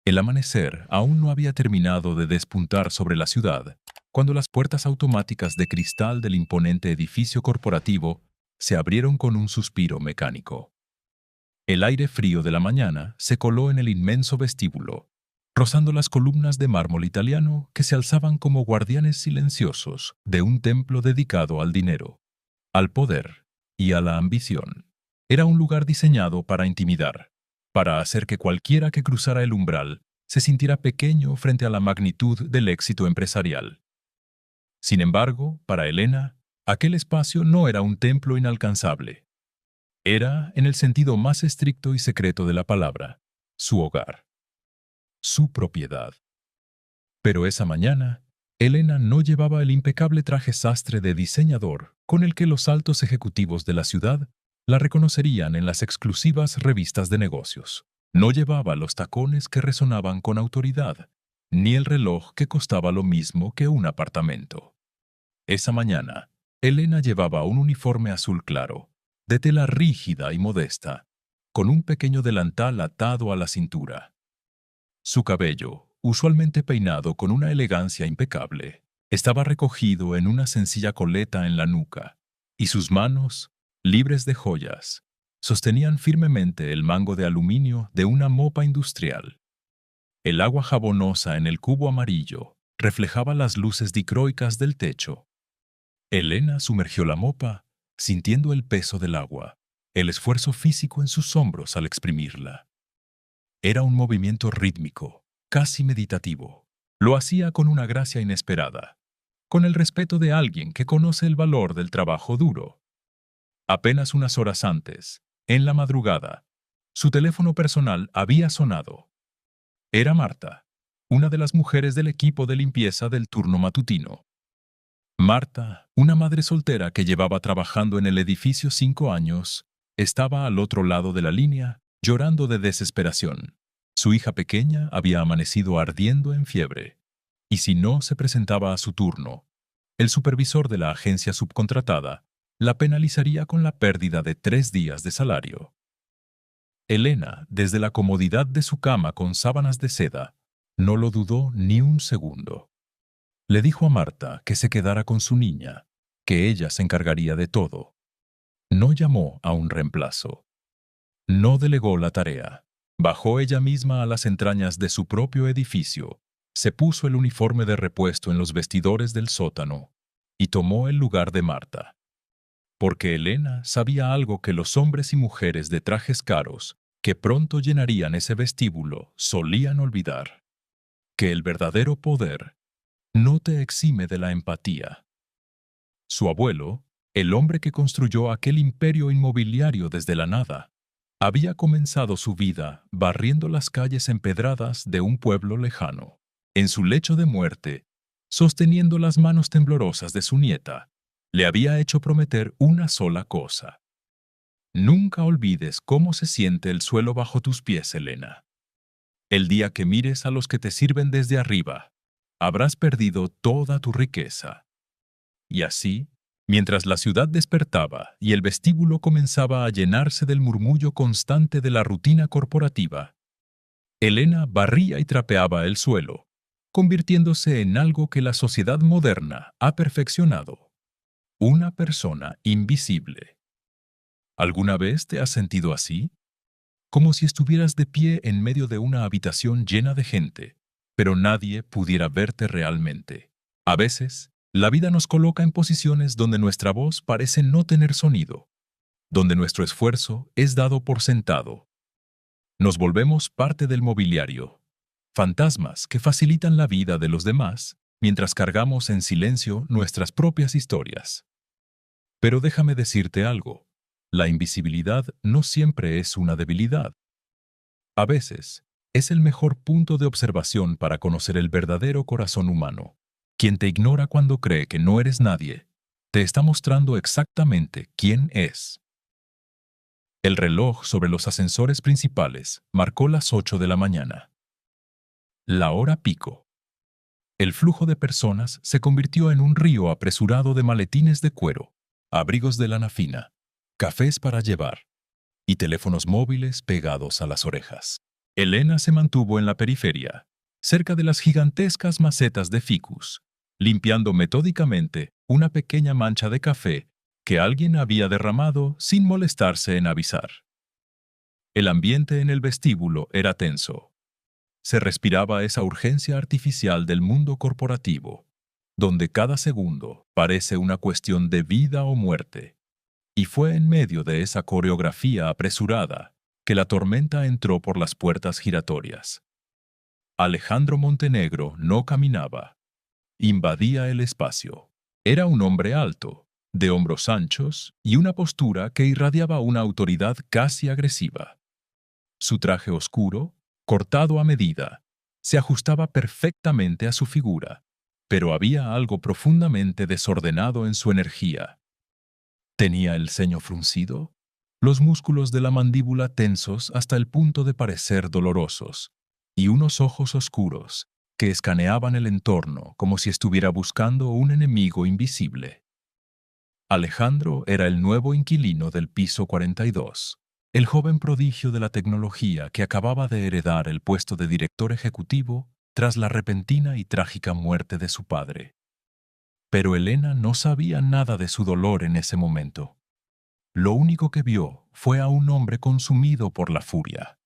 El amanecer aún no había terminado de despuntar sobre la ciudad, cuando las puertas automáticas de cristal del imponente edificio corporativo se abrieron con un suspiro mecánico. El aire frío de la mañana se coló en el inmenso vestíbulo, rozando las columnas de mármol italiano que se alzaban como guardianes silenciosos de un templo dedicado al dinero, al poder y a la ambición. Era un lugar diseñado para intimidar, para hacer que cualquiera que cruzara el umbral se sintiera pequeño frente a la magnitud del éxito empresarial. Sin embargo, para Elena, aquel espacio no era un templo inalcanzable. Era, en el sentido más estricto y secreto de la palabra, su hogar, su propiedad. Pero esa mañana, Elena no llevaba el impecable traje sastre de diseñador con el que los altos ejecutivos de la ciudad la reconocerían en las exclusivas revistas de negocios. No llevaba los tacones que resonaban con autoridad, ni el reloj que costaba lo mismo que un apartamento. Esa mañana, Elena llevaba un uniforme azul claro, de tela rígida y modesta, con un pequeño delantal atado a la cintura. Su cabello, usualmente peinado con una elegancia impecable, estaba recogido en una sencilla coleta en la nuca, y sus manos, libres de joyas, sostenían firmemente el mango de aluminio de una mopa industrial. El agua jabonosa en el cubo amarillo reflejaba las luces dicroicas del techo. Elena sumergió la mopa, sintiendo el peso del agua, el esfuerzo físico en sus hombros al exprimirla. Era un movimiento rítmico, casi meditativo. Lo hacía con una gracia inesperada, con el respeto de alguien que conoce el valor del trabajo duro. Apenas unas horas antes, en la madrugada, su teléfono personal había sonado. Era Marta, una de las mujeres del equipo de limpieza del turno matutino. Marta, una madre soltera que llevaba trabajando en el edificio 5 años, estaba al otro lado de la línea, llorando de desesperación. Su hija pequeña había amanecido ardiendo en fiebre, y si no se presentaba a su turno, el supervisor de la agencia subcontratada la penalizaría con la pérdida de 3 días de salario. Elena, desde la comodidad de su cama con sábanas de seda, no lo dudó ni un segundo. Le dijo a Marta que se quedara con su niña, que ella se encargaría de todo. No llamó a un reemplazo. No delegó la tarea. Bajó ella misma a las entrañas de su propio edificio, se puso el uniforme de repuesto en los vestidores del sótano y tomó el lugar de Marta. Porque Elena sabía algo que los hombres y mujeres de trajes caros, que pronto llenarían ese vestíbulo, solían olvidar: que el verdadero poder no te exime de la empatía. Su abuelo, el hombre que construyó aquel imperio inmobiliario desde la nada, había comenzado su vida barriendo las calles empedradas de un pueblo lejano. En su lecho de muerte, sosteniendo las manos temblorosas de su nieta, le había hecho prometer una sola cosa: nunca olvides cómo se siente el suelo bajo tus pies, Elena. El día que mires a los que te sirven desde arriba, habrás perdido toda tu riqueza. Y así, mientras la ciudad despertaba y el vestíbulo comenzaba a llenarse del murmullo constante de la rutina corporativa, Elena barría y trapeaba el suelo, convirtiéndose en algo que la sociedad moderna ha perfeccionado: una persona invisible. ¿Alguna vez te has sentido así? Como si estuvieras de pie en medio de una habitación llena de gente, pero nadie pudiera verte realmente. A veces, la vida nos coloca en posiciones donde nuestra voz parece no tener sonido, donde nuestro esfuerzo es dado por sentado. Nos volvemos parte del mobiliario, fantasmas que facilitan la vida de los demás mientras cargamos en silencio nuestras propias historias. Pero déjame decirte algo: la invisibilidad no siempre es una debilidad. A veces, es el mejor punto de observación para conocer el verdadero corazón humano. Quien te ignora cuando cree que no eres nadie, te está mostrando exactamente quién es. El reloj sobre los ascensores principales marcó las 8 de la mañana. La hora pico. El flujo de personas se convirtió en un río apresurado de maletines de cuero, abrigos de lana fina, cafés para llevar y teléfonos móviles pegados a las orejas. Elena se mantuvo en la periferia, cerca de las gigantescas macetas de ficus, limpiando metódicamente una pequeña mancha de café que alguien había derramado sin molestarse en avisar. El ambiente en el vestíbulo era tenso. Se respiraba esa urgencia artificial del mundo corporativo, donde cada segundo parece una cuestión de vida o muerte. Y fue en medio de esa coreografía apresurada que la tormenta entró por las puertas giratorias. Alejandro Montenegro no caminaba, invadía el espacio. Era un hombre alto, de hombros anchos y una postura que irradiaba una autoridad casi agresiva. Su traje oscuro, cortado a medida, se ajustaba perfectamente a su figura, pero había algo profundamente desordenado en su energía. Tenía el ceño fruncido, los músculos de la mandíbula tensos hasta el punto de parecer dolorosos, y unos ojos oscuros que escaneaban el entorno como si estuviera buscando un enemigo invisible. Alejandro era el nuevo inquilino del piso 42, el joven prodigio de la tecnología que acababa de heredar el puesto de director ejecutivo tras la repentina y trágica muerte de su padre. Pero Elena no sabía nada de su dolor en ese momento. Lo único que vio fue a un hombre consumido por la furia.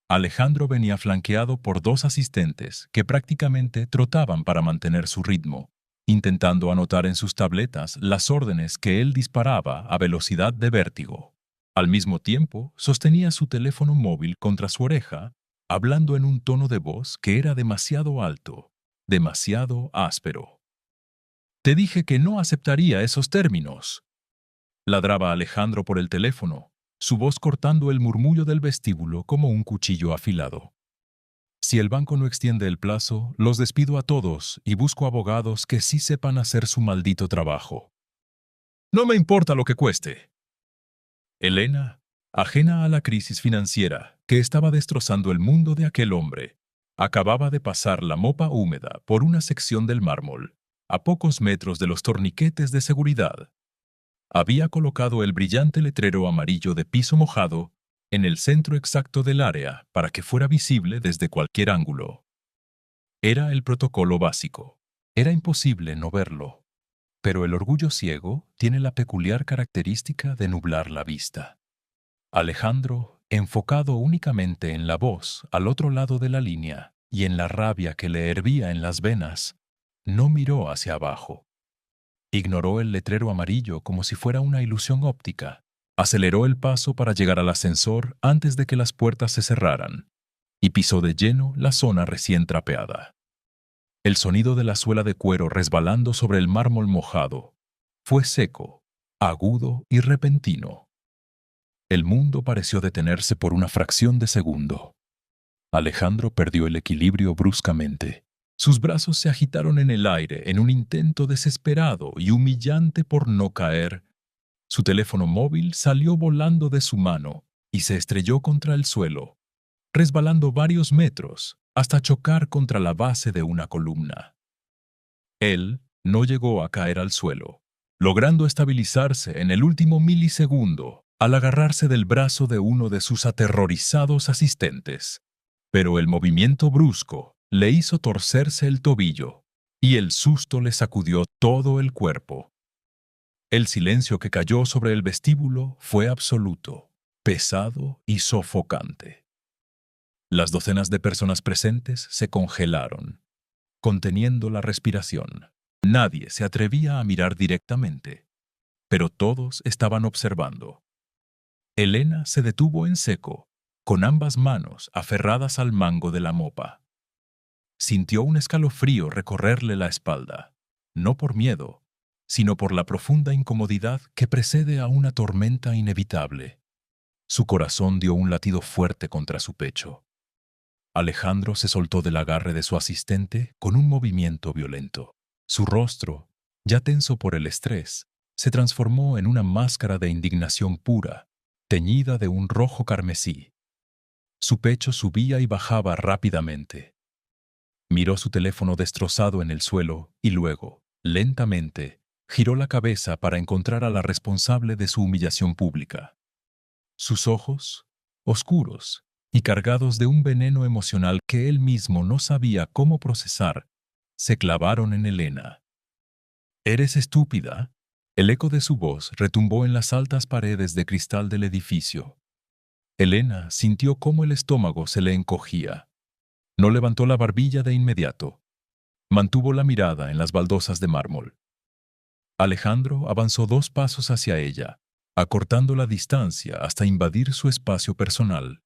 Alejandro venía flanqueado por dos asistentes que prácticamente trotaban para mantener su ritmo, intentando anotar en sus tabletas las órdenes que él disparaba a velocidad de vértigo. Al mismo tiempo, sostenía su teléfono móvil contra su oreja, hablando en un tono de voz que era demasiado alto, demasiado áspero. «Te dije que no aceptaría esos términos», ladraba Alejandro por el teléfono, su voz cortando el murmullo del vestíbulo como un cuchillo afilado. «Si el banco no extiende el plazo, los despido a todos y busco abogados que sí sepan hacer su maldito trabajo. No me importa lo que cueste». Elena, ajena a la crisis financiera que estaba destrozando el mundo de aquel hombre, acababa de pasar la mopa húmeda por una sección del mármol, a pocos metros de los torniquetes de seguridad. Había colocado el brillante letrero amarillo de piso mojado en el centro exacto del área para que fuera visible desde cualquier ángulo. Era el protocolo básico. Era imposible no verlo. Pero el orgullo ciego tiene la peculiar característica de nublar la vista. Alejandro, enfocado únicamente en la voz al otro lado de la línea y en la rabia que le hervía en las venas, no miró hacia abajo. Ignoró el letrero amarillo como si fuera una ilusión óptica. Aceleró el paso para llegar al ascensor antes de que las puertas se cerraran y pisó de lleno la zona recién trapeada. El sonido de la suela de cuero resbalando sobre el mármol mojado fue seco, agudo y repentino. El mundo pareció detenerse por una fracción de segundo. Alejandro perdió el equilibrio bruscamente. Sus brazos se agitaron en el aire en un intento desesperado y humillante por no caer. Su teléfono móvil salió volando de su mano y se estrelló contra el suelo, resbalando varios metros hasta chocar contra la base de una columna. Él no llegó a caer al suelo, logrando estabilizarse en el último milisegundo al agarrarse del brazo de uno de sus aterrorizados asistentes. Pero el movimiento brusco le hizo torcerse el tobillo y el susto le sacudió todo el cuerpo. El silencio que cayó sobre el vestíbulo fue absoluto, pesado y sofocante. Las docenas de personas presentes se congelaron, conteniendo la respiración. Nadie se atrevía a mirar directamente, pero todos estaban observando. Elena se detuvo en seco, con ambas manos aferradas al mango de la mopa. Sintió un escalofrío recorrerle la espalda, no por miedo, sino por la profunda incomodidad que precede a una tormenta inevitable. Su corazón dio un latido fuerte contra su pecho. Alejandro se soltó del agarre de su asistente con un movimiento violento. Su rostro, ya tenso por el estrés, se transformó en una máscara de indignación pura, teñida de un rojo carmesí. Su pecho subía y bajaba rápidamente. Miró su teléfono destrozado en el suelo y luego, lentamente, giró la cabeza para encontrar a la responsable de su humillación pública. Sus ojos, oscuros, y cargados de un veneno emocional que él mismo no sabía cómo procesar, se clavaron en Elena. «¿Eres estúpida?». El eco de su voz retumbó en las altas paredes de cristal del edificio. Elena sintió cómo el estómago se le encogía. No levantó la barbilla de inmediato. Mantuvo la mirada en las baldosas de mármol. Alejandro avanzó 2 pasos hacia ella, acortando la distancia hasta invadir su espacio personal.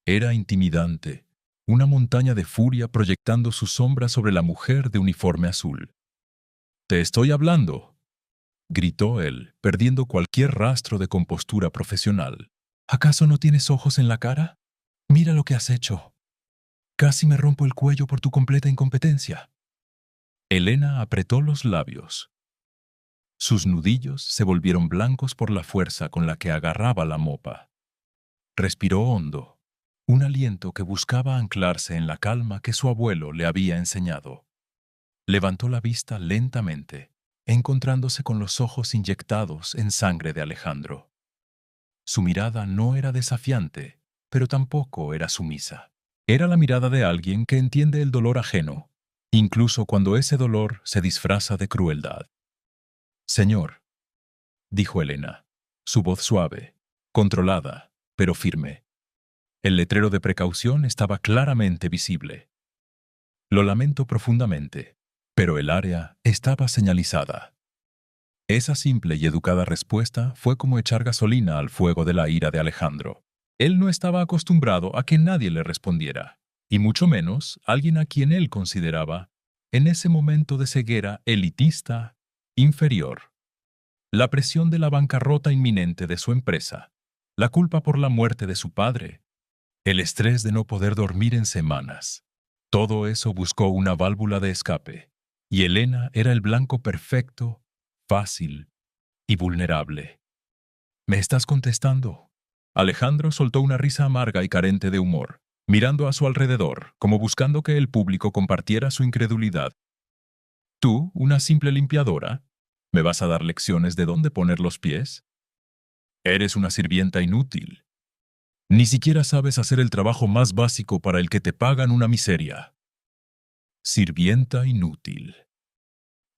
Era intimidante, una montaña de furia proyectando su sombra sobre la mujer de uniforme azul. «Te estoy hablando», gritó él, perdiendo cualquier rastro de compostura profesional. «¿Acaso no tienes ojos en la cara? Mira lo que has hecho. Casi me rompo el cuello por tu completa incompetencia». Elena apretó los labios. Sus nudillos se volvieron blancos por la fuerza con la que agarraba la mopa. Respiró hondo, un aliento que buscaba anclarse en la calma que su abuelo le había enseñado. Levantó la vista lentamente, encontrándose con los ojos inyectados en sangre de Alejandro. Su mirada no era desafiante, pero tampoco era sumisa. Era la mirada de alguien que entiende el dolor ajeno, incluso cuando ese dolor se disfraza de crueldad. «Señor», dijo Elena, su voz suave, controlada, pero firme. El letrero de precaución estaba claramente visible. «Lo lamento profundamente, pero el área estaba señalizada». Esa simple y educada respuesta fue como echar gasolina al fuego de la ira de Alejandro. Él no estaba acostumbrado a que nadie le respondiera, y mucho menos alguien a quien él consideraba, en ese momento de ceguera elitista, inferior. La presión de la bancarrota inminente de su empresa, la culpa por la muerte de su padre, el estrés de no poder dormir en semanas. Todo eso buscó una válvula de escape, y Elena era el blanco perfecto, fácil y vulnerable. «¿Me estás contestando?». Alejandro soltó una risa amarga y carente de humor, mirando a su alrededor, como buscando que el público compartiera su incredulidad. «¿Tú, una simple limpiadora? ¿Me vas a dar lecciones de dónde poner los pies? Eres una sirvienta inútil. Ni siquiera sabes hacer el trabajo más básico para el que te pagan una miseria». Sirvienta inútil.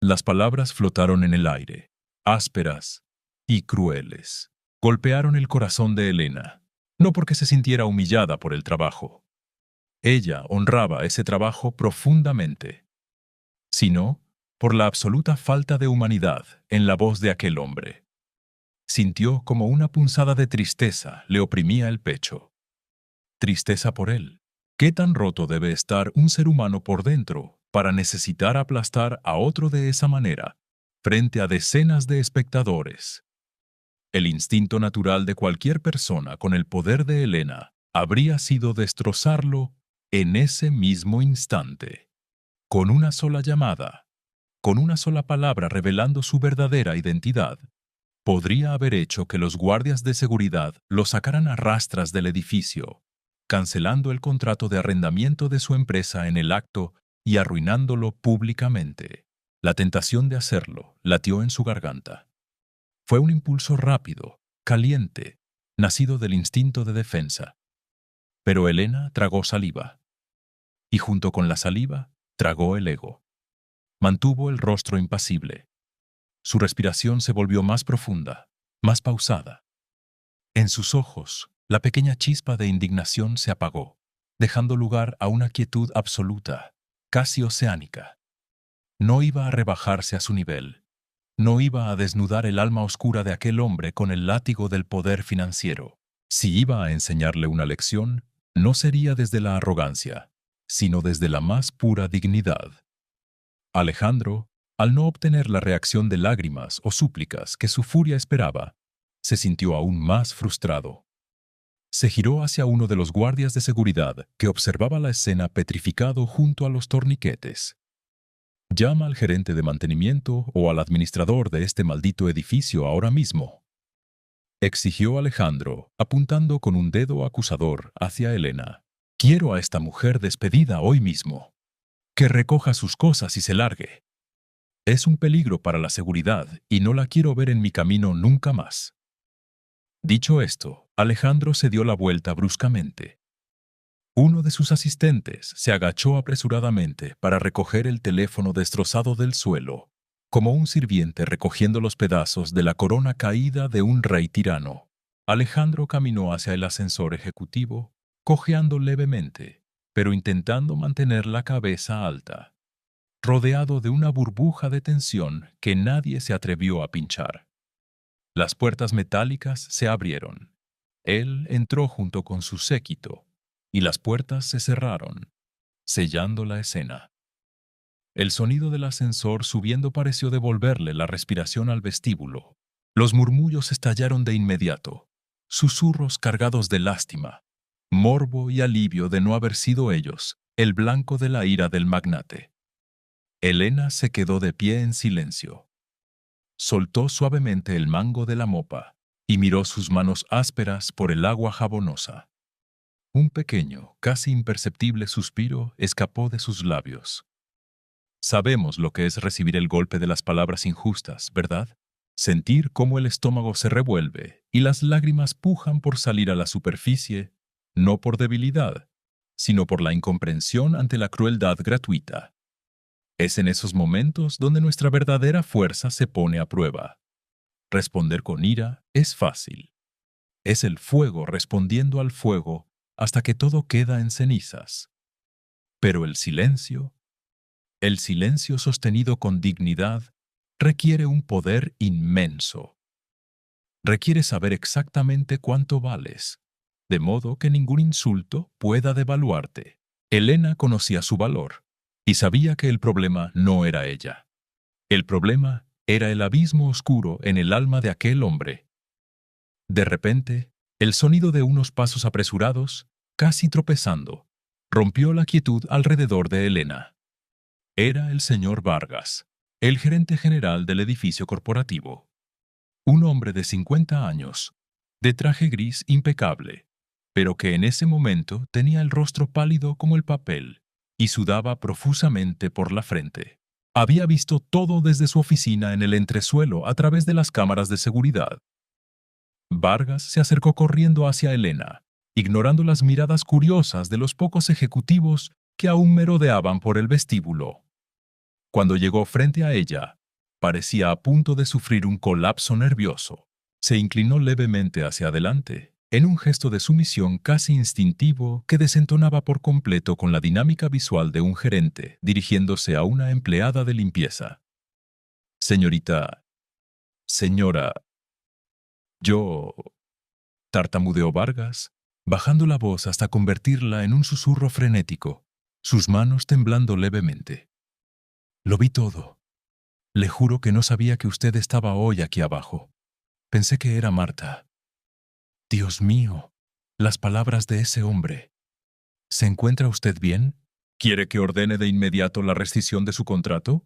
Las palabras flotaron en el aire, ásperas y crueles. Golpearon el corazón de Elena, no porque se sintiera humillada por el trabajo. Ella honraba ese trabajo profundamente, sino por la absoluta falta de humanidad en la voz de aquel hombre. Sintió como una punzada de tristeza le oprimía el pecho. Tristeza por él. ¿Qué tan roto debe estar un ser humano por dentro para necesitar aplastar a otro de esa manera, frente a decenas de espectadores? El instinto natural de cualquier persona con el poder de Elena habría sido destrozarlo en ese mismo instante. Con una sola llamada, con una sola palabra revelando su verdadera identidad, podría haber hecho que los guardias de seguridad lo sacaran a rastras del edificio, cancelando el contrato de arrendamiento de su empresa en el acto y arruinándolo públicamente. La tentación de hacerlo latió en su garganta. Fue un impulso rápido, caliente, nacido del instinto de defensa. Pero Elena tragó saliva. Y junto con la saliva, tragó el ego. Mantuvo el rostro impasible. Su respiración se volvió más profunda, más pausada. En sus ojos, la pequeña chispa de indignación se apagó, dejando lugar a una quietud absoluta, casi oceánica. No iba a rebajarse a su nivel. No iba a desnudar el alma oscura de aquel hombre con el látigo del poder financiero. Si iba a enseñarle una lección, no sería desde la arrogancia, sino desde la más pura dignidad. Alejandro, al no obtener la reacción de lágrimas o súplicas que su furia esperaba, se sintió aún más frustrado. Se giró hacia uno de los guardias de seguridad que observaba la escena petrificado junto a los torniquetes. «Llama al gerente de mantenimiento o al administrador de este maldito edificio ahora mismo», exigió Alejandro, apuntando con un dedo acusador hacia Elena. «Quiero a esta mujer despedida hoy mismo. Que recoja sus cosas y se largue. Es un peligro para la seguridad y no la quiero ver en mi camino nunca más». Dicho esto, Alejandro se dio la vuelta bruscamente. Uno de sus asistentes se agachó apresuradamente para recoger el teléfono destrozado del suelo, como un sirviente recogiendo los pedazos de la corona caída de un rey tirano. Alejandro caminó hacia el ascensor ejecutivo, cojeando levemente, pero intentando mantener la cabeza alta, rodeado de una burbuja de tensión que nadie se atrevió a pinchar. Las puertas metálicas se abrieron. Él entró junto con su séquito, y las puertas se cerraron, sellando la escena. El sonido del ascensor subiendo pareció devolverle la respiración al vestíbulo. Los murmullos estallaron de inmediato, susurros cargados de lástima, morbo y alivio de no haber sido ellos el blanco de la ira del magnate. Elena se quedó de pie en silencio. Soltó suavemente el mango de la mopa y miró sus manos ásperas por el agua jabonosa. Un pequeño, casi imperceptible suspiro escapó de sus labios. Sabemos lo que es recibir el golpe de las palabras injustas, ¿verdad? Sentir cómo el estómago se revuelve y las lágrimas pujan por salir a la superficie, no por debilidad, sino por la incomprensión ante la crueldad gratuita. Es en esos momentos donde nuestra verdadera fuerza se pone a prueba. Responder con ira es fácil. Es el fuego respondiendo al fuego hasta que todo queda en cenizas. Pero el silencio sostenido con dignidad, requiere un poder inmenso. Requiere saber exactamente cuánto vales, de modo que ningún insulto pueda devaluarte. Elena conocía su valor y sabía que el problema no era ella. El problema era el abismo oscuro en el alma de aquel hombre. De repente, el sonido de unos pasos apresurados, casi tropezando, rompió la quietud alrededor de Elena. Era el señor Vargas, el gerente general del edificio corporativo. Un hombre de 50 años, de traje gris impecable, pero que en ese momento tenía el rostro pálido como el papel y sudaba profusamente por la frente. Había visto todo desde su oficina en el entresuelo a través de las cámaras de seguridad. Vargas se acercó corriendo hacia Elena, ignorando las miradas curiosas de los pocos ejecutivos que aún merodeaban por el vestíbulo. Cuando llegó frente a ella, parecía a punto de sufrir un colapso nervioso. Se inclinó levemente hacia adelante, en un gesto de sumisión casi instintivo que desentonaba por completo con la dinámica visual de un gerente dirigiéndose a una empleada de limpieza. Señora, yo... tartamudeó Vargas, bajando la voz hasta convertirla en un susurro frenético, sus manos temblando levemente. Lo vi todo. Le juro que no sabía que usted estaba hoy aquí abajo. Pensé que era Marta. Dios mío, las palabras de ese hombre. ¿Se encuentra usted bien? ¿Quiere que ordene de inmediato la rescisión de su contrato?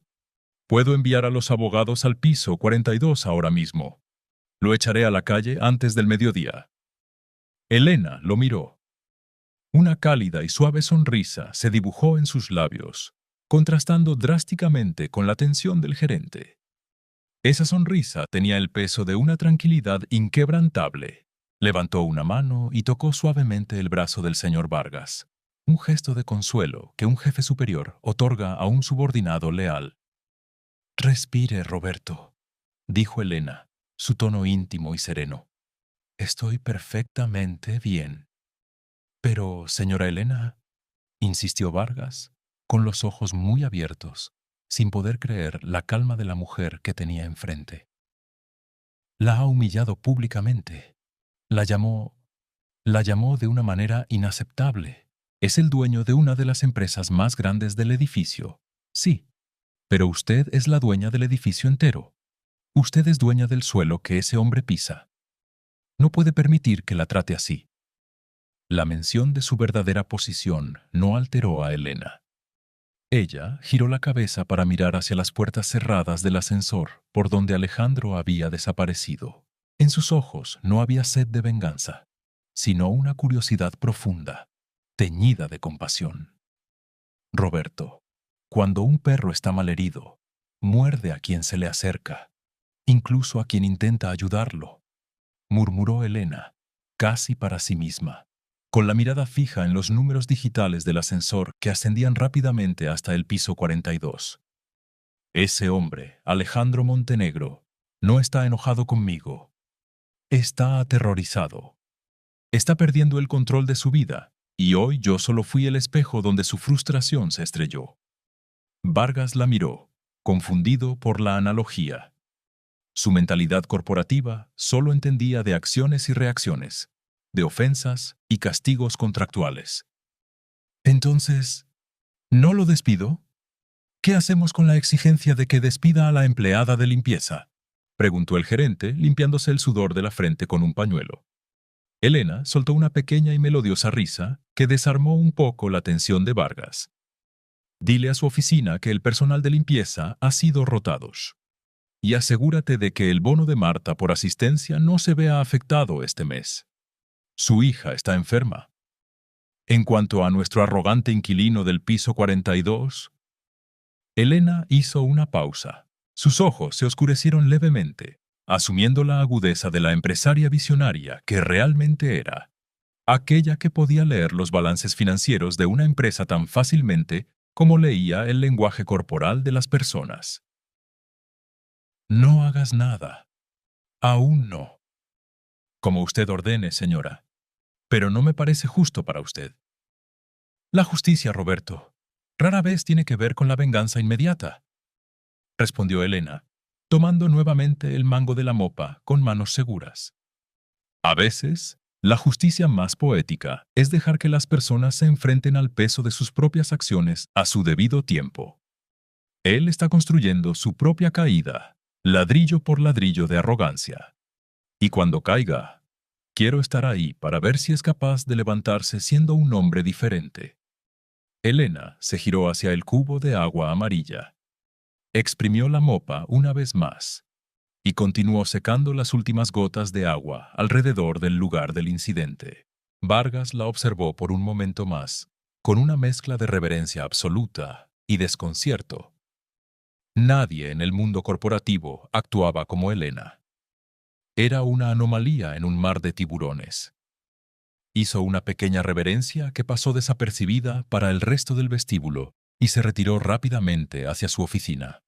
Puedo enviar a los abogados al piso 42 ahora mismo. Lo echaré a la calle antes del mediodía. Elena lo miró. Una cálida y suave sonrisa se dibujó en sus labios, contrastando drásticamente con la tensión del gerente. Esa sonrisa tenía el peso de una tranquilidad inquebrantable. Levantó una mano y tocó suavemente el brazo del señor Vargas, un gesto de consuelo que un jefe superior otorga a un subordinado leal. «Respire, Roberto», dijo Elena, su tono íntimo y sereno. «Estoy perfectamente bien». «Pero, señora Elena», insistió Vargas, con los ojos muy abiertos, sin poder creer la calma de la mujer que tenía enfrente. «La ha humillado públicamente. La llamó de una manera inaceptable. Es el dueño de una de las empresas más grandes del edificio. Sí, pero usted es la dueña del edificio entero. Usted es dueña del suelo que ese hombre pisa. No puede permitir que la trate así». La mención de su verdadera posición no alteró a Elena. Ella giró la cabeza para mirar hacia las puertas cerradas del ascensor por donde Alejandro había desaparecido. En sus ojos no había sed de venganza, sino una curiosidad profunda, teñida de compasión. Roberto, cuando un perro está malherido, muerde a quien se le acerca, incluso a quien intenta ayudarlo, murmuró Elena, casi para sí misma, con la mirada fija en los números digitales del ascensor que ascendían rápidamente hasta el piso 42. Ese hombre, Alejandro Montenegro, no está enojado conmigo. Está aterrorizado. Está perdiendo el control de su vida, y hoy yo solo fui el espejo donde su frustración se estrelló. Vargas la miró, confundido por la analogía. Su mentalidad corporativa solo entendía de acciones y reacciones, de ofensas y castigos contractuales. Entonces, ¿no lo despido? ¿Qué hacemos con la exigencia de que despida a la empleada de limpieza?, preguntó el gerente, limpiándose el sudor de la frente con un pañuelo. Elena soltó una pequeña y melodiosa risa que desarmó un poco la tensión de Vargas. Dile a su oficina que el personal de limpieza ha sido rotados. Y asegúrate de que el bono de Marta por asistencia no se vea afectado este mes. Su hija está enferma. En cuanto a nuestro arrogante inquilino del piso 42, Elena hizo una pausa. Sus ojos se oscurecieron levemente, asumiendo la agudeza de la empresaria visionaria que realmente era, aquella que podía leer los balances financieros de una empresa tan fácilmente como leía el lenguaje corporal de las personas. No hagas nada. Aún no. Como usted ordene, señora. Pero no me parece justo para usted. La justicia, Roberto, rara vez tiene que ver con la venganza inmediata, respondió Elena, tomando nuevamente el mango de la mopa con manos seguras. A veces, la justicia más poética es dejar que las personas se enfrenten al peso de sus propias acciones a su debido tiempo. Él está construyendo su propia caída, ladrillo por ladrillo de arrogancia. Y cuando caiga, quiero estar ahí para ver si es capaz de levantarse siendo un hombre diferente. Elena se giró hacia el cubo de agua amarilla. Exprimió la mopa una vez más y continuó secando las últimas gotas de agua alrededor del lugar del incidente. Vargas la observó por un momento más, con una mezcla de reverencia absoluta y desconcierto. Nadie en el mundo corporativo actuaba como Elena. Era una anomalía en un mar de tiburones. Hizo una pequeña reverencia que pasó desapercibida para el resto del vestíbulo y se retiró rápidamente hacia su oficina.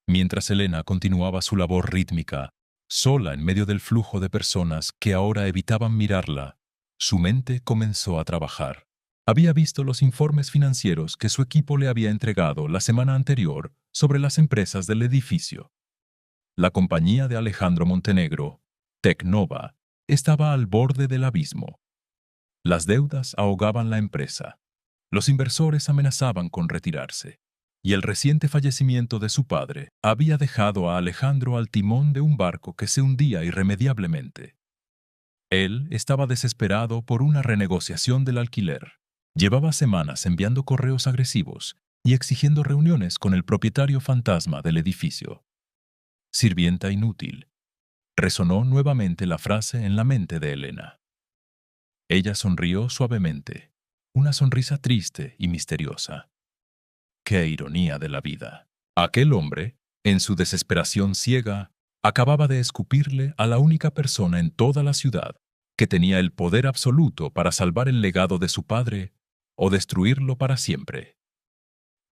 Mientras Elena continuaba su labor rítmica, sola en medio del flujo de personas que ahora evitaban mirarla, su mente comenzó a trabajar. Había visto los informes financieros que su equipo le había entregado la semana anterior sobre las empresas del edificio. La compañía de Alejandro Montenegro, Tecnova, estaba al borde del abismo. Las deudas ahogaban la empresa. Los inversores amenazaban con retirarse. Y el reciente fallecimiento de su padre había dejado a Alejandro al timón de un barco que se hundía irremediablemente. Él estaba desesperado por una renegociación del alquiler. Llevaba semanas enviando correos agresivos y exigiendo reuniones con el propietario fantasma del edificio. Sirvienta inútil. Resonó nuevamente la frase en la mente de Elena. Ella sonrió suavemente, una sonrisa triste y misteriosa. ¡Qué ironía de la vida! Aquel hombre, en su desesperación ciega, acababa de escupirle a la única persona en toda la ciudad que tenía el poder absoluto para salvar el legado de su padre o destruirlo para siempre.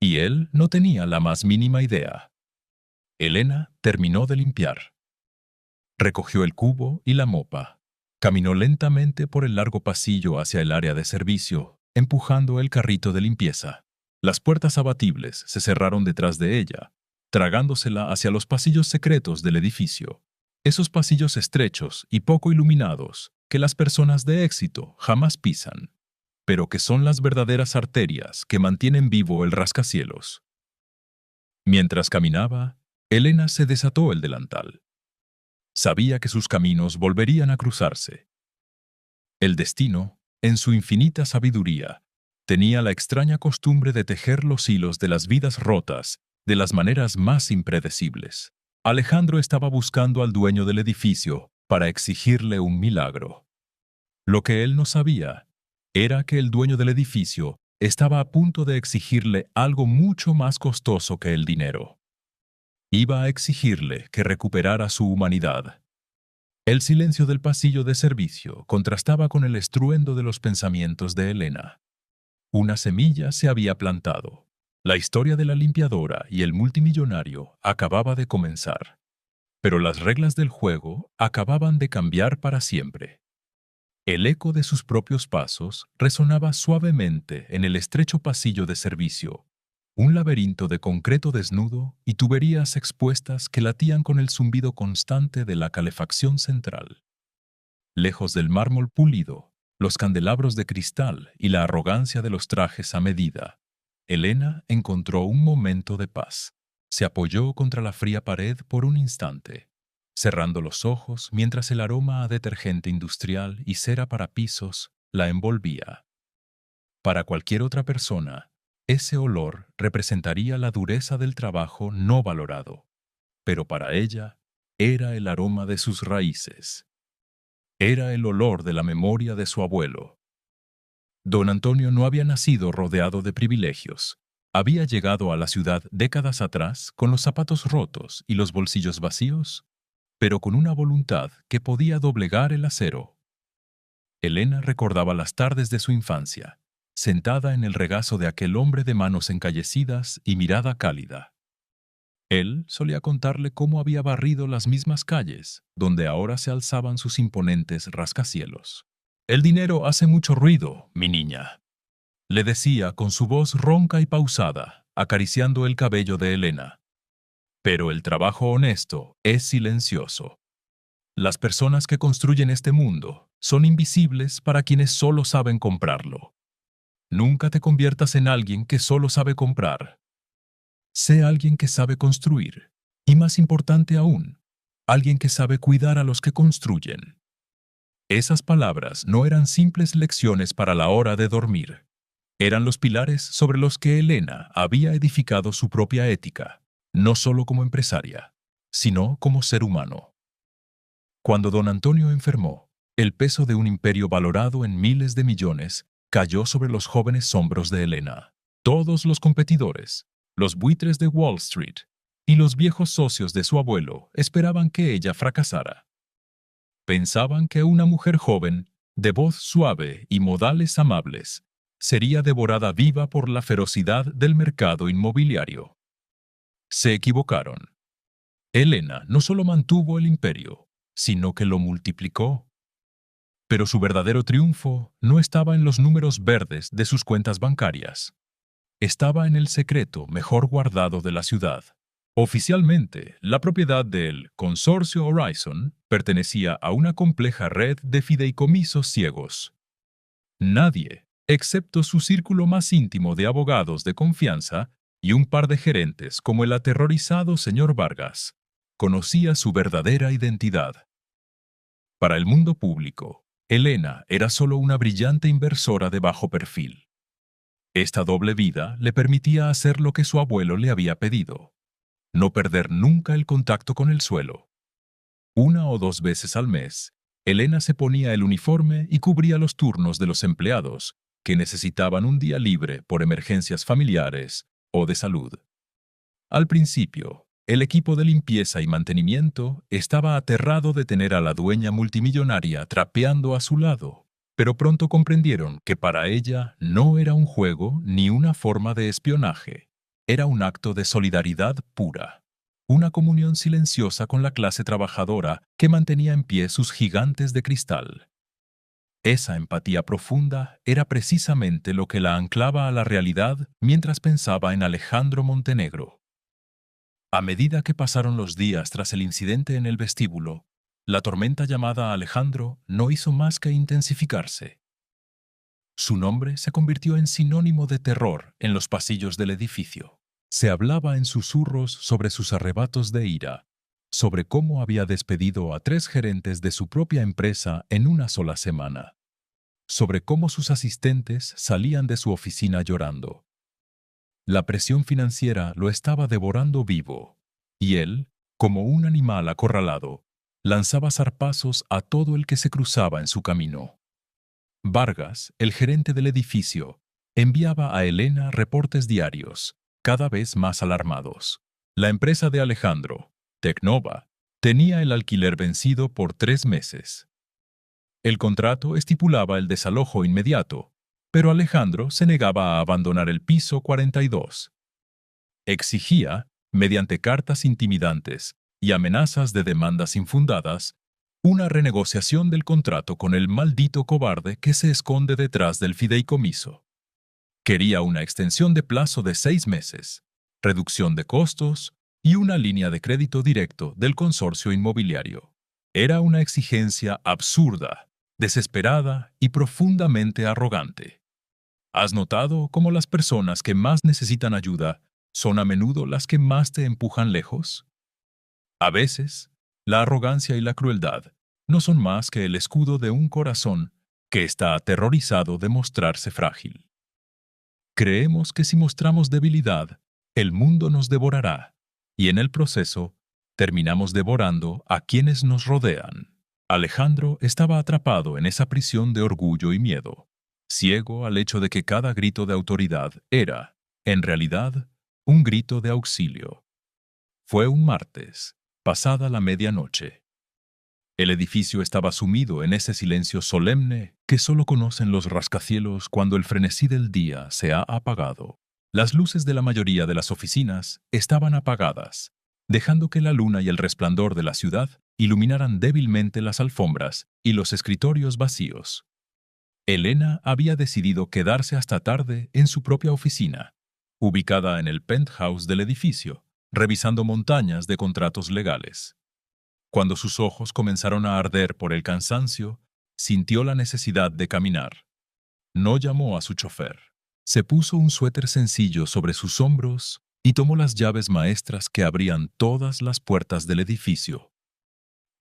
Y él no tenía la más mínima idea. Elena terminó de limpiar. Recogió el cubo y la mopa. Caminó lentamente por el largo pasillo hacia el área de servicio, empujando el carrito de limpieza. Las puertas abatibles se cerraron detrás de ella, tragándosela hacia los pasillos secretos del edificio. Esos pasillos estrechos y poco iluminados que las personas de éxito jamás pisan, pero que son las verdaderas arterias que mantienen vivo el rascacielos. Mientras caminaba, Elena se desató el delantal. Sabía que sus caminos volverían a cruzarse. El destino, en su infinita sabiduría, tenía la extraña costumbre de tejer los hilos de las vidas rotas de las maneras más impredecibles. Alejandro estaba buscando al dueño del edificio para exigirle un milagro. Lo que él no sabía era que el dueño del edificio estaba a punto de exigirle algo mucho más costoso que el dinero. Iba a exigirle que recuperara su humanidad. El silencio del pasillo de servicio contrastaba con el estruendo de los pensamientos de Elena. Una semilla se había plantado. La historia de la limpiadora y el multimillonario acababa de comenzar. Pero las reglas del juego acababan de cambiar para siempre. El eco de sus propios pasos resonaba suavemente en el estrecho pasillo de servicio, un laberinto de concreto desnudo y tuberías expuestas que latían con el zumbido constante de la calefacción central. Lejos del mármol pulido, los candelabros de cristal y la arrogancia de los trajes a medida, Elena encontró un momento de paz. Se apoyó contra la fría pared por un instante, cerrando los ojos mientras el aroma a detergente industrial y cera para pisos la envolvía. Para cualquier otra persona, ese olor representaría la dureza del trabajo no valorado, pero para ella era el aroma de sus raíces. Era el olor de la memoria de su abuelo. Don Antonio no había nacido rodeado de privilegios. Había llegado a la ciudad décadas atrás con los zapatos rotos y los bolsillos vacíos, pero con una voluntad que podía doblegar el acero. Elena recordaba las tardes de su infancia, sentada en el regazo de aquel hombre de manos encallecidas y mirada cálida. Él solía contarle cómo había barrido las mismas calles, donde ahora se alzaban sus imponentes rascacielos. «El dinero hace mucho ruido, mi niña», le decía con su voz ronca y pausada, acariciando el cabello de Elena. «Pero el trabajo honesto es silencioso. Las personas que construyen este mundo son invisibles para quienes solo saben comprarlo. Nunca te conviertas en alguien que solo sabe comprar. Sé alguien que sabe construir, y más importante aún, alguien que sabe cuidar a los que construyen». Esas palabras no eran simples lecciones para la hora de dormir. Eran los pilares sobre los que Elena había edificado su propia ética, no solo como empresaria, sino como ser humano. Cuando don Antonio enfermó, el peso de un imperio valorado en miles de millones cayó sobre los jóvenes hombros de Elena. Todos los competidores, los buitres de Wall Street y los viejos socios de su abuelo esperaban que ella fracasara. Pensaban que una mujer joven, de voz suave y modales amables, sería devorada viva por la ferocidad del mercado inmobiliario. Se equivocaron. Elena no solo mantuvo el imperio, sino que lo multiplicó. Pero su verdadero triunfo no estaba en los números verdes de sus cuentas bancarias. Estaba en el secreto mejor guardado de la ciudad. Oficialmente, la propiedad del Consorcio Horizon pertenecía a una compleja red de fideicomisos ciegos. Nadie, excepto su círculo más íntimo de abogados de confianza y un par de gerentes como el aterrorizado señor Vargas, conocía su verdadera identidad. Para el mundo público, Elena era solo una brillante inversora de bajo perfil. Esta doble vida le permitía hacer lo que su abuelo le había pedido: no perder nunca el contacto con el suelo. 1 o 2 veces al mes, Elena se ponía el uniforme y cubría los turnos de los empleados que necesitaban un día libre por emergencias familiares o de salud. Al principio, el equipo de limpieza y mantenimiento estaba aterrado de tener a la dueña multimillonaria trapeando a su lado, pero pronto comprendieron que para ella no era un juego ni una forma de espionaje. Era un acto de solidaridad pura, una comunión silenciosa con la clase trabajadora que mantenía en pie sus gigantes de cristal. Esa empatía profunda era precisamente lo que la anclaba a la realidad mientras pensaba en Alejandro Montenegro. A medida que pasaron los días tras el incidente en el vestíbulo, la tormenta llamada Alejandro no hizo más que intensificarse. Su nombre se convirtió en sinónimo de terror en los pasillos del edificio. Se hablaba en susurros sobre sus arrebatos de ira, sobre cómo había despedido a 3 gerentes de su propia empresa en una sola semana, sobre cómo sus asistentes salían de su oficina llorando. La presión financiera lo estaba devorando vivo, y él, como un animal acorralado, lanzaba zarpazos a todo el que se cruzaba en su camino. Vargas, el gerente del edificio, enviaba a Elena reportes diarios, cada vez más alarmados. La empresa de Alejandro, Tecnova, Tenía el alquiler vencido por 3 meses. El contrato estipulaba el desalojo inmediato, pero Alejandro se negaba a abandonar el piso 42. Exigía, mediante cartas intimidantes y amenazas de demandas infundadas, una renegociación del contrato con el maldito cobarde que se esconde detrás del fideicomiso. Quería una extensión de plazo de 6 meses, reducción de costos y una línea de crédito directo del consorcio inmobiliario. Era una exigencia absurda, desesperada y profundamente arrogante. ¿Has notado cómo las personas que más necesitan ayuda son a menudo las que más te empujan lejos? A veces, la arrogancia y la crueldad no son más que el escudo de un corazón que está aterrorizado de mostrarse frágil. Creemos que si mostramos debilidad, el mundo nos devorará, y en el proceso, terminamos devorando a quienes nos rodean. Alejandro estaba atrapado en esa prisión de orgullo y miedo, ciego al hecho de que cada grito de autoridad era, en realidad, un grito de auxilio. Fue un martes, pasada la medianoche. El edificio estaba sumido en ese silencio solemne que solo conocen los rascacielos cuando el frenesí del día se ha apagado. Las luces de la mayoría de las oficinas estaban apagadas, dejando que la luna y el resplandor de la ciudad iluminaran débilmente las alfombras y los escritorios vacíos. Elena había decidido quedarse hasta tarde en su propia oficina, ubicada en el penthouse del edificio, revisando montañas de contratos legales. Cuando sus ojos comenzaron a arder por el cansancio, sintió la necesidad de caminar. No llamó a su chofer. Se puso un suéter sencillo sobre sus hombros y tomó las llaves maestras que abrían todas las puertas del edificio.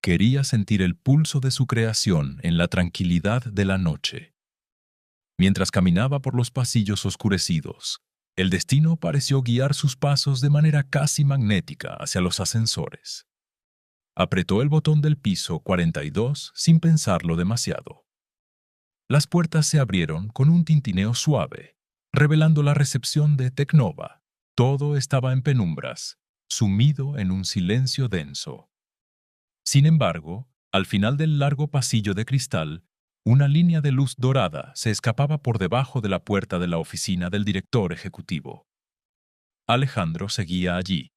Quería sentir el pulso de su creación en la tranquilidad de la noche. Mientras caminaba por los pasillos oscurecidos, el destino pareció guiar sus pasos de manera casi magnética hacia los ascensores. Apretó el botón del piso 42 sin pensarlo demasiado. Las puertas se abrieron con un tintineo suave, revelando la recepción de Tecnova. Todo estaba en penumbras, sumido en un silencio denso. Sin embargo, al final del largo pasillo de cristal, una línea de luz dorada se escapaba por debajo de la puerta de la oficina del director ejecutivo. Alejandro seguía allí.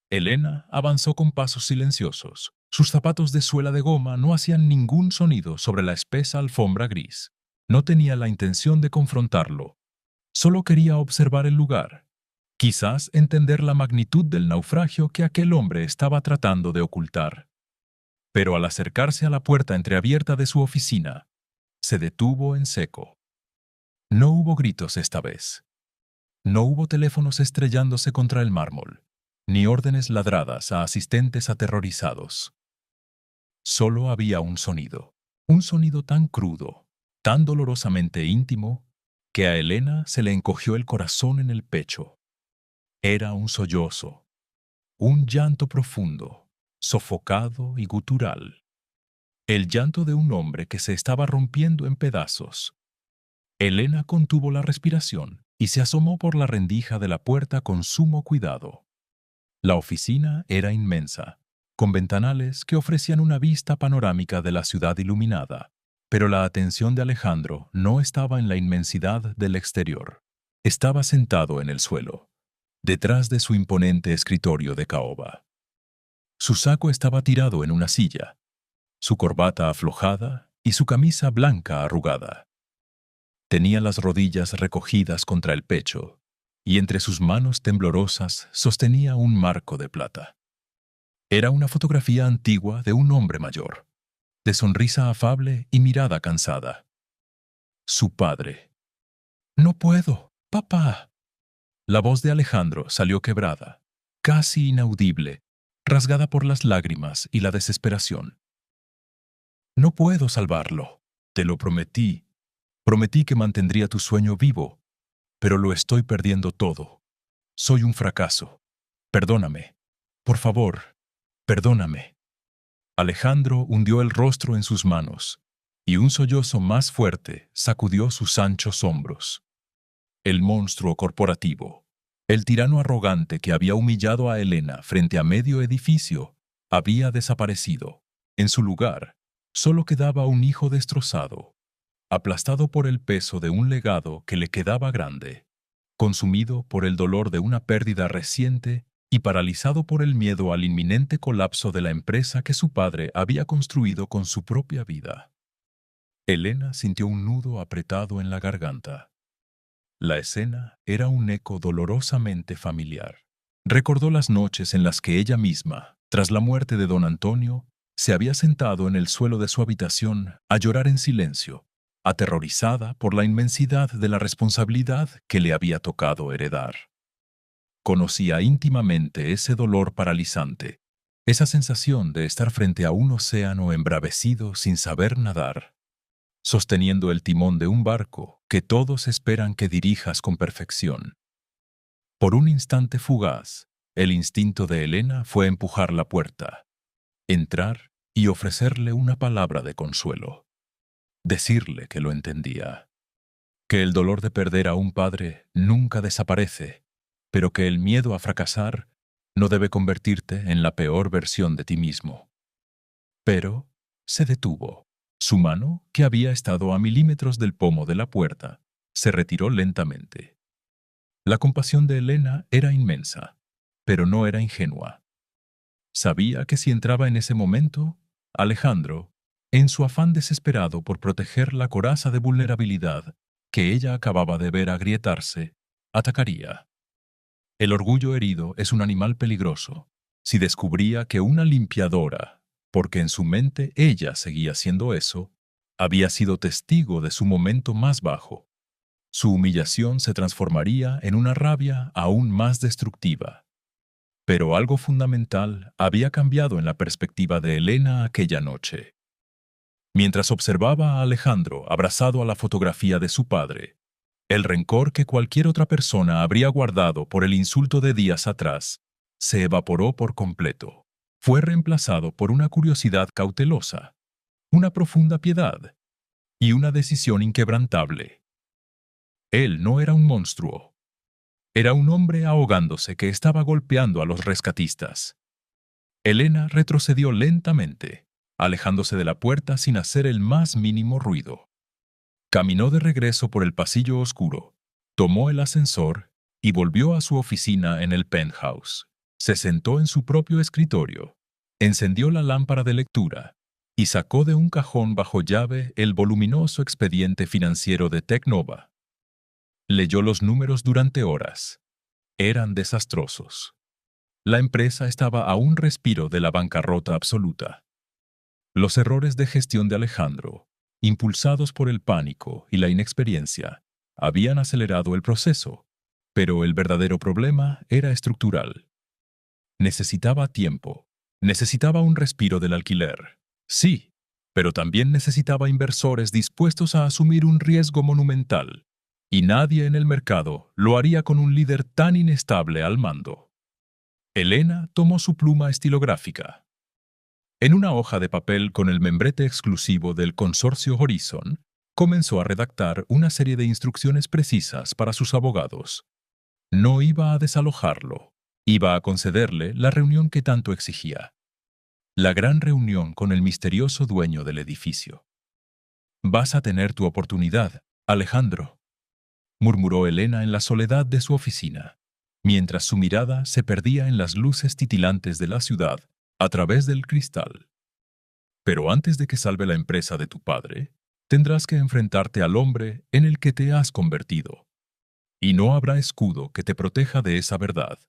Elena avanzó con pasos silenciosos. Sus zapatos de suela de goma no hacían ningún sonido sobre la espesa alfombra gris. No tenía la intención de confrontarlo. Solo quería observar el lugar. Quizás entender la magnitud del naufragio que aquel hombre estaba tratando de ocultar. Pero al acercarse a la puerta entreabierta de su oficina, se detuvo en seco. No hubo gritos esta vez. No hubo teléfonos estrellándose contra el mármol, ni órdenes ladradas a asistentes aterrorizados. Solo había un sonido tan crudo, tan dolorosamente íntimo, que a Elena se le encogió el corazón en el pecho. Era un sollozo, un llanto profundo, sofocado y gutural. El llanto de un hombre que se estaba rompiendo en pedazos. Elena contuvo la respiración y se asomó por la rendija de la puerta con sumo cuidado. La oficina era inmensa, con ventanales que ofrecían una vista panorámica de la ciudad iluminada, pero la atención de Alejandro no estaba en la inmensidad del exterior. Estaba sentado en el suelo, detrás de su imponente escritorio de caoba. Su saco estaba tirado en una silla, su corbata aflojada y su camisa blanca arrugada. Tenía las rodillas recogidas contra el pecho, y entre sus manos temblorosas sostenía un marco de plata. Era una fotografía antigua de un hombre mayor, de sonrisa afable y mirada cansada. Su padre. «No puedo, papá». La voz de Alejandro salió quebrada, casi inaudible, rasgada por las lágrimas y la desesperación. «No puedo salvarlo. Te lo prometí. Prometí que mantendría tu sueño vivo, pero lo estoy perdiendo todo. Soy un fracaso. Perdóname. Por favor, perdóname». Alejandro hundió el rostro en sus manos, y un sollozo más fuerte sacudió sus anchos hombros. El monstruo corporativo, el tirano arrogante que había humillado a Elena frente a medio edificio, había desaparecido. En su lugar, solo quedaba un hijo destrozado, aplastado por el peso de un legado que le quedaba grande, consumido por el dolor de una pérdida reciente y paralizado por el miedo al inminente colapso de la empresa que su padre había construido con su propia vida. Elena sintió un nudo apretado en la garganta. La escena era un eco dolorosamente familiar. Recordó las noches en las que ella misma, tras la muerte de don Antonio, se había sentado en el suelo de su habitación a llorar en silencio, aterrorizada por la inmensidad de la responsabilidad que le había tocado heredar. Conocía íntimamente ese dolor paralizante, esa sensación de estar frente a un océano embravecido sin saber nadar, sosteniendo el timón de un barco que todos esperan que dirijas con perfección. Por un instante fugaz, el instinto de Elena fue empujar la puerta, entrar y ofrecerle una palabra de consuelo. Decirle que lo entendía, que el dolor de perder a un padre nunca desaparece, pero que el miedo a fracasar no debe convertirte en la peor versión de ti mismo. Pero se detuvo. Su mano, que había estado a milímetros del pomo de la puerta, se retiró lentamente. La compasión de Elena era inmensa, pero no era ingenua. Sabía que si entraba en ese momento, Alejandro, en su afán desesperado por proteger la coraza de vulnerabilidad que ella acababa de ver agrietarse, atacaría. El orgullo herido es un animal peligroso. Si descubría que una limpiadora, porque en su mente ella seguía siendo eso, había sido testigo de su momento más bajo, su humillación se transformaría en una rabia aún más destructiva. Pero algo fundamental había cambiado en la perspectiva de Elena aquella noche. Mientras observaba a Alejandro abrazado a la fotografía de su padre, el rencor que cualquier otra persona habría guardado por el insulto de días atrás se evaporó por completo. Fue reemplazado por una curiosidad cautelosa, una profunda piedad y una decisión inquebrantable. Él no era un monstruo. Era un hombre ahogándose que estaba golpeando a los rescatistas. Elena retrocedió lentamente, alejándose de la puerta sin hacer el más mínimo ruido. Caminó de regreso por el pasillo oscuro, tomó el ascensor y volvió a su oficina en el penthouse. Se sentó en su propio escritorio, encendió la lámpara de lectura y sacó de un cajón bajo llave el voluminoso expediente financiero de Tecnova. Leyó los números durante horas. Eran desastrosos. La empresa estaba a un respiro de la bancarrota absoluta. Los errores de gestión de Alejandro, impulsados por el pánico y la inexperiencia, habían acelerado el proceso, pero el verdadero problema era estructural. Necesitaba tiempo, necesitaba un respiro del alquiler, sí, pero también necesitaba inversores dispuestos a asumir un riesgo monumental, y nadie en el mercado lo haría con un líder tan inestable al mando. Elena tomó su pluma estilográfica. En una hoja de papel con el membrete exclusivo del consorcio Horizon, comenzó a redactar una serie de instrucciones precisas para sus abogados. No iba a desalojarlo, iba a concederle la reunión que tanto exigía. La gran reunión con el misterioso dueño del edificio. «Vas a tener tu oportunidad, Alejandro», murmuró Elena en la soledad de su oficina, mientras su mirada se perdía en las luces titilantes de la ciudad a través del cristal. Pero antes de que salve la empresa de tu padre, tendrás que enfrentarte al hombre en el que te has convertido. Y no habrá escudo que te proteja de esa verdad.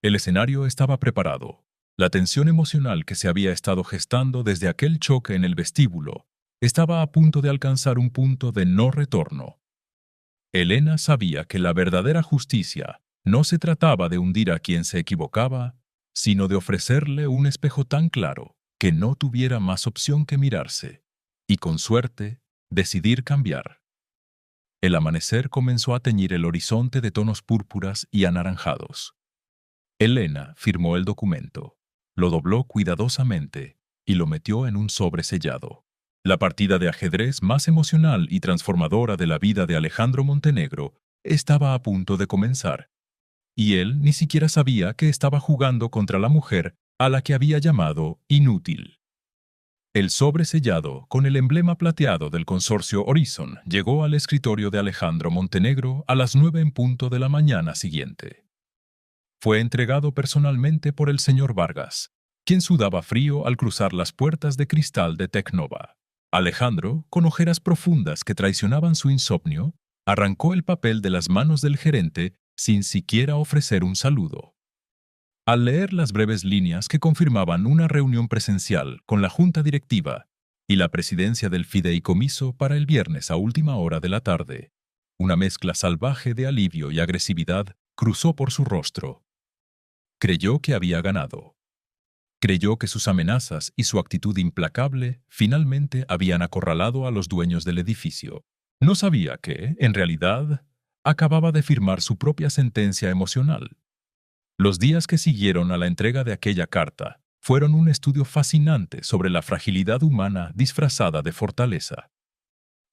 El escenario estaba preparado. La tensión emocional que se había estado gestando desde aquel choque en el vestíbulo estaba a punto de alcanzar un punto de no retorno. Elena sabía que la verdadera justicia no se trataba de hundir a quien se equivocaba, sino de ofrecerle un espejo tan claro que no tuviera más opción que mirarse, y con suerte, decidir cambiar. El amanecer comenzó a teñir el horizonte de tonos púrpuras y anaranjados. Elena firmó el documento, lo dobló cuidadosamente y lo metió en un sobre sellado. La partida de ajedrez más emocional y transformadora de la vida de Alejandro Montenegro estaba a punto de comenzar, y él ni siquiera sabía que estaba jugando contra la mujer a la que había llamado inútil. El sobre sellado, con el emblema plateado del consorcio Horizon, llegó al escritorio de Alejandro Montenegro a las 9 en punto de la mañana siguiente. Fue entregado personalmente por el señor Vargas, quien sudaba frío al cruzar las puertas de cristal de Tecnova. Alejandro, con ojeras profundas que traicionaban su insomnio, arrancó el papel de las manos del gerente sin siquiera ofrecer un saludo. Al leer las breves líneas que confirmaban una reunión presencial con la junta directiva y la presidencia del fideicomiso para el viernes a última hora de la tarde, una mezcla salvaje de alivio y agresividad cruzó por su rostro. Creyó que había ganado. Creyó que sus amenazas y su actitud implacable finalmente habían acorralado a los dueños del edificio. No sabía que, en realidad, acababa de firmar su propia sentencia emocional. Los días que siguieron a la entrega de aquella carta fueron un estudio fascinante sobre la fragilidad humana disfrazada de fortaleza.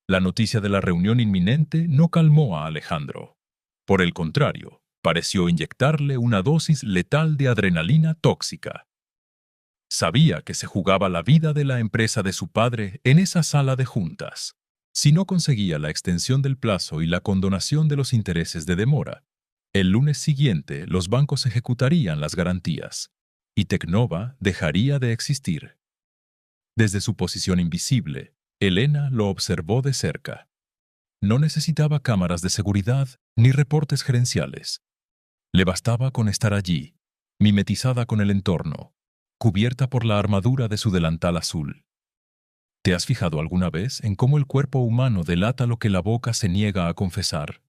La noticia de la reunión inminente no calmó a Alejandro. Por el contrario, pareció inyectarle una dosis letal de adrenalina tóxica. Sabía que se jugaba la vida de la empresa de su padre en esa sala de juntas. Si no conseguía la extensión del plazo y la condonación de los intereses de demora, el lunes siguiente los bancos ejecutarían las garantías y Tecnova dejaría de existir. Desde su posición invisible, Elena lo observó de cerca. No necesitaba cámaras de seguridad ni reportes gerenciales. Le bastaba con estar allí, mimetizada con el entorno, cubierta por la armadura de su delantal azul. ¿Te has fijado alguna vez en cómo el cuerpo humano delata lo que la boca se niega a confesar?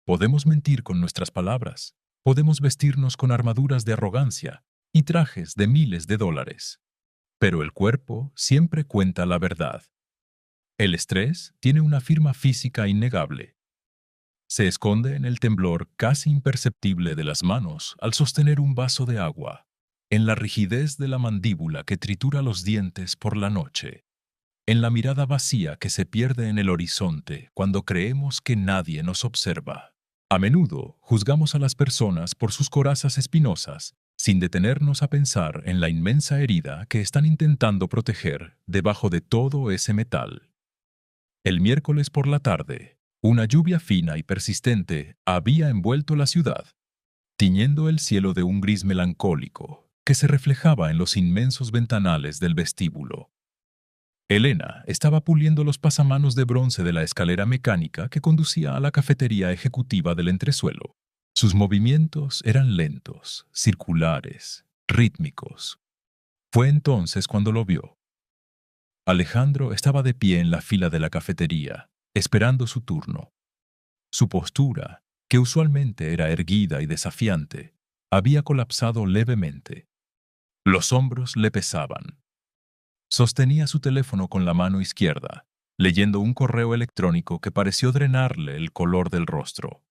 Podemos mentir con nuestras palabras, podemos vestirnos con armaduras de arrogancia y trajes de miles de dólares. Pero el cuerpo siempre cuenta la verdad. El estrés tiene una firma física innegable. Se esconde en el temblor casi imperceptible de las manos al sostener un vaso de agua, en la rigidez de la mandíbula que tritura los dientes por la noche, en la mirada vacía que se pierde en el horizonte cuando creemos que nadie nos observa. A menudo juzgamos a las personas por sus corazas espinosas, sin detenernos a pensar en la inmensa herida que están intentando proteger debajo de todo ese metal. El miércoles por la tarde, una lluvia fina y persistente había envuelto la ciudad, tiñendo el cielo de un gris melancólico que se reflejaba en los inmensos ventanales del vestíbulo. Elena estaba puliendo los pasamanos de bronce de la escalera mecánica que conducía a la cafetería ejecutiva del entresuelo. Sus movimientos eran lentos, circulares, rítmicos. Fue entonces cuando lo vio. Alejandro estaba de pie en la fila de la cafetería, esperando su turno. Su postura, que usualmente era erguida y desafiante, había colapsado levemente. Los hombros le pesaban. Sostenía su teléfono con la mano izquierda, leyendo un correo electrónico que pareció drenarle el color del rostro.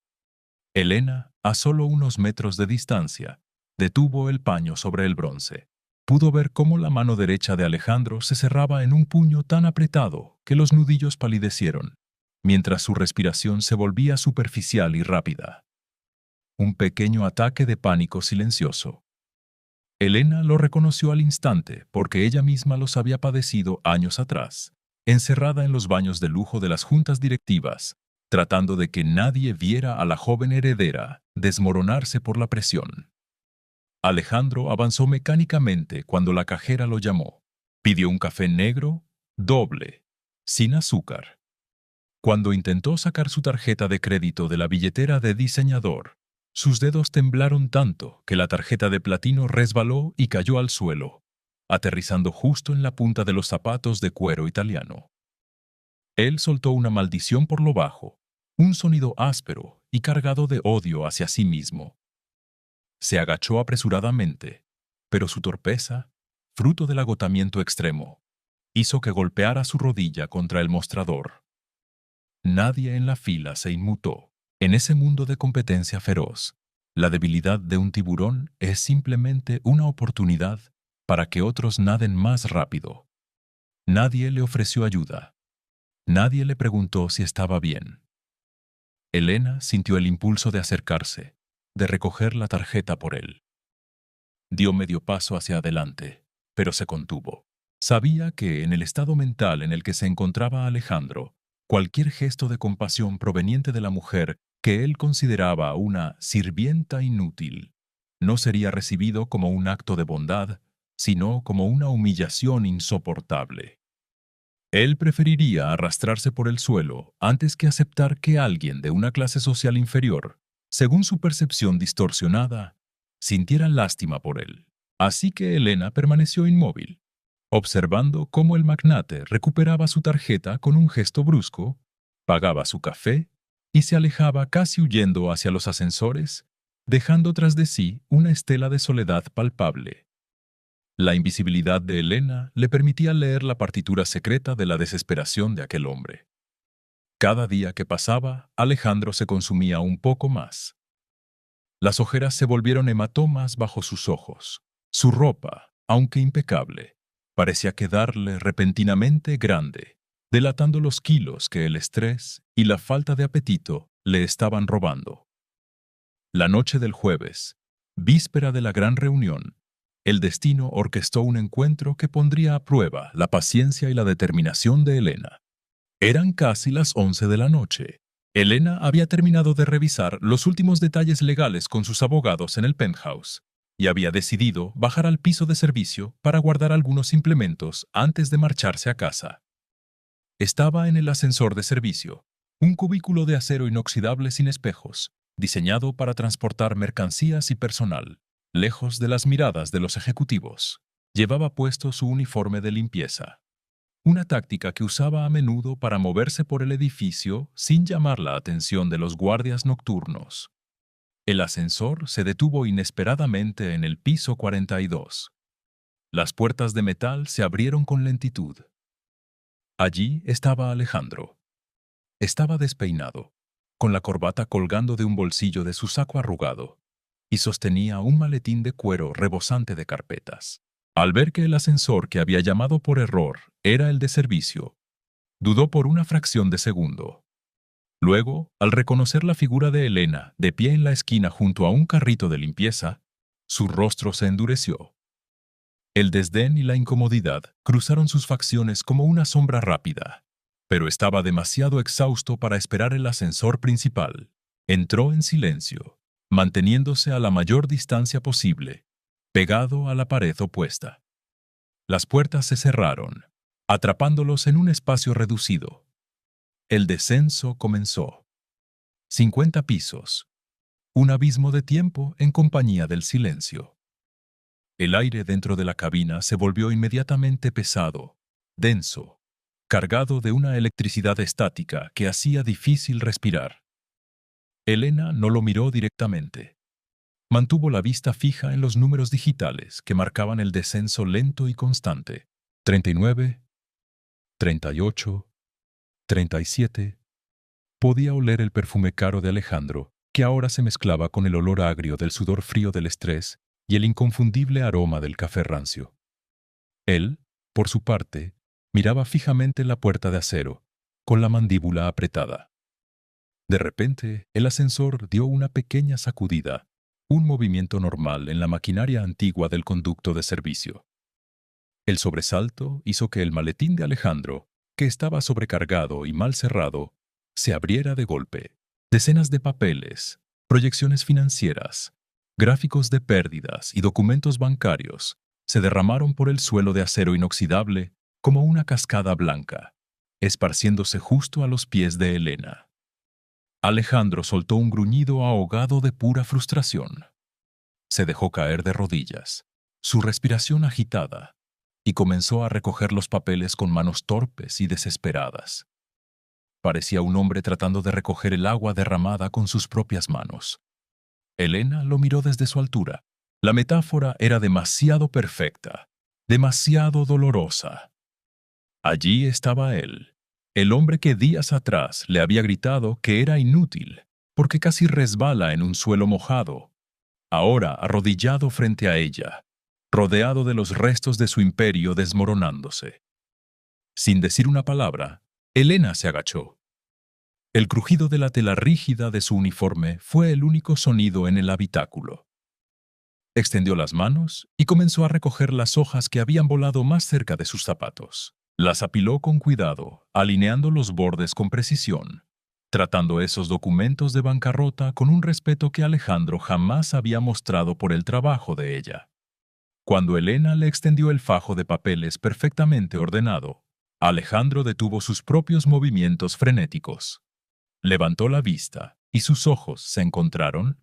Elena, a solo unos metros de distancia, detuvo el paño sobre el bronce. Pudo ver cómo la mano derecha de Alejandro se cerraba en un puño tan apretado que los nudillos palidecieron, mientras su respiración se volvía superficial y rápida. Un pequeño ataque de pánico silencioso. Elena lo reconoció al instante porque ella misma los había padecido años atrás, encerrada en los baños de lujo de las juntas directivas, tratando de que nadie viera a la joven heredera desmoronarse por la presión. Alejandro avanzó mecánicamente cuando la cajera lo llamó. Pidió un café negro, doble, sin azúcar. Cuando intentó sacar su tarjeta de crédito de la billetera de diseñador, sus dedos temblaron tanto que la tarjeta de platino resbaló y cayó al suelo, aterrizando justo en la punta de los zapatos de cuero italiano. Él soltó una maldición por lo bajo, un sonido áspero y cargado de odio hacia sí mismo. Se agachó apresuradamente, pero su torpeza, fruto del agotamiento extremo, hizo que golpeara su rodilla contra el mostrador. Nadie en la fila se inmutó. En ese mundo de competencia feroz, la debilidad de un tiburón es simplemente una oportunidad para que otros naden más rápido. Nadie le ofreció ayuda. Nadie le preguntó si estaba bien. Elena sintió el impulso de acercarse, de recoger la tarjeta por él. Dio medio paso hacia adelante, pero se contuvo. Sabía que, en el estado mental en el que se encontraba Alejandro, cualquier gesto de compasión proveniente de la mujer que él consideraba una sirvienta inútil no sería recibido como un acto de bondad, sino como una humillación insoportable. Él preferiría arrastrarse por el suelo antes que aceptar que alguien de una clase social inferior, según su percepción distorsionada, sintiera lástima por él. Así que Elena permaneció inmóvil, observando cómo el magnate recuperaba su tarjeta con un gesto brusco, pagaba su café y se alejaba casi huyendo hacia los ascensores, dejando tras de sí una estela de soledad palpable. La invisibilidad de Elena le permitía leer la partitura secreta de la desesperación de aquel hombre. Cada día que pasaba, Alejandro se consumía un poco más. Las ojeras se volvieron hematomas bajo sus ojos. Su ropa, aunque impecable, parecía quedarle repentinamente grande, delatando los kilos que el estrés y la falta de apetito le estaban robando. La noche del jueves, víspera de la gran reunión, el destino orquestó un encuentro que pondría a prueba la paciencia y la determinación de Elena. Eran casi las 11 de la noche. Elena había terminado de revisar los últimos detalles legales con sus abogados en el penthouse y había decidido bajar al piso de servicio para guardar algunos implementos antes de marcharse a casa. Estaba en el ascensor de servicio, un cubículo de acero inoxidable sin espejos, diseñado para transportar mercancías y personal, lejos de las miradas de los ejecutivos. Llevaba puesto su uniforme de limpieza, una táctica que usaba a menudo para moverse por el edificio sin llamar la atención de los guardias nocturnos. El ascensor se detuvo inesperadamente en el piso 42. Las puertas de metal se abrieron con lentitud. Allí estaba Alejandro. Estaba despeinado, con la corbata colgando de un bolsillo de su saco arrugado, y sostenía un maletín de cuero rebosante de carpetas. Al ver que el ascensor que había llamado por error era el de servicio, dudó por una fracción de segundo. Luego, al reconocer la figura de Elena de pie en la esquina junto a un carrito de limpieza, su rostro se endureció. El desdén y la incomodidad cruzaron sus facciones como una sombra rápida, pero estaba demasiado exhausto para esperar el ascensor principal. Entró en silencio, manteniéndose a la mayor distancia posible, pegado a la pared opuesta. Las puertas se cerraron, atrapándolos en un espacio reducido. El descenso comenzó. 50 pisos. Un abismo de tiempo en compañía del silencio. El aire dentro de la cabina se volvió inmediatamente pesado, denso, cargado de una electricidad estática que hacía difícil respirar. Elena no lo miró directamente. Mantuvo la vista fija en los números digitales que marcaban el descenso lento y constante. 39, 38, 37. Podía oler el perfume caro de Alejandro, que ahora se mezclaba con el olor agrio del sudor frío del estrés y el inconfundible aroma del café rancio. Él, por su parte, miraba fijamente la puerta de acero, con la mandíbula apretada. De repente, el ascensor dio una pequeña sacudida, un movimiento normal en la maquinaria antigua del conducto de servicio. El sobresalto hizo que el maletín de Alejandro, que estaba sobrecargado y mal cerrado, se abriera de golpe. Decenas de papeles, proyecciones financieras, gráficos de pérdidas y documentos bancarios se derramaron por el suelo de acero inoxidable como una cascada blanca, esparciéndose justo a los pies de Elena. Alejandro soltó un gruñido ahogado de pura frustración. Se dejó caer de rodillas, su respiración agitada, y comenzó a recoger los papeles con manos torpes y desesperadas. Parecía un hombre tratando de recoger el agua derramada con sus propias manos. Elena lo miró desde su altura. La metáfora era demasiado perfecta, demasiado dolorosa. Allí estaba él, el hombre que días atrás le había gritado que era inútil, porque casi resbala en un suelo mojado. Ahora arrodillado frente a ella, rodeado de los restos de su imperio desmoronándose. Sin decir una palabra, Elena se agachó. El crujido de la tela rígida de su uniforme fue el único sonido en el habitáculo. Extendió las manos y comenzó a recoger las hojas que habían volado más cerca de sus zapatos. Las apiló con cuidado, alineando los bordes con precisión, tratando esos documentos de bancarrota con un respeto que Alejandro jamás había mostrado por el trabajo de ella. Cuando Elena le extendió el fajo de papeles perfectamente ordenado, Alejandro detuvo sus propios movimientos frenéticos. Levantó la vista y sus ojos se encontraron.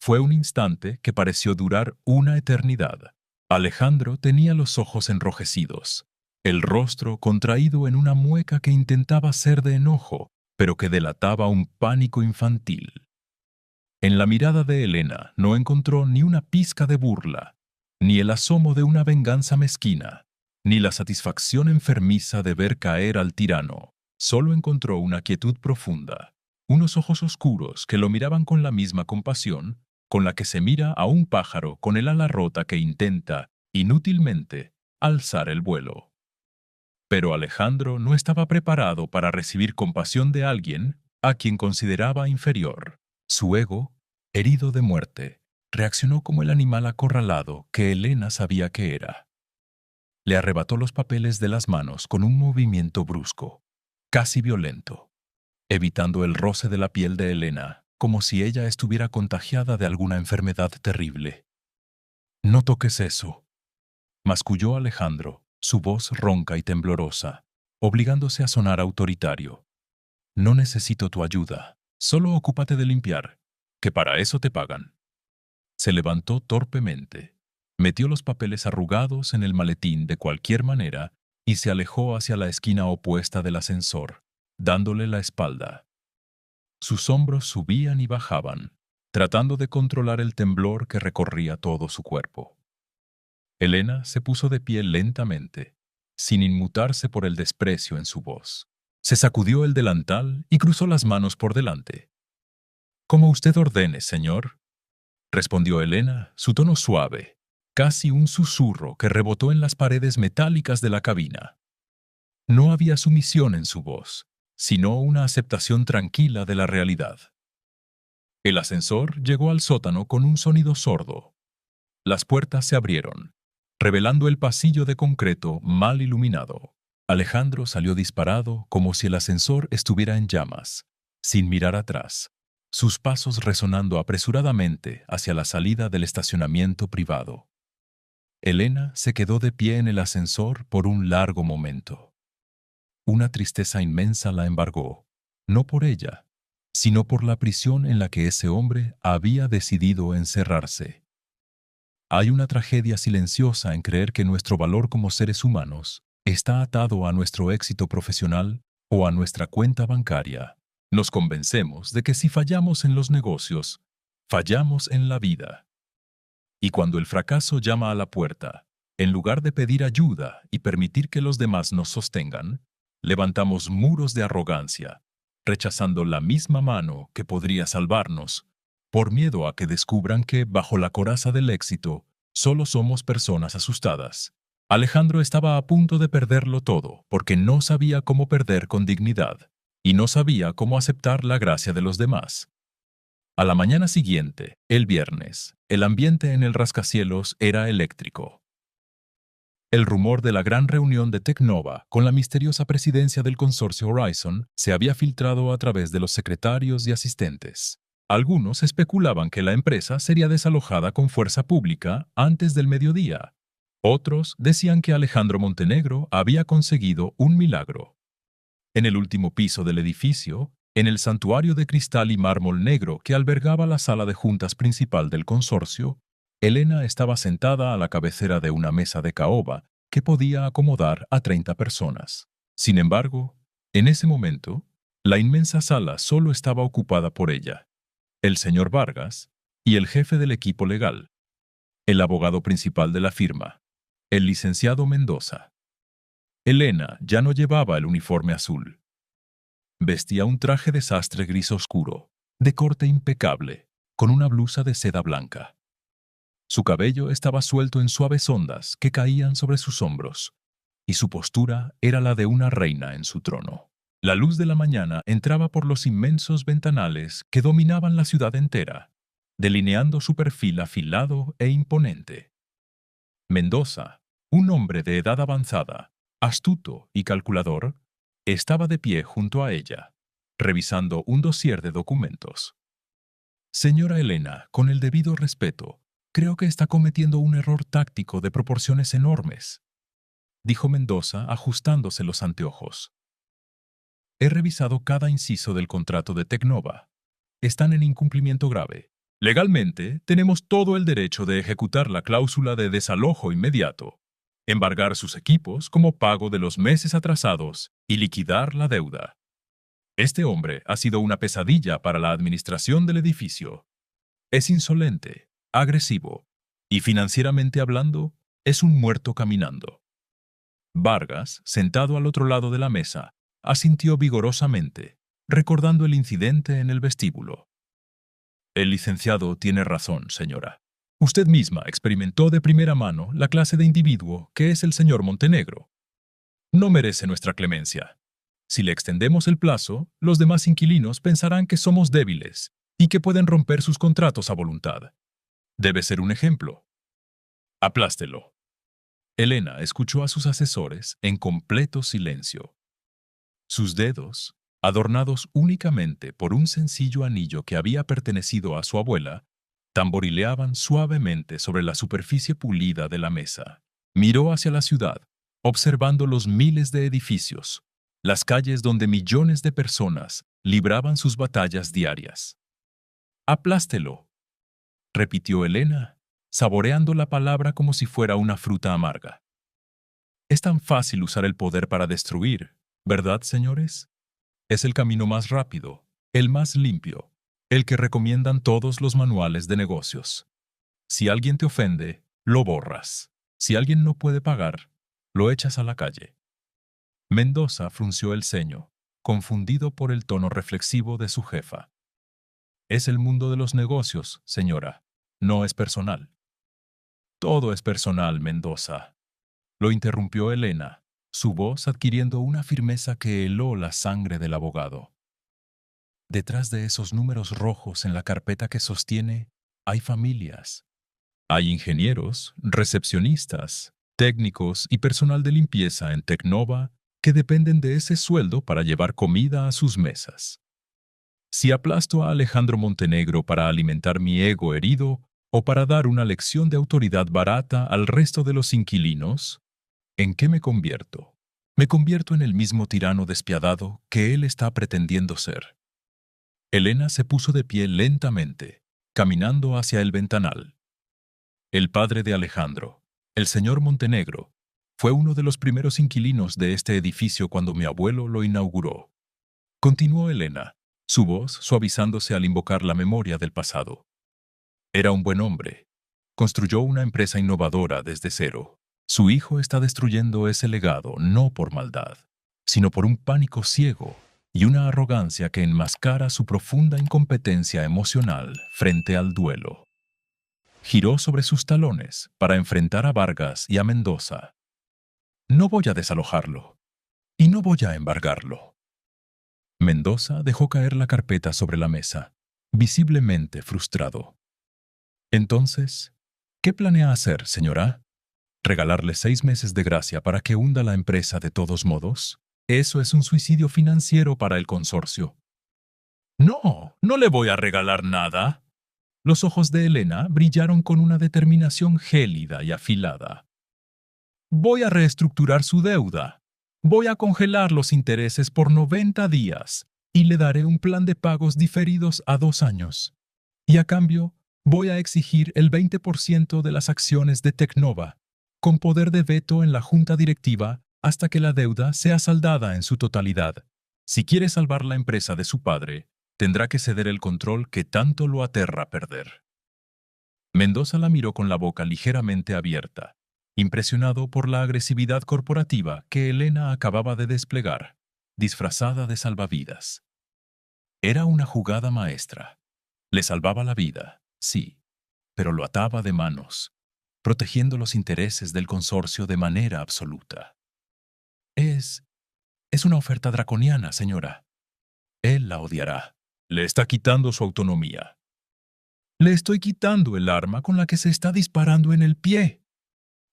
Fue un instante que pareció durar una eternidad. Alejandro tenía los ojos enrojecidos, el rostro contraído en una mueca que intentaba ser de enojo, pero que delataba un pánico infantil. En la mirada de Elena no encontró ni una pizca de burla, ni el asomo de una venganza mezquina, ni la satisfacción enfermiza de ver caer al tirano. Solo encontró una quietud profunda, unos ojos oscuros que lo miraban con la misma compasión con la que se mira a un pájaro con el ala rota que intenta, inútilmente, alzar el vuelo. Pero Alejandro no estaba preparado para recibir compasión de alguien a quien consideraba inferior. Su ego, herido de muerte, reaccionó como el animal acorralado que Elena sabía que era. Le arrebató los papeles de las manos con un movimiento brusco, casi violento, evitando el roce de la piel de Elena, como si ella estuviera contagiada de alguna enfermedad terrible. «No toques eso», masculló Alejandro, su voz ronca y temblorosa, obligándose a sonar autoritario. «No necesito tu ayuda, solo ocúpate de limpiar, que para eso te pagan». Se levantó torpemente, metió los papeles arrugados en el maletín de cualquier manera y se alejó hacia la esquina opuesta del ascensor, dándole la espalda. Sus hombros subían y bajaban, tratando de controlar el temblor que recorría todo su cuerpo. Elena se puso de pie lentamente, sin inmutarse por el desprecio en su voz. Se sacudió el delantal y cruzó las manos por delante. «Como usted ordene, señor», respondió Elena, su tono suave, casi un susurro que rebotó en las paredes metálicas de la cabina. No había sumisión en su voz, sino una aceptación tranquila de la realidad. El ascensor llegó al sótano con un sonido sordo. Las puertas se abrieron, revelando el pasillo de concreto mal iluminado. Alejandro salió disparado como si el ascensor estuviera en llamas, sin mirar atrás, sus pasos resonando apresuradamente hacia la salida del estacionamiento privado. Elena se quedó de pie en el ascensor por un largo momento. Una tristeza inmensa la embargó, no por ella, sino por la prisión en la que ese hombre había decidido encerrarse. Hay una tragedia silenciosa en creer que nuestro valor como seres humanos está atado a nuestro éxito profesional o a nuestra cuenta bancaria. Nos convencemos de que si fallamos en los negocios, fallamos en la vida. Y cuando el fracaso llama a la puerta, en lugar de pedir ayuda y permitir que los demás nos sostengan, levantamos muros de arrogancia, rechazando la misma mano que podría salvarnos, por miedo a que descubran que, bajo la coraza del éxito, solo somos personas asustadas. Alejandro estaba a punto de perderlo todo porque no sabía cómo perder con dignidad y no sabía cómo aceptar la gracia de los demás. A la mañana siguiente, el viernes, el ambiente en el rascacielos era eléctrico. El rumor de la gran reunión de Tecnova con la misteriosa presidencia del consorcio Horizon se había filtrado a través de los secretarios y asistentes. Algunos especulaban que la empresa sería desalojada con fuerza pública antes del mediodía. Otros decían que Alejandro Montenegro había conseguido un milagro. En el último piso del edificio, en el santuario de cristal y mármol negro que albergaba la sala de juntas principal del consorcio, Elena estaba sentada a la cabecera de una mesa de caoba que podía acomodar a 30 personas. Sin embargo, en ese momento, la inmensa sala solo estaba ocupada por ella, el señor Vargas y el jefe del equipo legal, el abogado principal de la firma, el licenciado Mendoza. Elena ya no llevaba el uniforme azul. Vestía un traje de sastre gris oscuro, de corte impecable, con una blusa de seda blanca. Su cabello estaba suelto en suaves ondas que caían sobre sus hombros, y su postura era la de una reina en su trono. La luz de la mañana entraba por los inmensos ventanales que dominaban la ciudad entera, delineando su perfil afilado e imponente. Mendoza, un hombre de edad avanzada, astuto y calculador, estaba de pie junto a ella, revisando un dossier de documentos. Señora Elena, con el debido respeto, creo que está cometiendo un error táctico de proporciones enormes, dijo Mendoza ajustándose los anteojos. He revisado cada inciso del contrato de Tecnova. Están en incumplimiento grave. Legalmente, tenemos todo el derecho de ejecutar la cláusula de desalojo inmediato, embargar sus equipos como pago de los meses atrasados y liquidar la deuda. Este hombre ha sido una pesadilla para la administración del edificio. Es insolente, agresivo y, financieramente hablando, es un muerto caminando. Vargas, sentado al otro lado de la mesa, asintió vigorosamente, recordando el incidente en el vestíbulo. El licenciado tiene razón, señora. Usted misma experimentó de primera mano la clase de individuo que es el señor Montenegro. No merece nuestra clemencia. Si le extendemos el plazo, los demás inquilinos pensarán que somos débiles y que pueden romper sus contratos a voluntad. Debe ser un ejemplo. Aplástelo. Elena escuchó a sus asesores en completo silencio. Sus dedos, adornados únicamente por un sencillo anillo que había pertenecido a su abuela, tamborileaban suavemente sobre la superficie pulida de la mesa. Miró hacia la ciudad, observando los miles de edificios, las calles donde millones de personas libraban sus batallas diarias. «Aplástelo», repitió Elena, saboreando la palabra como si fuera una fruta amarga. Es tan fácil usar el poder para destruir, ¿verdad, señores? Es el camino más rápido, el más limpio, el que recomiendan todos los manuales de negocios. Si alguien te ofende, lo borras. Si alguien no puede pagar, lo echas a la calle. Mendoza frunció el ceño, confundido por el tono reflexivo de su jefa. Es el mundo de los negocios, señora. No es personal. Todo es personal, Mendoza. Lo interrumpió Elena, su voz adquiriendo una firmeza que heló la sangre del abogado. Detrás de esos números rojos en la carpeta que sostiene, hay familias. Hay ingenieros, recepcionistas, técnicos y personal de limpieza en Tecnova que dependen de ese sueldo para llevar comida a sus mesas. Si aplasto a Alejandro Montenegro para alimentar mi ego herido o para dar una lección de autoridad barata al resto de los inquilinos, ¿en qué me convierto? Me convierto en el mismo tirano despiadado que él está pretendiendo ser. Elena se puso de pie lentamente, caminando hacia el ventanal. El padre de Alejandro, el señor Montenegro, fue uno de los primeros inquilinos de este edificio cuando mi abuelo lo inauguró. Continuó Elena, su voz suavizándose al invocar la memoria del pasado. Era un buen hombre. Construyó una empresa innovadora desde cero. Su hijo está destruyendo ese legado no por maldad, sino por un pánico ciego y una arrogancia que enmascara su profunda incompetencia emocional frente al duelo. Giró sobre sus talones para enfrentar a Vargas y a Mendoza. No voy a desalojarlo y no voy a embargarlo. Mendoza dejó caer la carpeta sobre la mesa, visiblemente frustrado. Entonces, ¿qué planea hacer, señora? ¿Regalarle 6 meses de gracia para que hunda la empresa de todos modos? Eso es un suicidio financiero para el consorcio. No, no le voy a regalar nada. Los ojos de Elena brillaron con una determinación gélida y afilada. Voy a reestructurar su deuda. Voy a congelar los intereses por 90 días y le daré un plan de pagos diferidos a 2 años. Y a cambio, voy a exigir el 20% de las acciones de Tecnova, con poder de veto en la junta directiva hasta que la deuda sea saldada en su totalidad. Si quiere salvar la empresa de su padre, tendrá que ceder el control que tanto lo aterra perder. Mendoza la miró con la boca ligeramente abierta, impresionado por la agresividad corporativa que Elena acababa de desplegar, disfrazada de salvavidas. Era una jugada maestra. Le salvaba la vida, sí, pero lo ataba de manos, protegiendo los intereses del consorcio de manera absoluta. Es una oferta draconiana, señora. Él la odiará. Le está quitando su autonomía. Le estoy quitando el arma con la que se está disparando en el pie,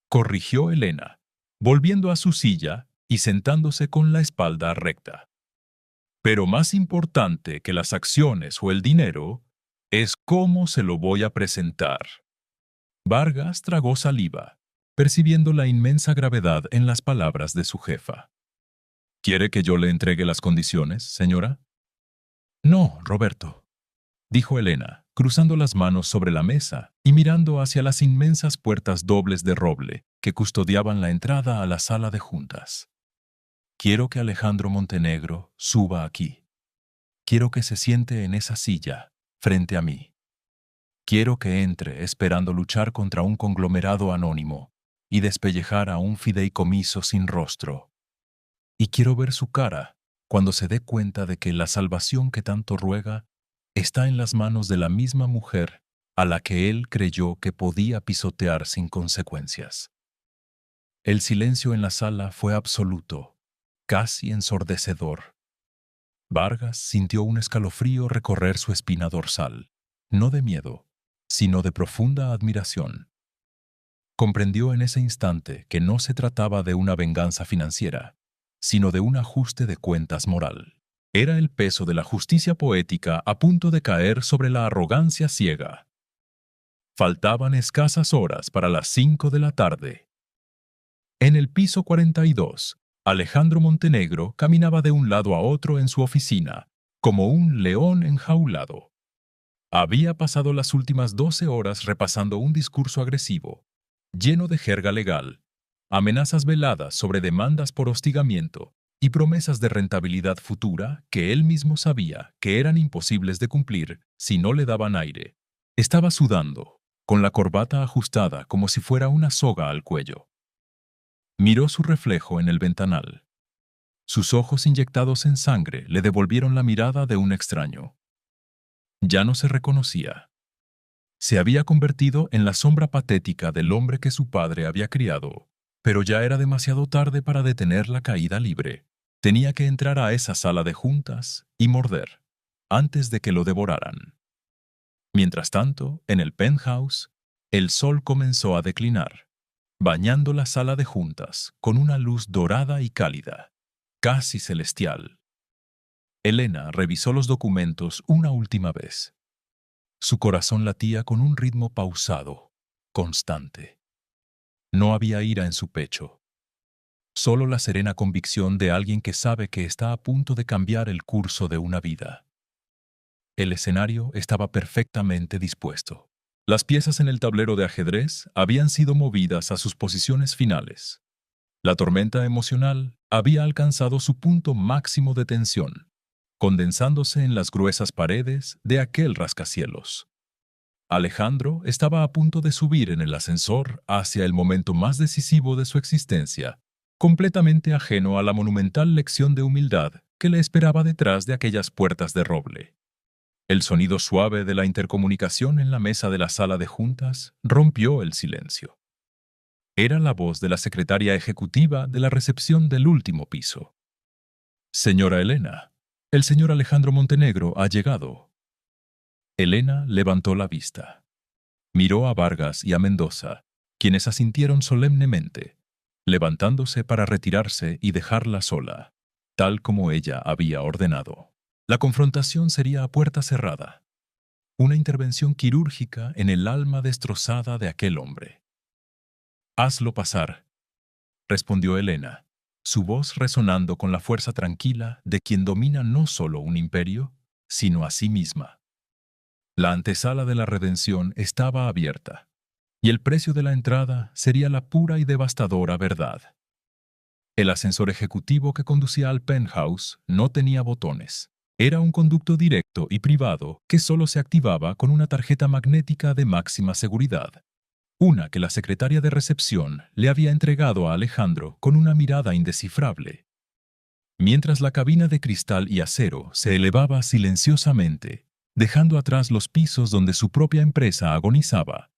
corrigió Elena, volviendo a su silla y sentándose con la espalda recta. Pero más importante que las acciones o el dinero es cómo se lo voy a presentar. Vargas tragó saliva, percibiendo la inmensa gravedad en las palabras de su jefa. ¿Quiere que yo le entregue las condiciones, señora? No, Roberto, dijo Elena, cruzando las manos sobre la mesa y mirando hacia las inmensas puertas dobles de roble que custodiaban la entrada a la sala de juntas. Quiero que Alejandro Montenegro suba aquí. Quiero que se siente en esa silla, frente a mí. Quiero que entre esperando luchar contra un conglomerado anónimo y despellejar a un fideicomiso sin rostro. Y quiero ver su cara cuando se dé cuenta de que la salvación que tanto ruega está en las manos de la misma mujer a la que él creyó que podía pisotear sin consecuencias. El silencio en la sala fue absoluto, casi ensordecedor. Vargas sintió un escalofrío recorrer su espina dorsal, no de miedo, sino de profunda admiración. Comprendió en ese instante que no se trataba de una venganza financiera, sino de un ajuste de cuentas moral. Era el peso de la justicia poética a punto de caer sobre la arrogancia ciega. Faltaban escasas horas para las 5 de la tarde. En el piso 42, Alejandro Montenegro caminaba de un lado a otro en su oficina, como un león enjaulado. Había pasado las últimas 12 horas repasando un discurso agresivo, lleno de jerga legal, amenazas veladas sobre demandas por hostigamiento y promesas de rentabilidad futura que él mismo sabía que eran imposibles de cumplir si no le daban aire. Estaba sudando, con la corbata ajustada como si fuera una soga al cuello. Miró su reflejo en el ventanal. Sus ojos inyectados en sangre le devolvieron la mirada de un extraño. Ya no se reconocía. Se había convertido en la sombra patética del hombre que su padre había criado, pero ya era demasiado tarde para detener la caída libre. Tenía que entrar a esa sala de juntas y morder, antes de que lo devoraran. Mientras tanto, en el penthouse, el sol comenzó a declinar, bañando la sala de juntas con una luz dorada y cálida, casi celestial. Elena revisó los documentos una última vez. Su corazón latía con un ritmo pausado, constante. No había ira en su pecho, solo la serena convicción de alguien que sabe que está a punto de cambiar el curso de una vida. El escenario estaba perfectamente dispuesto. Las piezas en el tablero de ajedrez habían sido movidas a sus posiciones finales. La tormenta emocional había alcanzado su punto máximo de tensión, condensándose en las gruesas paredes de aquel rascacielos. Alejandro estaba a punto de subir en el ascensor hacia el momento más decisivo de su existencia, completamente ajeno a la monumental lección de humildad que le esperaba detrás de aquellas puertas de roble. El sonido suave de la intercomunicación en la mesa de la sala de juntas rompió el silencio. Era la voz de la secretaria ejecutiva de la recepción del último piso. «Señora Elena, el señor Alejandro Montenegro ha llegado». Elena levantó la vista. Miró a Vargas y a Mendoza, quienes asintieron solemnemente, levantándose para retirarse y dejarla sola, tal como ella había ordenado. La confrontación sería a puerta cerrada, una intervención quirúrgica en el alma destrozada de aquel hombre. «Hazlo pasar», respondió Elena, su voz resonando con la fuerza tranquila de quien domina no solo un imperio, sino a sí misma. La antesala de la redención estaba abierta, y el precio de la entrada sería la pura y devastadora verdad. El ascensor ejecutivo que conducía al penthouse no tenía botones. Era un conducto directo y privado que solo se activaba con una tarjeta magnética de máxima seguridad, una que la secretaria de recepción le había entregado a Alejandro con una mirada indescifrable. Mientras la cabina de cristal y acero se elevaba silenciosamente, dejando atrás los pisos donde su propia empresa agonizaba,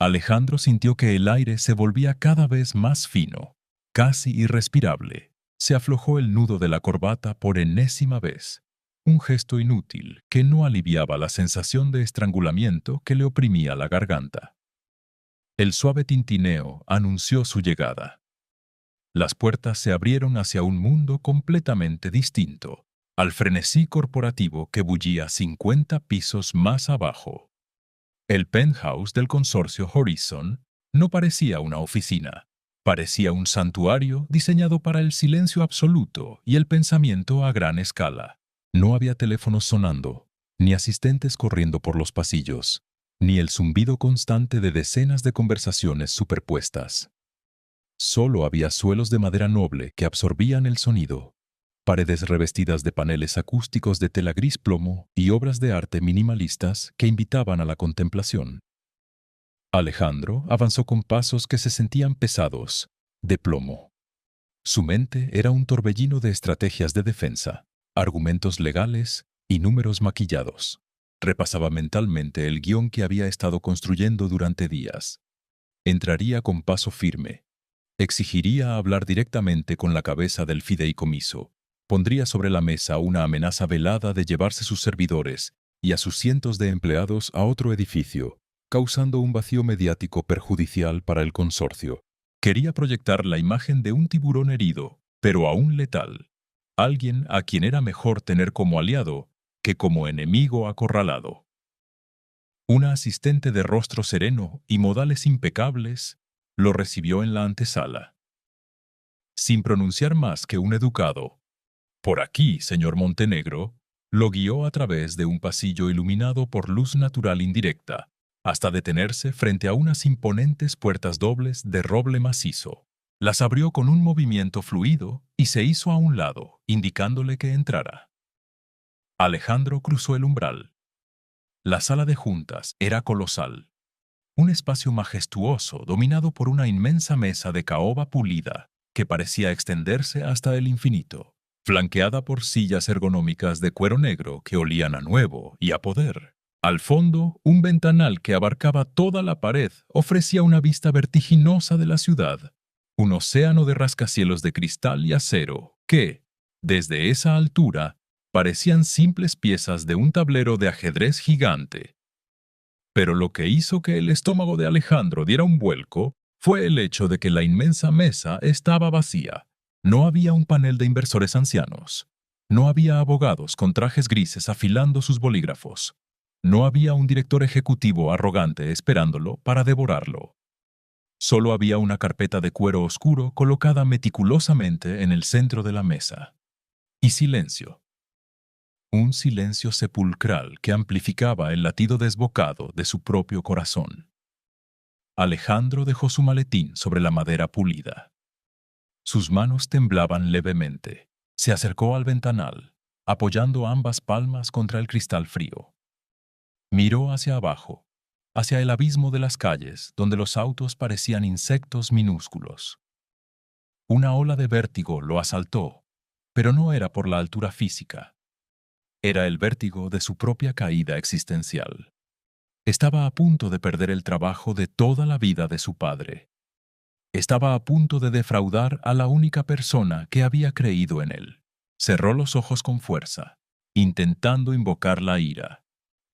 Alejandro sintió que el aire se volvía cada vez más fino, casi irrespirable. Se aflojó el nudo de la corbata por enésima vez. un gesto inútil que no aliviaba la sensación de estrangulamiento que le oprimía la garganta. El suave tintineo anunció su llegada. Las puertas se abrieron hacia un mundo completamente distinto, al frenesí corporativo que bullía 50 pisos más abajo. El penthouse del consorcio Horizon no parecía una oficina, parecía un santuario diseñado para el silencio absoluto y el pensamiento a gran escala. No había teléfonos sonando, ni asistentes corriendo por los pasillos, ni el zumbido constante de decenas de conversaciones superpuestas. Solo había suelos de madera noble que absorbían el sonido, paredes revestidas de paneles acústicos de tela gris plomo y obras de arte minimalistas que invitaban a la contemplación. Alejandro avanzó con pasos que se sentían pesados, de plomo. Su mente era un torbellino de estrategias de defensa, argumentos legales y números maquillados. Repasaba mentalmente el guión que había estado construyendo durante días. Entraría con paso firme. Exigiría hablar directamente con la cabeza del fideicomiso. Pondría sobre la mesa una amenaza velada de llevarse sus servidores y a sus cientos de empleados a otro edificio, causando un vacío mediático perjudicial para el consorcio. Quería proyectar la imagen de un tiburón herido, pero aún letal. Alguien a quien era mejor tener como aliado que como enemigo acorralado. Una asistente de rostro sereno y modales impecables lo recibió en la antesala. Sin pronunciar más que un educado «Por aquí, señor Montenegro», lo guió a través de un pasillo iluminado por luz natural indirecta, hasta detenerse frente a unas imponentes puertas dobles de roble macizo. Las abrió con un movimiento fluido y se hizo a un lado, indicándole que entrara. Alejandro cruzó el umbral. La sala de juntas era colosal. Un espacio majestuoso dominado por una inmensa mesa de caoba pulida que parecía extenderse hasta el infinito, flanqueada por sillas ergonómicas de cuero negro que olían a nuevo y a poder. Al fondo, un ventanal que abarcaba toda la pared ofrecía una vista vertiginosa de la ciudad, un océano de rascacielos de cristal y acero que, desde esa altura, parecían simples piezas de un tablero de ajedrez gigante. Pero lo que hizo que el estómago de Alejandro diera un vuelco fue el hecho de que la inmensa mesa estaba vacía. No había un panel de inversores ancianos. No había abogados con trajes grises afilando sus bolígrafos. No había un director ejecutivo arrogante esperándolo para devorarlo. Solo había una carpeta de cuero oscuro colocada meticulosamente en el centro de la mesa. Y silencio. Un silencio sepulcral que amplificaba el latido desbocado de su propio corazón. Alejandro dejó su maletín sobre la madera pulida. Sus manos temblaban levemente. Se acercó al ventanal, apoyando ambas palmas contra el cristal frío. Miró hacia abajo, hacia el abismo de las calles, donde los autos parecían insectos minúsculos. Una ola de vértigo lo asaltó, pero no era por la altura física. Era el vértigo de su propia caída existencial. Estaba a punto de perder el trabajo de toda la vida de su padre. Estaba a punto de defraudar a la única persona que había creído en él. Cerró los ojos con fuerza, intentando invocar la ira,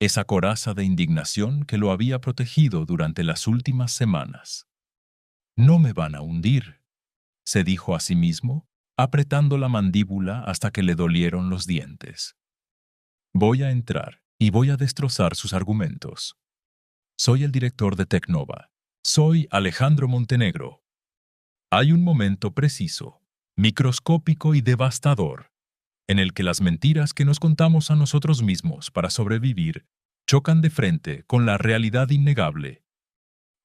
esa coraza de indignación que lo había protegido durante las últimas semanas. «No me van a hundir», se dijo a sí mismo, apretando la mandíbula hasta que le dolieron los dientes. «Voy a entrar y voy a destrozar sus argumentos. Soy el director de Tecnova. Soy Alejandro Montenegro». Hay un momento preciso, microscópico y devastador, en el que las mentiras que nos contamos a nosotros mismos para sobrevivir chocan de frente con la realidad innegable.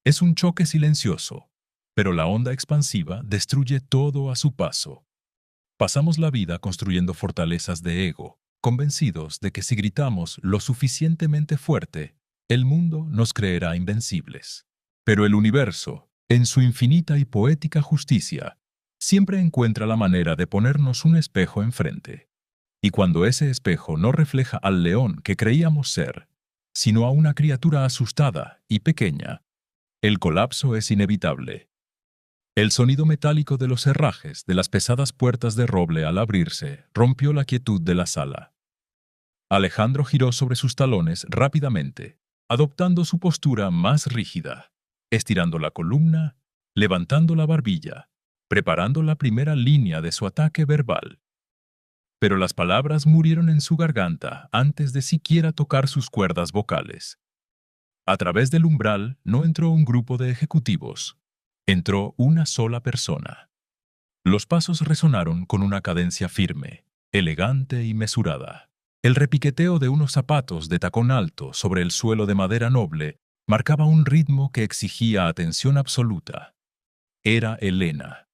Es un choque silencioso, pero la onda expansiva destruye todo a su paso. Pasamos la vida construyendo fortalezas de ego, convencidos de que si gritamos lo suficientemente fuerte, el mundo nos creerá invencibles. Pero el universo, en su infinita y poética justicia, siempre encuentra la manera de ponernos un espejo enfrente. Y cuando ese espejo no refleja al león que creíamos ser, sino a una criatura asustada y pequeña, el colapso es inevitable. El sonido metálico de los herrajes de las pesadas puertas de roble al abrirse rompió la quietud de la sala. Alejandro giró sobre sus talones rápidamente, adoptando su postura más rígida, estirando la columna, levantando la barbilla, preparando la primera línea de su ataque verbal. Pero las palabras murieron en su garganta antes de siquiera tocar sus cuerdas vocales. A través del umbral no entró un grupo de ejecutivos, entró una sola persona. Los pasos resonaron con una cadencia firme, elegante y mesurada. El repiqueteo de unos zapatos de tacón alto sobre el suelo de madera noble marcaba un ritmo que exigía atención absoluta. Era Elena.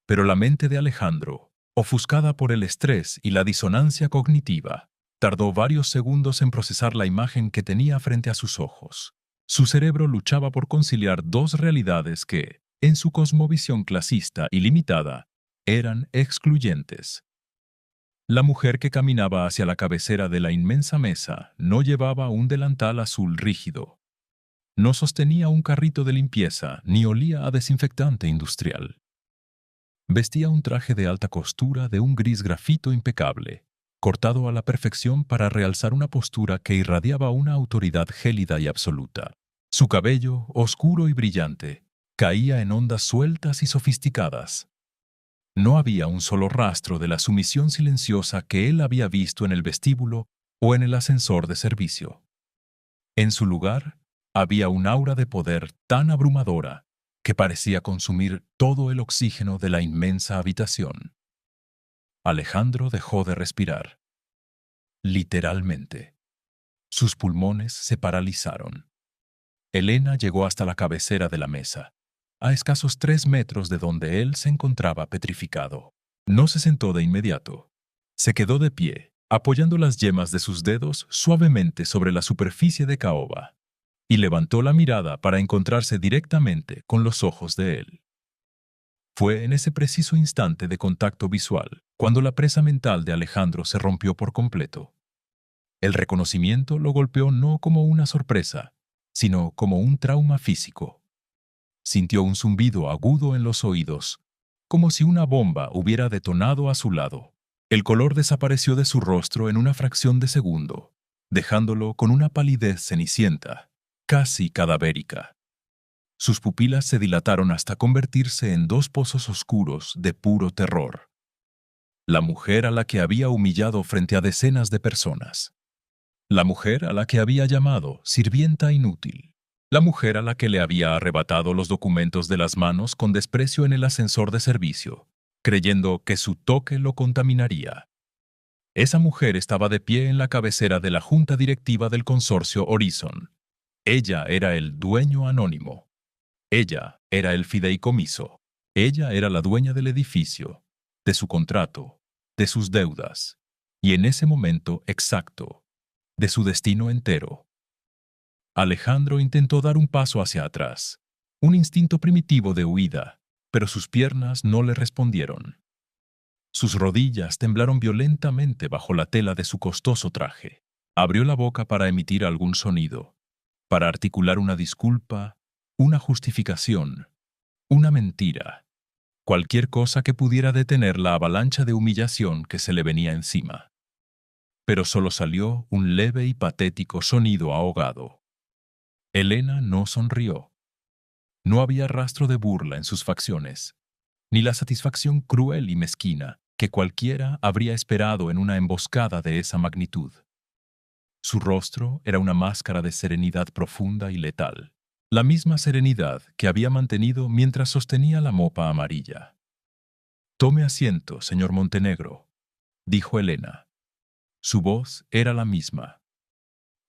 Pero la mente de Alejandro, ofuscada por el estrés y la disonancia cognitiva, tardó varios segundos en procesar la imagen que tenía frente a sus ojos. Su cerebro luchaba por conciliar dos realidades que, en su cosmovisión clasista y limitada, eran excluyentes. La mujer que caminaba hacia la cabecera de la inmensa mesa no llevaba un delantal azul rígido. No sostenía un carrito de limpieza ni olía a desinfectante industrial. Vestía un traje de alta costura de un gris grafito impecable, cortado a la perfección para realzar una postura que irradiaba una autoridad gélida y absoluta. Su cabello, oscuro y brillante, caía en ondas sueltas y sofisticadas. No había un solo rastro de la sumisión silenciosa que él había visto en el vestíbulo o en el ascensor de servicio. En su lugar, había un aura de poder tan abrumadora que parecía consumir todo el oxígeno de la inmensa habitación. Alejandro dejó de respirar. Literalmente. Sus pulmones se paralizaron. Elena llegó hasta la cabecera de la mesa, a escasos 3 metros de donde él se encontraba petrificado. No se sentó de inmediato. Se quedó de pie, apoyando las yemas de sus dedos suavemente sobre la superficie de caoba, y levantó la mirada para encontrarse directamente con los ojos de él. Fue en ese preciso instante de contacto visual cuando la presa mental de Alejandro se rompió por completo. El reconocimiento lo golpeó no como una sorpresa, sino como un trauma físico. Sintió un zumbido agudo en los oídos, como si una bomba hubiera detonado a su lado. El color desapareció de su rostro en una fracción de segundo, dejándolo con una palidez cenicienta, casi cadavérica. Sus pupilas se dilataron hasta convertirse en 2 pozos oscuros de puro terror. La mujer a la que había humillado frente a decenas de personas. La mujer a la que había llamado sirvienta inútil. La mujer a la que le había arrebatado los documentos de las manos con desprecio en el ascensor de servicio, creyendo que su toque lo contaminaría. Esa mujer estaba de pie en la cabecera de la junta directiva del consorcio Horizon. Ella era el dueño anónimo. Ella era el fideicomiso. Ella era la dueña del edificio, de su contrato, de sus deudas, y en ese momento exacto, de su destino entero. Alejandro intentó dar un paso hacia atrás, un instinto primitivo de huida, pero sus piernas no le respondieron. Sus rodillas temblaron violentamente bajo la tela de su costoso traje. Abrió la boca para emitir algún sonido, para articular una disculpa, una justificación, una mentira, cualquier cosa que pudiera detener la avalancha de humillación que se le venía encima. Pero solo salió un leve y patético sonido ahogado. Elena no sonrió. No había rastro de burla en sus facciones, ni la satisfacción cruel y mezquina que cualquiera habría esperado en una emboscada de esa magnitud. Su rostro era una máscara de serenidad profunda y letal, la misma serenidad que había mantenido mientras sostenía la mopa amarilla. «Tome asiento, señor Montenegro», dijo Elena. Su voz era la misma.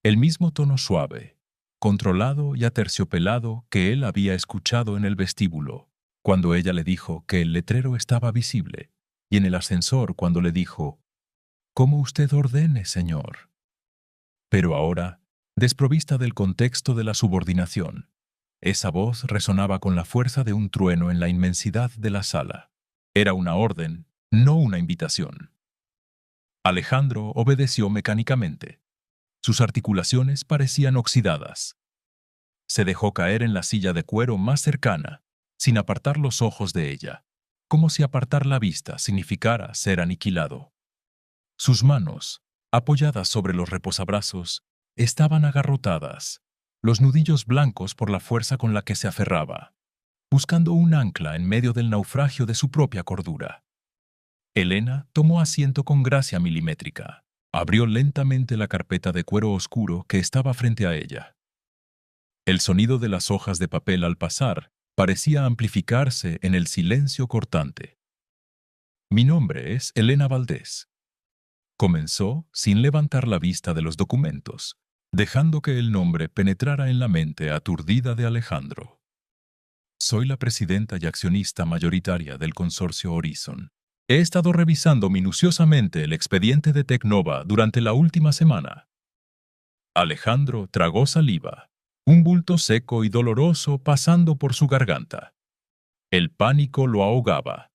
El mismo tono suave, controlado y aterciopelado que él había escuchado en el vestíbulo, cuando ella le dijo que el letrero estaba visible, y en el ascensor cuando le dijo, «Como usted ordene, señor». Pero ahora, desprovista del contexto de la subordinación, esa voz resonaba con la fuerza de un trueno en la inmensidad de la sala. Era una orden, no una invitación. Alejandro obedeció mecánicamente. Sus articulaciones parecían oxidadas. Se dejó caer en la silla de cuero más cercana, sin apartar los ojos de ella, como si apartar la vista significara ser aniquilado. Sus manos, apoyadas sobre los reposabrazos, estaban agarrotadas, los nudillos blancos por la fuerza con la que se aferraba, buscando un ancla en medio del naufragio de su propia cordura. Elena tomó asiento con gracia milimétrica. Abrió lentamente la carpeta de cuero oscuro que estaba frente a ella. El sonido de las hojas de papel al pasar parecía amplificarse en el silencio cortante. Mi nombre es Elena Valdés. Comenzó sin levantar la vista de los documentos, dejando que el nombre penetrara en la mente aturdida de Alejandro. Soy la presidenta y accionista mayoritaria del consorcio Horizon. He estado revisando minuciosamente el expediente de Tecnova durante la última semana. Alejandro tragó saliva, un bulto seco y doloroso pasando por su garganta. El pánico lo ahogaba.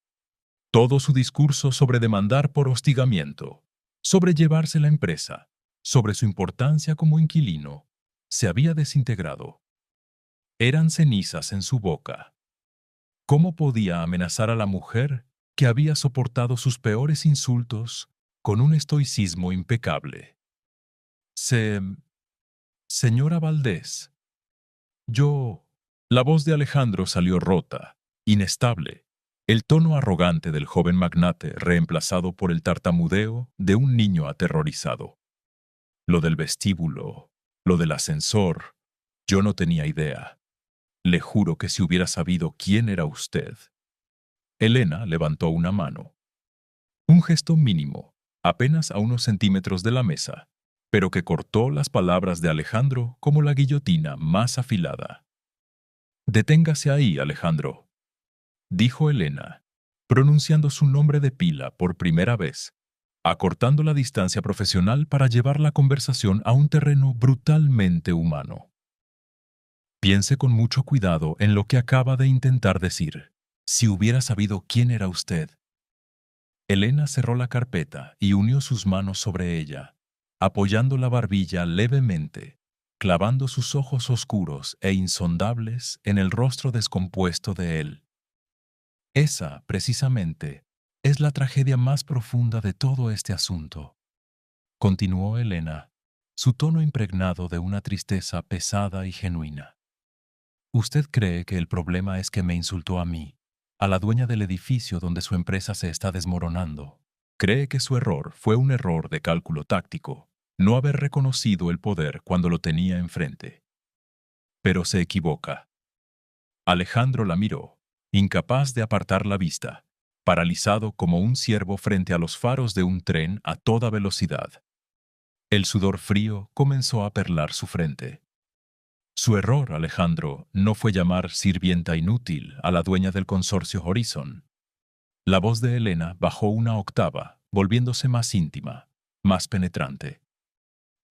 Todo su discurso sobre demandar por hostigamiento, sobre llevarse la empresa, sobre su importancia como inquilino, se había desintegrado. Eran cenizas en su boca. ¿Cómo podía amenazar a la mujer que había soportado sus peores insultos con un estoicismo impecable? Señora Valdés, yo... La voz de Alejandro salió rota, inestable, el tono arrogante del joven magnate reemplazado por el tartamudeo de un niño aterrorizado. Lo del vestíbulo, lo del ascensor, yo no tenía idea. Le juro que si hubiera sabido quién era usted. Elena levantó una mano. Un gesto mínimo, apenas a unos centímetros de la mesa, pero que cortó las palabras de Alejandro como la guillotina más afilada. «Deténgase ahí, Alejandro», dijo Elena, pronunciando su nombre de pila por primera vez, acortando la distancia profesional para llevar la conversación a un terreno brutalmente humano. Piense con mucho cuidado en lo que acaba de intentar decir. Si hubiera sabido quién era usted. Elena cerró la carpeta y unió sus manos sobre ella, apoyando la barbilla levemente, clavando sus ojos oscuros e insondables en el rostro descompuesto de él. Esa, precisamente, es la tragedia más profunda de todo este asunto, continuó Elena, su tono impregnado de una tristeza pesada y genuina. Usted cree que el problema es que me insultó a mí, a la dueña del edificio donde su empresa se está desmoronando. Cree que su error fue un error de cálculo táctico, no haber reconocido el poder cuando lo tenía enfrente. Pero se equivoca. Alejandro la miró, incapaz de apartar la vista, paralizado como un ciervo frente a los faros de un tren a toda velocidad. El sudor frío comenzó a perlar su frente. Su error, Alejandro, no fue llamar sirvienta inútil a la dueña del consorcio Horizon. La voz de Elena bajó una octava, volviéndose más íntima, más penetrante.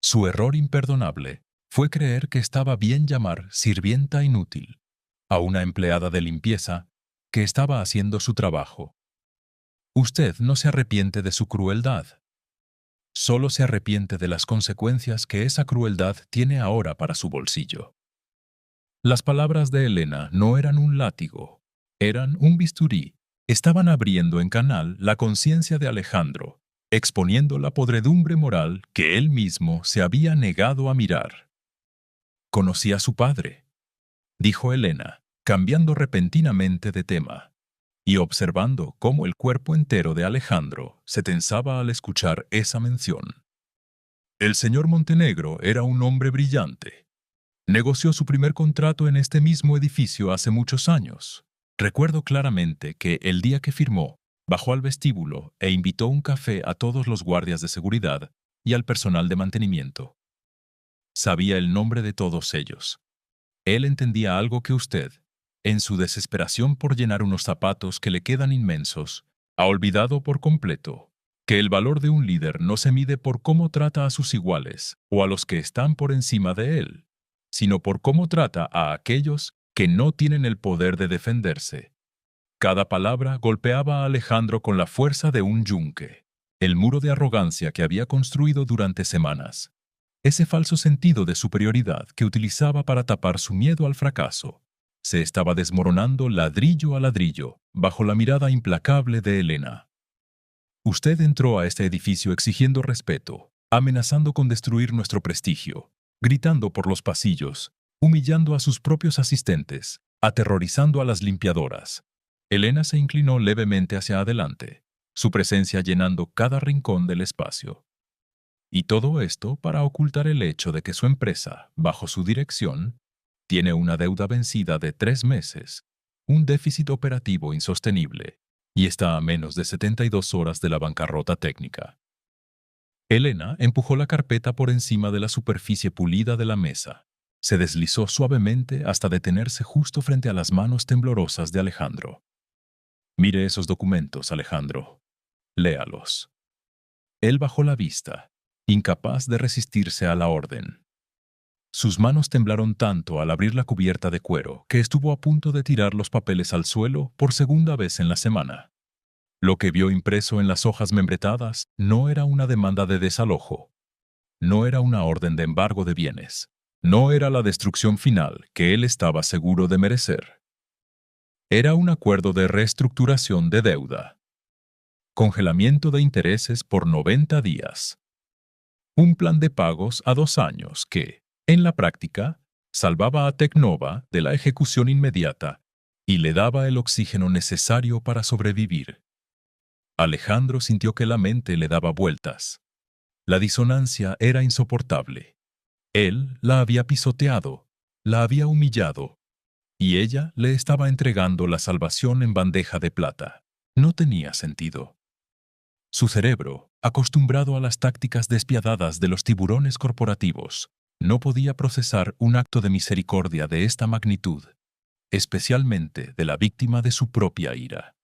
Su error imperdonable fue creer que estaba bien llamar sirvienta inútil a una empleada de limpieza que estaba haciendo su trabajo. Usted no se arrepiente de su crueldad. Solo se arrepiente de las consecuencias que esa crueldad tiene ahora para su bolsillo. Las palabras de Elena no eran un látigo, eran un bisturí. Estaban abriendo en canal la conciencia de Alejandro, exponiendo la podredumbre moral que él mismo se había negado a mirar. «Conocí a su padre», dijo Elena, cambiando repentinamente de tema, y observando cómo el cuerpo entero de Alejandro se tensaba al escuchar esa mención. El señor Montenegro era un hombre brillante. Negoció su primer contrato en este mismo edificio hace muchos años. Recuerdo claramente que el día que firmó, bajó al vestíbulo e invitó un café a todos los guardias de seguridad y al personal de mantenimiento. Sabía el nombre de todos ellos. Él entendía algo que usted, en su desesperación por llenar unos zapatos que le quedan inmensos, ha olvidado por completo, que el valor de un líder no se mide por cómo trata a sus iguales o a los que están por encima de él, sino por cómo trata a aquellos que no tienen el poder de defenderse. Cada palabra golpeaba a Alejandro con la fuerza de un yunque, el muro de arrogancia que había construido durante semanas. Ese falso sentido de superioridad que utilizaba para tapar su miedo al fracaso se estaba desmoronando ladrillo a ladrillo bajo la mirada implacable de Elena. Usted entró a este edificio exigiendo respeto, amenazando con destruir nuestro prestigio, gritando por los pasillos, humillando a sus propios asistentes, aterrorizando a las limpiadoras. Elena se inclinó levemente hacia adelante, su presencia llenando cada rincón del espacio. Y todo esto para ocultar el hecho de que su empresa, bajo su dirección, tiene una deuda vencida de 3 meses, un déficit operativo insostenible, y está a menos de 72 horas de la bancarrota técnica. Elena empujó la carpeta por encima de la superficie pulida de la mesa. Se deslizó suavemente hasta detenerse justo frente a las manos temblorosas de Alejandro. Mire esos documentos, Alejandro. Léalos. Él bajó la vista, incapaz de resistirse a la orden. Sus manos temblaron tanto al abrir la cubierta de cuero que estuvo a punto de tirar los papeles al suelo por segunda vez en la semana. Lo que vio impreso en las hojas membretadas no era una demanda de desalojo, no era una orden de embargo de bienes, no era la destrucción final que él estaba seguro de merecer. Era un acuerdo de reestructuración de deuda. Congelamiento de intereses por 90 días. Un plan de pagos a 2 años que, en la práctica, salvaba a Tecnova de la ejecución inmediata y le daba el oxígeno necesario para sobrevivir. Alejandro sintió que la mente le daba vueltas. La disonancia era insoportable. Él la había pisoteado, la había humillado, y ella le estaba entregando la salvación en bandeja de plata. No tenía sentido. Su cerebro, acostumbrado a las tácticas despiadadas de los tiburones corporativos, no podía procesar un acto de misericordia de esta magnitud, especialmente de la víctima de su propia ira.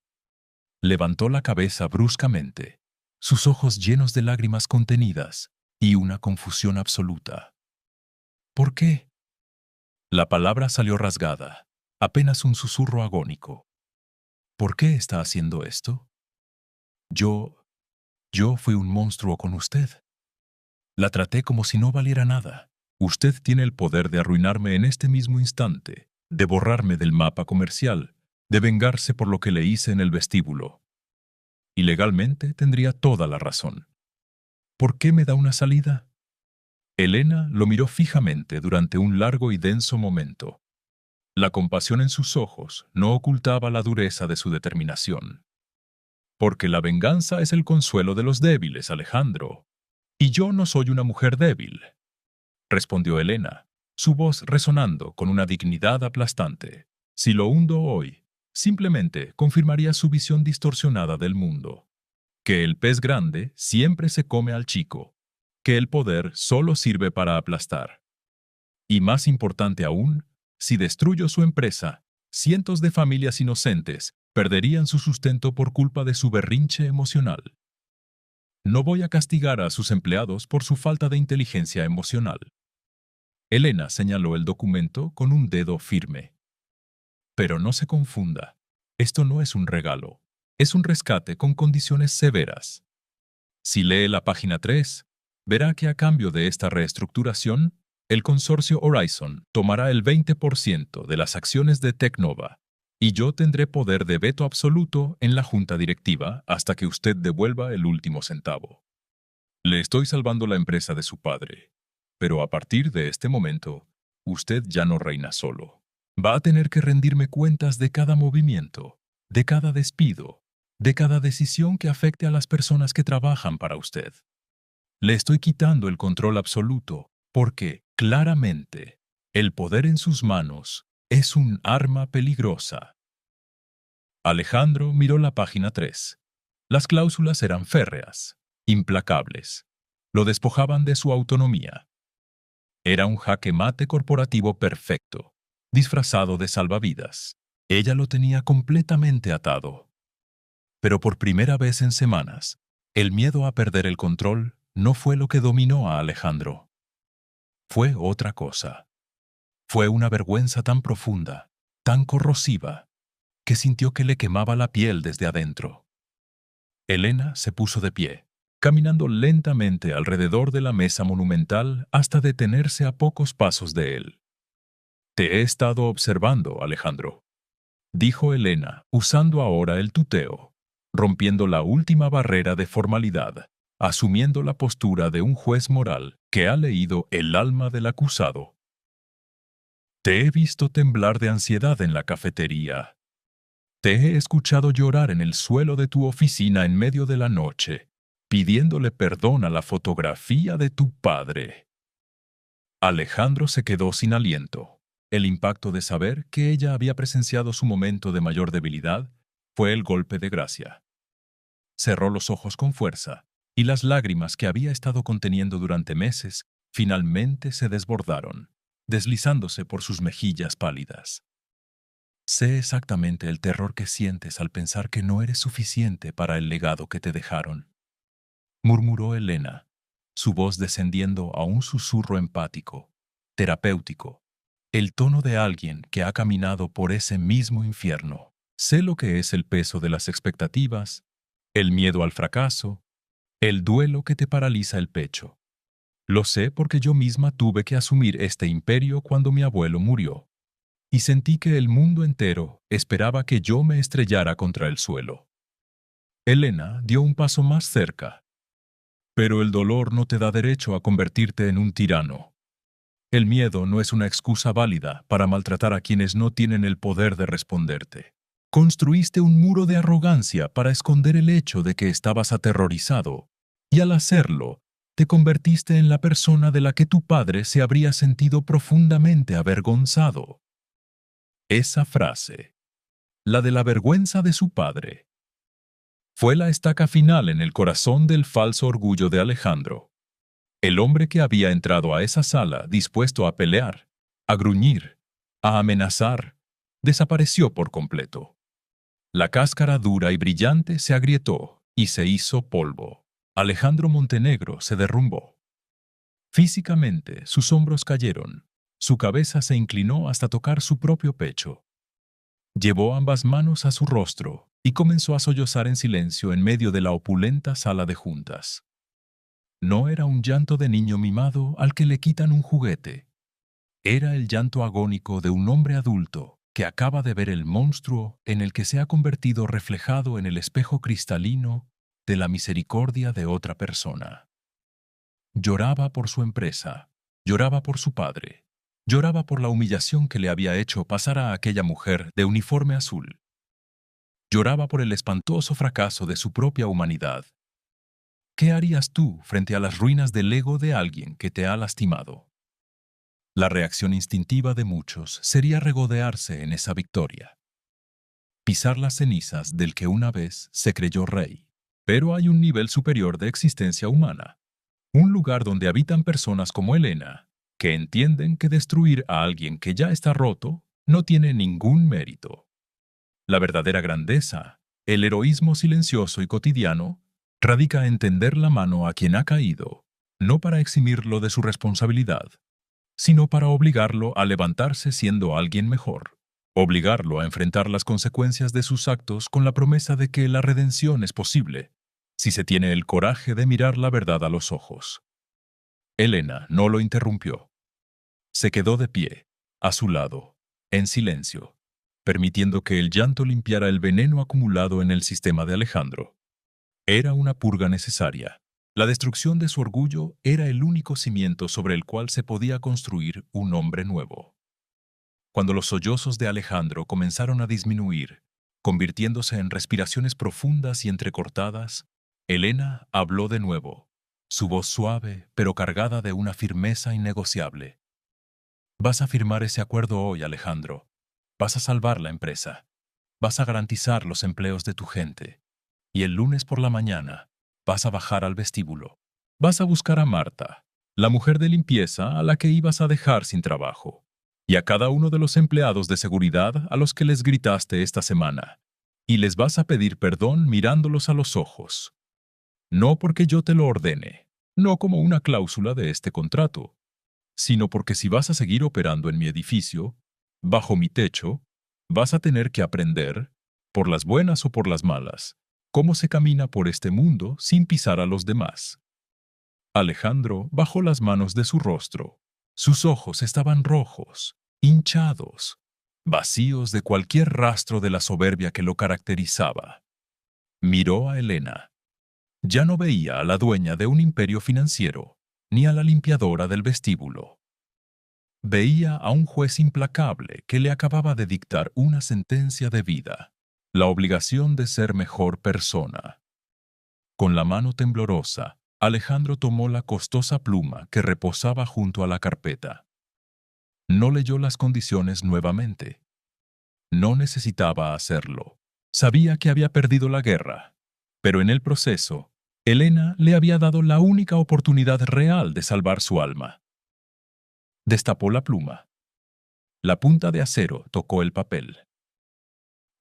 Levantó la cabeza bruscamente, sus ojos llenos de lágrimas contenidas y una confusión absoluta. ¿Por qué? La palabra salió rasgada, apenas un susurro agónico. ¿Por qué está haciendo esto? Yo fui un monstruo con usted. La traté como si no valiera nada. Usted tiene el poder de arruinarme en este mismo instante, de borrarme del mapa comercial, de vengarse por lo que le hice en el vestíbulo. Y legalmente tendría toda la razón. ¿Por qué me da una salida? Elena lo miró fijamente durante un largo y denso momento. La compasión en sus ojos no ocultaba la dureza de su determinación. Porque la venganza es el consuelo de los débiles, Alejandro. Y yo no soy una mujer débil, respondió Elena, su voz resonando con una dignidad aplastante. Si lo hundo hoy, simplemente confirmaría su visión distorsionada del mundo. Que el pez grande siempre se come al chico, que el poder solo sirve para aplastar. Y más importante aún, si destruyo su empresa, cientos de familias inocentes perderían su sustento por culpa de su berrinche emocional. No voy a castigar a sus empleados por su falta de inteligencia emocional. Elena señaló el documento con un dedo firme. Pero no se confunda, esto no es un regalo, es un rescate con condiciones severas. Si lee la página 3, verá que a cambio de esta reestructuración, el consorcio Horizon tomará el 20% de las acciones de Tecnova y yo tendré poder de veto absoluto en la junta directiva hasta que usted devuelva el último centavo. Le estoy salvando la empresa de su padre, pero a partir de este momento, usted ya no reina solo. Va a tener que rendirme cuentas de cada movimiento, de cada despido, de cada decisión que afecte a las personas que trabajan para usted. Le estoy quitando el control absoluto porque, claramente, el poder en sus manos es un arma peligrosa. Alejandro miró la página 3. Las cláusulas eran férreas, implacables. Lo despojaban de su autonomía. Era un jaque mate corporativo perfecto, disfrazado de salvavidas. Ella lo tenía completamente atado. Pero por primera vez en semanas, el miedo a perder el control no fue lo que dominó a Alejandro. Fue otra cosa. Fue una vergüenza tan profunda, tan corrosiva, que sintió que le quemaba la piel desde adentro. Elena se puso de pie, caminando lentamente alrededor de la mesa monumental hasta detenerse a pocos pasos de él. Te he estado observando, Alejandro, dijo Elena, usando ahora el tuteo, rompiendo la última barrera de formalidad. asumiendo la postura de un juez moral que ha leído el alma del acusado. Te he visto temblar de ansiedad en la cafetería. Te he escuchado llorar en el suelo de tu oficina en medio de la noche, pidiéndole perdón a la fotografía de tu padre. Alejandro se quedó sin aliento. El impacto de saber que ella había presenciado su momento de mayor debilidad fue el golpe de gracia. Cerró los ojos con fuerza, y las lágrimas que había estado conteniendo durante meses finalmente se desbordaron, deslizándose por sus mejillas pálidas. Sé exactamente el terror que sientes al pensar que no eres suficiente para el legado que te dejaron, murmuró Elena, su voz descendiendo a un susurro empático, terapéutico, el tono de alguien que ha caminado por ese mismo infierno. Sé lo que es el peso de las expectativas, el miedo al fracaso, el duelo que te paraliza el pecho. Lo sé porque yo misma tuve que asumir este imperio cuando mi abuelo murió, y sentí que el mundo entero esperaba que yo me estrellara contra el suelo. Elena dio un paso más cerca. Pero el dolor no te da derecho a convertirte en un tirano. El miedo no es una excusa válida para maltratar a quienes no tienen el poder de responderte. Construiste un muro de arrogancia para esconder el hecho de que estabas aterrorizado, y al hacerlo, te convertiste en la persona de la que tu padre se habría sentido profundamente avergonzado. Esa frase, la de la vergüenza de su padre, fue la estaca final en el corazón del falso orgullo de Alejandro. El hombre que había entrado a esa sala dispuesto a pelear, a gruñir, a amenazar, desapareció por completo. La cáscara dura y brillante se agrietó y se hizo polvo. Alejandro Montenegro se derrumbó. Físicamente, sus hombros cayeron. Su cabeza se inclinó hasta tocar su propio pecho. Llevó ambas manos a su rostro y comenzó a sollozar en silencio en medio de la opulenta sala de juntas. No era un llanto de niño mimado al que le quitan un juguete. Era el llanto agónico de un hombre adulto que acaba de ver el monstruo en el que se ha convertido reflejado en el espejo cristalino de la misericordia de otra persona. Lloraba por su empresa, lloraba por su padre, lloraba por la humillación que le había hecho pasar a aquella mujer de uniforme azul. Lloraba por el espantoso fracaso de su propia humanidad. ¿Qué harías tú frente a las ruinas del ego de alguien que te ha lastimado? La reacción instintiva de muchos sería regodearse en esa victoria, pisar las cenizas del que una vez se creyó rey. Pero hay un nivel superior de existencia humana, un lugar donde habitan personas como Elena, que entienden que destruir a alguien que ya está roto no tiene ningún mérito. La verdadera grandeza, el heroísmo silencioso y cotidiano, radica en tender la mano a quien ha caído, no para eximirlo de su responsabilidad, sino para obligarlo a levantarse siendo alguien mejor, obligarlo a enfrentar las consecuencias de sus actos con la promesa de que la redención es posible, si se tiene el coraje de mirar la verdad a los ojos. Elena no lo interrumpió. Se quedó de pie, a su lado, en silencio, permitiendo que el llanto limpiara el veneno acumulado en el sistema de Alejandro. Era una purga necesaria. La destrucción de su orgullo era el único cimiento sobre el cual se podía construir un hombre nuevo. Cuando los sollozos de Alejandro comenzaron a disminuir, convirtiéndose en respiraciones profundas y entrecortadas, Elena habló de nuevo, su voz suave pero cargada de una firmeza innegociable. Vas a firmar ese acuerdo hoy, Alejandro. Vas a salvar la empresa. Vas a garantizar los empleos de tu gente. Y el lunes por la mañana vas a bajar al vestíbulo. Vas a buscar a Marta, la mujer de limpieza a la que ibas a dejar sin trabajo, y a cada uno de los empleados de seguridad a los que les gritaste esta semana, y les vas a pedir perdón mirándolos a los ojos. No porque yo te lo ordene, no como una cláusula de este contrato, sino porque si vas a seguir operando en mi edificio, bajo mi techo, vas a tener que aprender, por las buenas o por las malas, cómo se camina por este mundo sin pisar a los demás. Alejandro bajó las manos de su rostro. Sus ojos estaban rojos, hinchados, vacíos de cualquier rastro de la soberbia que lo caracterizaba. Miró a Elena. Ya no veía a la dueña de un imperio financiero, ni a la limpiadora del vestíbulo. Veía a un juez implacable que le acababa de dictar una sentencia de vida, la obligación de ser mejor persona. Con la mano temblorosa, Alejandro tomó la costosa pluma que reposaba junto a la carpeta. No leyó las condiciones nuevamente. No necesitaba hacerlo. Sabía que había perdido la guerra, pero en el proceso, Elena le había dado la única oportunidad real de salvar su alma. Destapó la pluma. La punta de acero tocó el papel.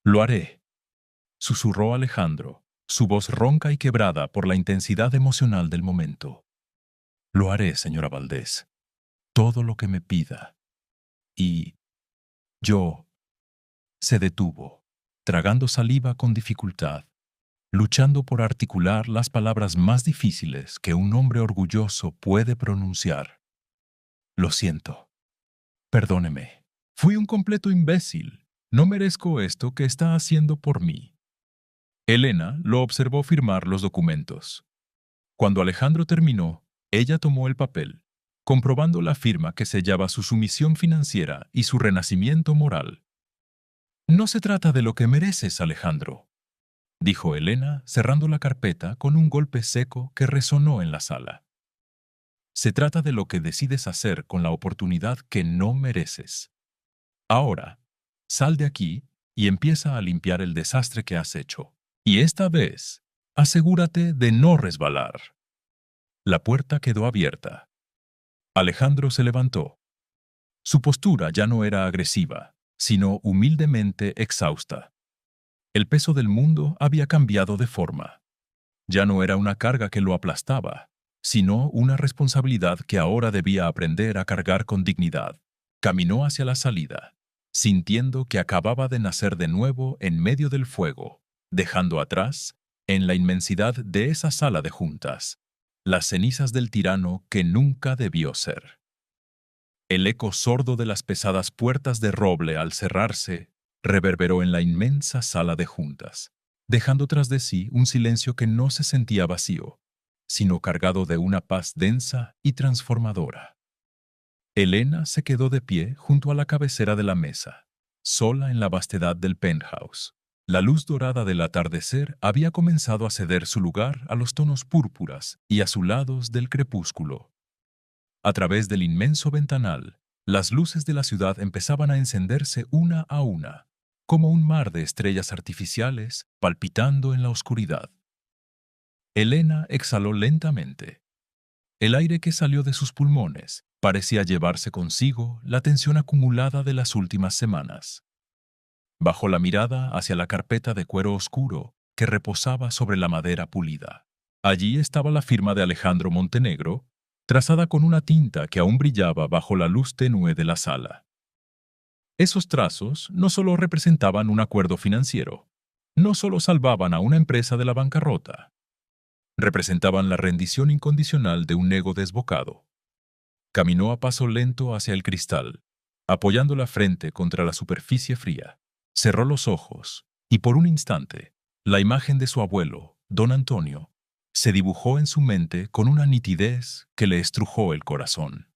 «Lo haré», susurró Alejandro, su voz ronca y quebrada por la intensidad emocional del momento. «Lo haré, señora Valdés. Todo lo que me pida. Y yo...» Se detuvo, tragando saliva con dificultad, luchando por articular las palabras más difíciles que un hombre orgulloso puede pronunciar. «Lo siento. Perdóneme. Fui un completo imbécil. No merezco esto que está haciendo por mí». Elena lo observó firmar los documentos. Cuando Alejandro terminó, ella tomó el papel, comprobando la firma que sellaba su sumisión financiera y su renacimiento moral. «No se trata de lo que mereces, Alejandro», dijo Elena, cerrando la carpeta con un golpe seco que resonó en la sala. «Se trata de lo que decides hacer con la oportunidad que no mereces. Ahora, sal de aquí y empieza a limpiar el desastre que has hecho. Y esta vez, asegúrate de no resbalar». La puerta quedó abierta. Alejandro se levantó. Su postura ya no era agresiva, sino humildemente exhausta. El peso del mundo había cambiado de forma. Ya no era una carga que lo aplastaba, sino una responsabilidad que ahora debía aprender a cargar con dignidad. Caminó hacia la salida, sintiendo que acababa de nacer de nuevo en medio del fuego, dejando atrás, en la inmensidad de esa sala de juntas, las cenizas del tirano que nunca debió ser. El eco sordo de las pesadas puertas de roble al cerrarse reverberó en la inmensa sala de juntas, dejando tras de sí un silencio que no se sentía vacío, sino cargado de una paz densa y transformadora. Elena se quedó de pie junto a la cabecera de la mesa, sola en la vastedad del penthouse. La luz dorada del atardecer había comenzado a ceder su lugar a los tonos púrpuras y azulados del crepúsculo. A través del inmenso ventanal, las luces de la ciudad empezaban a encenderse una a una, como un mar de estrellas artificiales palpitando en la oscuridad. Elena exhaló lentamente. El aire que salió de sus pulmones parecía llevarse consigo la tensión acumulada de las últimas semanas. Bajó la mirada hacia la carpeta de cuero oscuro que reposaba sobre la madera pulida. Allí estaba la firma de Alejandro Montenegro, trazada con una tinta que aún brillaba bajo la luz tenue de la sala. Esos trazos no solo representaban un acuerdo financiero, no solo salvaban a una empresa de la bancarrota, representaban la rendición incondicional de un ego desbocado. Caminó a paso lento hacia el cristal, apoyando la frente contra la superficie fría. Cerró los ojos y por un instante, la imagen de su abuelo, don Antonio, se dibujó en su mente con una nitidez que le estrujó el corazón.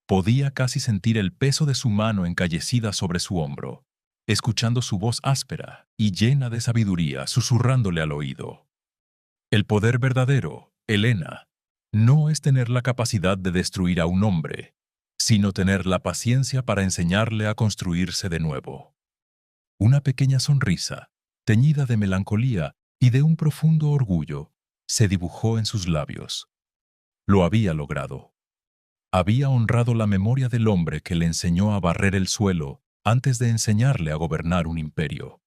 Podía casi sentir el peso de su mano encallecida sobre su hombro, escuchando su voz áspera y llena de sabiduría susurrándole al oído. El poder verdadero, Elena, no es tener la capacidad de destruir a un hombre, sino tener la paciencia para enseñarle a construirse de nuevo. Una pequeña sonrisa, teñida de melancolía y de un profundo orgullo, se dibujó en sus labios. Lo había logrado. Había honrado la memoria del hombre que le enseñó a barrer el suelo antes de enseñarle a gobernar un imperio.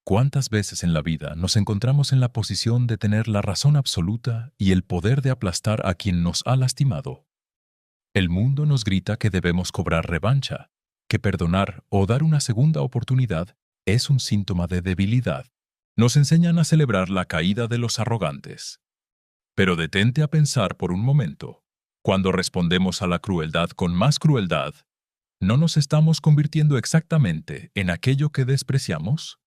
¿Cuántas veces en la vida nos encontramos en la posición de tener la razón absoluta y el poder de aplastar a quien nos ha lastimado? El mundo nos grita que debemos cobrar revancha, que perdonar o dar una segunda oportunidad es un síntoma de debilidad. Nos enseñan a celebrar la caída de los arrogantes. Pero detente a pensar por un momento. Cuando respondemos a la crueldad con más crueldad, ¿no nos estamos convirtiendo exactamente en aquello que despreciamos?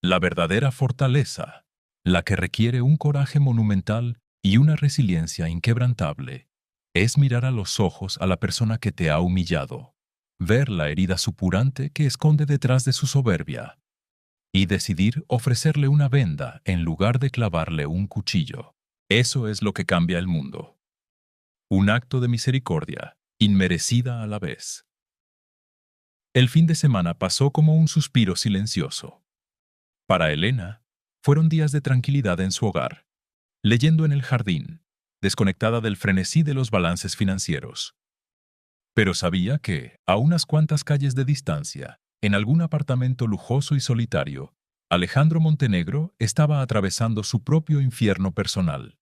La verdadera fortaleza La que requiere un coraje monumental y una resiliencia inquebrantable es mirar a los ojos a la persona que te ha humillado, ver la herida supurante que esconde detrás de su soberbia y decidir ofrecerle una venda en lugar de clavarle un cuchillo. Eso es lo que cambia el mundo. Un acto de misericordia, inmerecida a la vez. El fin de semana pasó como un suspiro silencioso. Para Elena, fueron días de tranquilidad en su hogar, leyendo en el jardín, desconectada del frenesí de los balances financieros. Pero sabía que, a unas cuantas calles de distancia, en algún apartamento lujoso y solitario, Alejandro Montenegro estaba atravesando su propio infierno personal.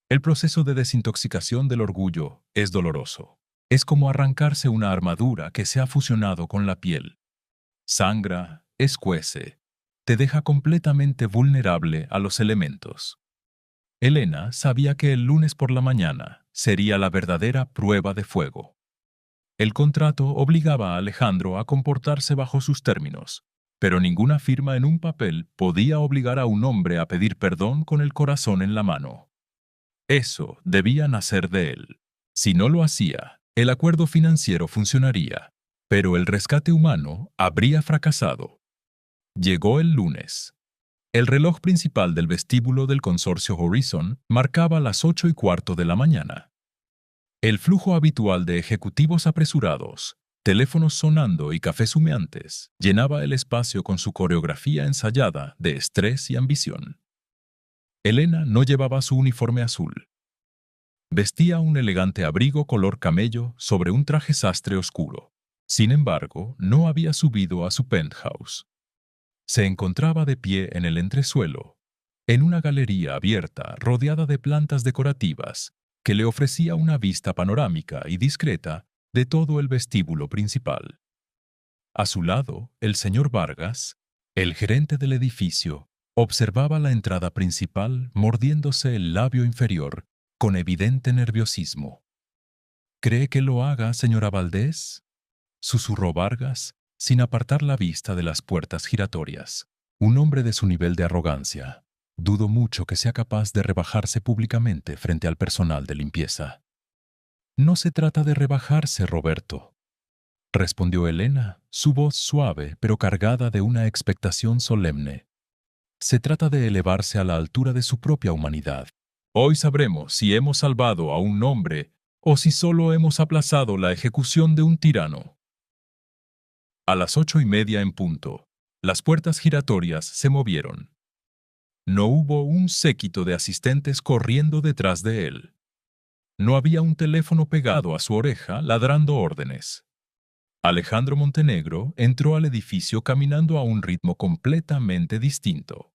El proceso de desintoxicación del orgullo es doloroso. Es como arrancarse una armadura que se ha fusionado con la piel. Sangra, escuece, te deja completamente vulnerable a los elementos. Elena sabía que el lunes por la mañana sería la verdadera prueba de fuego. El contrato obligaba a Alejandro a comportarse bajo sus términos, pero ninguna firma en un papel podía obligar a un hombre a pedir perdón con el corazón en la mano. Eso debía nacer de él. Si no lo hacía, el acuerdo financiero funcionaría, pero el rescate humano habría fracasado. Llegó el lunes. El reloj principal del vestíbulo del consorcio Horizon marcaba las 8:15 de la mañana. El flujo habitual de ejecutivos apresurados, teléfonos sonando y cafés humeantes llenaba el espacio con su coreografía ensayada de estrés y ambición. Elena no llevaba su uniforme azul. Vestía un elegante abrigo color camello sobre un traje sastre oscuro. Sin embargo, no había subido a su penthouse. Se encontraba de pie en el entresuelo, en una galería abierta rodeada de plantas decorativas que le ofrecía una vista panorámica y discreta de todo el vestíbulo principal. A su lado, el señor Vargas, el gerente del edificio, observaba la entrada principal mordiéndose el labio inferior con evidente nerviosismo. ¿Cree que lo haga, señora Valdés?, susurró Vargas, sin apartar la vista de las puertas giratorias. Un hombre de su nivel de arrogancia. Dudo mucho que sea capaz de rebajarse públicamente frente al personal de limpieza. No se trata de rebajarse, Roberto, respondió Elena, su voz suave pero cargada de una expectación solemne. Se trata de elevarse a la altura de su propia humanidad. Hoy sabremos si hemos salvado a un hombre o si solo hemos aplazado la ejecución de un tirano. A las 8:30 en punto, las puertas giratorias se movieron. No hubo un séquito de asistentes corriendo detrás de él. No había un teléfono pegado a su oreja ladrando órdenes. Alejandro Montenegro entró al edificio caminando a un ritmo completamente distinto.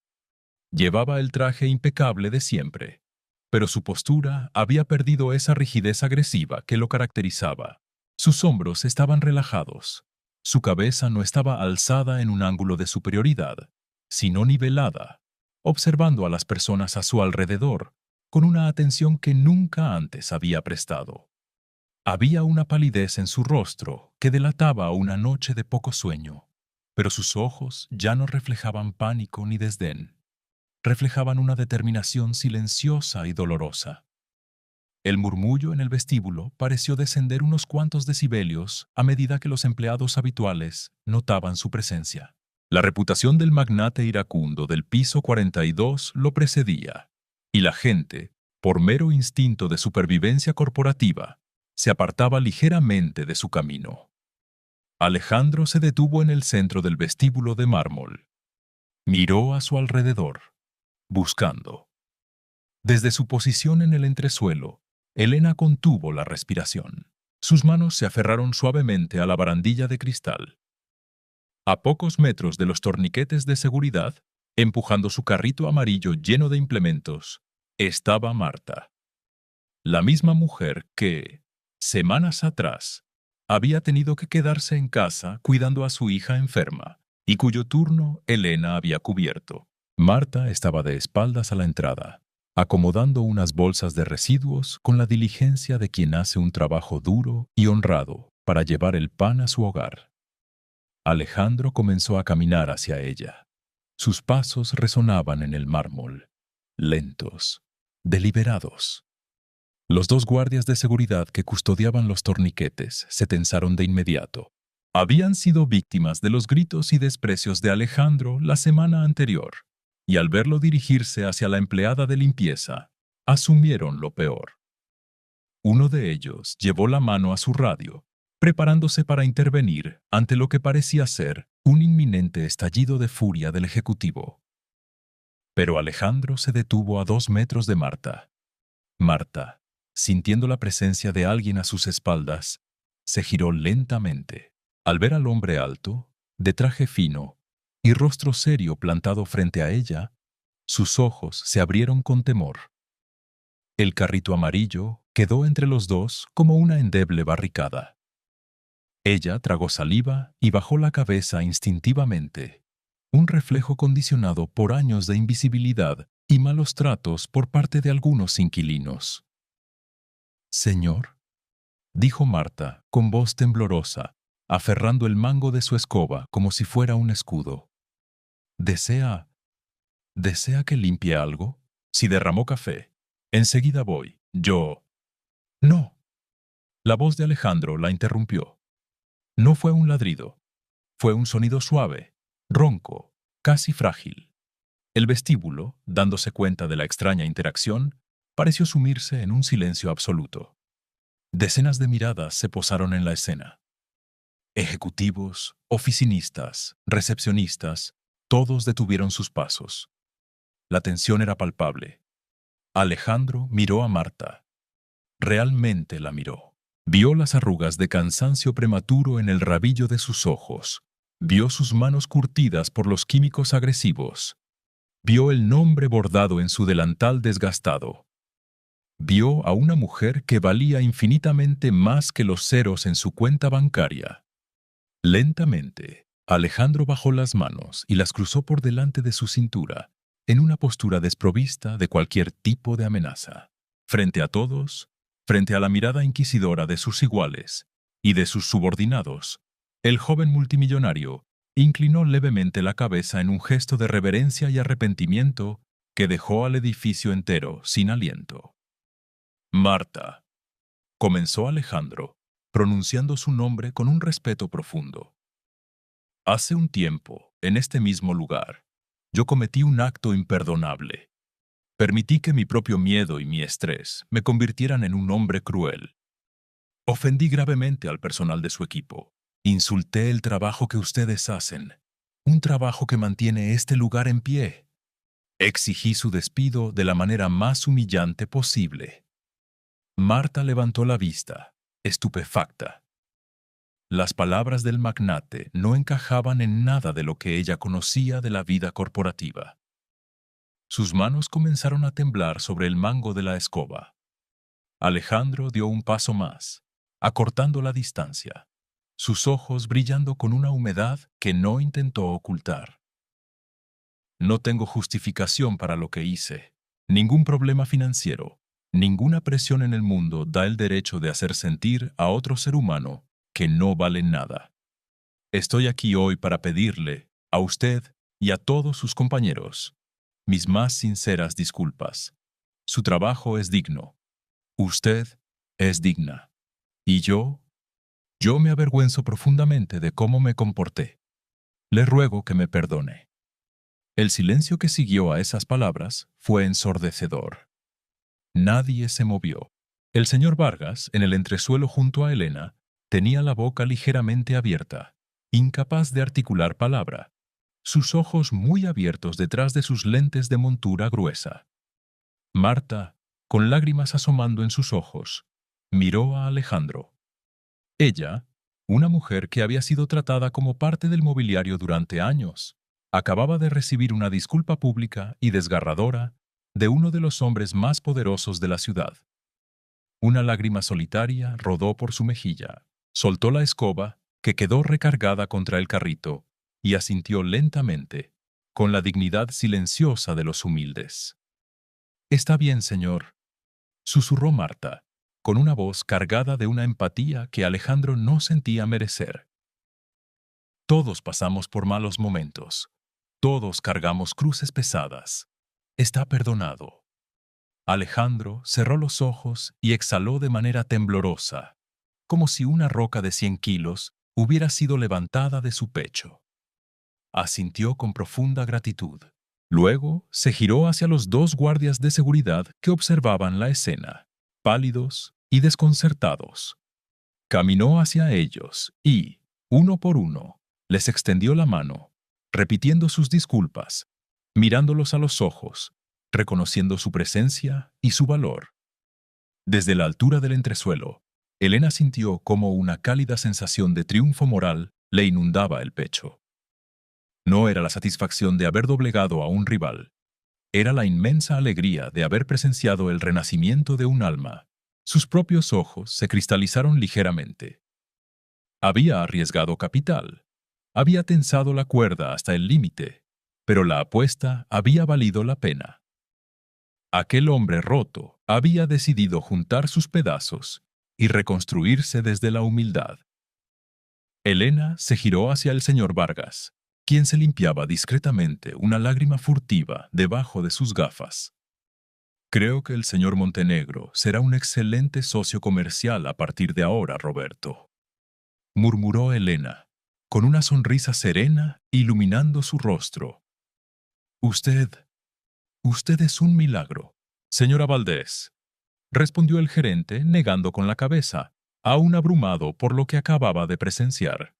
Llevaba el traje impecable de siempre, pero su postura había perdido esa rigidez agresiva que lo caracterizaba. Sus hombros estaban relajados. Su cabeza no estaba alzada en un ángulo de superioridad, sino nivelada, observando a las personas a su alrededor con una atención que nunca antes había prestado. Había una palidez en su rostro que delataba una noche de poco sueño, pero sus ojos ya no reflejaban pánico ni desdén. Reflejaban una determinación silenciosa y dolorosa. El murmullo en el vestíbulo pareció descender unos cuantos decibelios a medida que los empleados habituales notaban su presencia. La reputación del magnate iracundo del piso 42 lo precedía, y la gente, por mero instinto de supervivencia corporativa, se apartaba ligeramente de su camino. Alejandro se detuvo en el centro del vestíbulo de mármol. Miró a su alrededor, buscando. Desde su posición en el entresuelo, Elena contuvo la respiración. Sus manos se aferraron suavemente a la barandilla de cristal. A pocos metros de los torniquetes de seguridad, empujando su carrito amarillo lleno de implementos, estaba Marta. La misma mujer que, semanas atrás, había tenido que quedarse en casa cuidando a su hija enferma, y cuyo turno Elena había cubierto. Marta estaba de espaldas a la entrada, acomodando unas bolsas de residuos con la diligencia de quien hace un trabajo duro y honrado para llevar el pan a su hogar. Alejandro comenzó a caminar hacia ella. Sus pasos resonaban en el mármol, lentos, deliberados. Los dos guardias de seguridad que custodiaban los torniquetes se tensaron de inmediato. Habían sido víctimas de los gritos y desprecios de Alejandro la semana anterior, y al verlo dirigirse hacia la empleada de limpieza, asumieron lo peor. Uno de ellos llevó la mano a su radio, preparándose para intervenir ante lo que parecía ser un inminente estallido de furia del ejecutivo. Pero Alejandro se detuvo a 2 metros de Marta. Marta, sintiendo la presencia de alguien a sus espaldas, se giró lentamente. Al ver al hombre alto, de traje fino y rostro serio plantado frente a ella, sus ojos se abrieron con temor. El carrito amarillo quedó entre los dos como una endeble barricada. Ella tragó saliva y bajó la cabeza instintivamente, un reflejo condicionado por años de invisibilidad y malos tratos por parte de algunos inquilinos. «Señor», dijo Marta con voz temblorosa, aferrando el mango de su escoba como si fuera un escudo. «¿Desea que limpie algo? Si derramó café, enseguida voy. Yo...» «No». La voz de Alejandro la interrumpió. No fue un ladrido. Fue un sonido suave, ronco, casi frágil. El vestíbulo, dándose cuenta de la extraña interacción, pareció sumirse en un silencio absoluto. Decenas de miradas se posaron en la escena. Ejecutivos, oficinistas, recepcionistas, todos detuvieron sus pasos. La tensión era palpable. Alejandro miró a Marta. Realmente la miró. Vio las arrugas de cansancio prematuro en el rabillo de sus ojos. Vio sus manos curtidas por los químicos agresivos. Vio el nombre bordado en su delantal desgastado. Vio a una mujer que valía infinitamente más que los ceros en su cuenta bancaria. Lentamente, Alejandro bajó las manos y las cruzó por delante de su cintura, en una postura desprovista de cualquier tipo de amenaza. Frente a todos, frente a la mirada inquisidora de sus iguales y de sus subordinados, el joven multimillonario inclinó levemente la cabeza en un gesto de reverencia y arrepentimiento que dejó al edificio entero sin aliento. «Marta», comenzó Alejandro, pronunciando su nombre con un respeto profundo. «Hace un tiempo, en este mismo lugar, yo cometí un acto imperdonable. Permití que mi propio miedo y mi estrés me convirtieran en un hombre cruel. Ofendí gravemente al personal de su equipo. Insulté el trabajo que ustedes hacen, un trabajo que mantiene este lugar en pie. Exigí su despido de la manera más humillante posible». Marta levantó la vista, estupefacta. Las palabras del magnate no encajaban en nada de lo que ella conocía de la vida corporativa. Sus manos comenzaron a temblar sobre el mango de la escoba. Alejandro dio un paso más, acortando la distancia, sus ojos brillando con una humedad que no intentó ocultar. «No tengo justificación para lo que hice, ningún problema financiero, ninguna presión en el mundo da el derecho de hacer sentir a otro ser humano que no vale nada. Estoy aquí hoy para pedirle, a usted y a todos sus compañeros, mis más sinceras disculpas. Su trabajo es digno. Usted es digna. Y yo me avergüenzo profundamente de cómo me comporté. Le ruego que me perdone». El silencio que siguió a esas palabras fue ensordecedor. Nadie se movió. El señor Vargas, en el entresuelo junto a Elena, tenía la boca ligeramente abierta, incapaz de articular palabra, sus ojos muy abiertos detrás de sus lentes de montura gruesa. Marta, con lágrimas asomando en sus ojos, miró a Alejandro. Ella, una mujer que había sido tratada como parte del mobiliario durante años, acababa de recibir una disculpa pública y desgarradora de uno de los hombres más poderosos de la ciudad. Una lágrima solitaria rodó por su mejilla, soltó la escoba, que quedó recargada contra el carrito, y asintió lentamente, con la dignidad silenciosa de los humildes. «Está bien, señor», susurró Marta, con una voz cargada de una empatía que Alejandro no sentía merecer. «Todos pasamos por malos momentos. Todos cargamos cruces pesadas. Está perdonado. Alejandro cerró los ojos y exhaló de manera temblorosa, como si una roca de 100 kilos hubiera sido levantada de su pecho. Asintió con profunda gratitud. Luego se giró hacia los 2 guardias de seguridad que observaban la escena, pálidos y desconcertados. Caminó hacia ellos y, uno por uno, les extendió la mano, repitiendo sus disculpas, mirándolos a los ojos, reconociendo su presencia y su valor. Desde la altura del entresuelo, Elena sintió como una cálida sensación de triunfo moral le inundaba el pecho. No era la satisfacción de haber doblegado a un rival, era la inmensa alegría de haber presenciado el renacimiento de un alma. Sus propios ojos se cristalizaron ligeramente. Había arriesgado capital, había tensado la cuerda hasta el límite, pero la apuesta había valido la pena. Aquel hombre roto había decidido juntar sus pedazos y reconstruirse desde la humildad. Elena se giró hacia el señor Vargas, quien se limpiaba discretamente una lágrima furtiva debajo de sus gafas. Creo que el señor Montenegro será un excelente socio comercial a partir de ahora, Roberto, murmuró Elena, con una sonrisa serena iluminando su rostro. Usted es un milagro, señora Valdés, respondió el gerente negando con la cabeza, aún abrumado por lo que acababa de presenciar.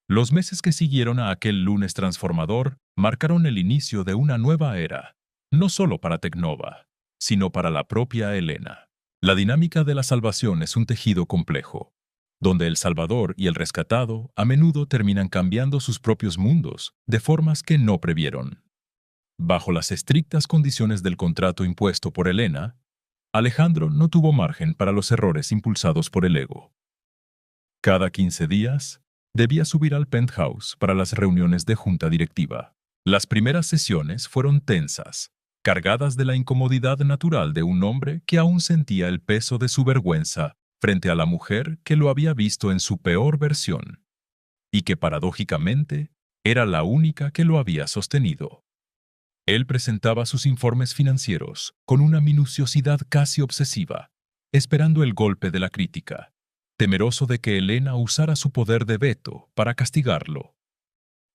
Los meses que siguieron a aquel lunes transformador marcaron el inicio de una nueva era, no solo para Tecnova, sino para la propia Elena. La dinámica de la salvación es un tejido complejo, donde el salvador y el rescatado a menudo terminan cambiando sus propios mundos de formas que no previeron. Bajo las estrictas condiciones del contrato impuesto por Elena, Alejandro no tuvo margen para los errores impulsados por el ego. Cada 15 días, debía subir al penthouse para las reuniones de junta directiva. Las primeras sesiones fueron tensas, cargadas de la incomodidad natural de un hombre que aún sentía el peso de su vergüenza frente a la mujer que lo había visto en su peor versión, y que paradójicamente era la única que lo había sostenido. Él presentaba sus informes financieros con una minuciosidad casi obsesiva, esperando el golpe de la crítica, temeroso de que Elena usara su poder de veto para castigarlo.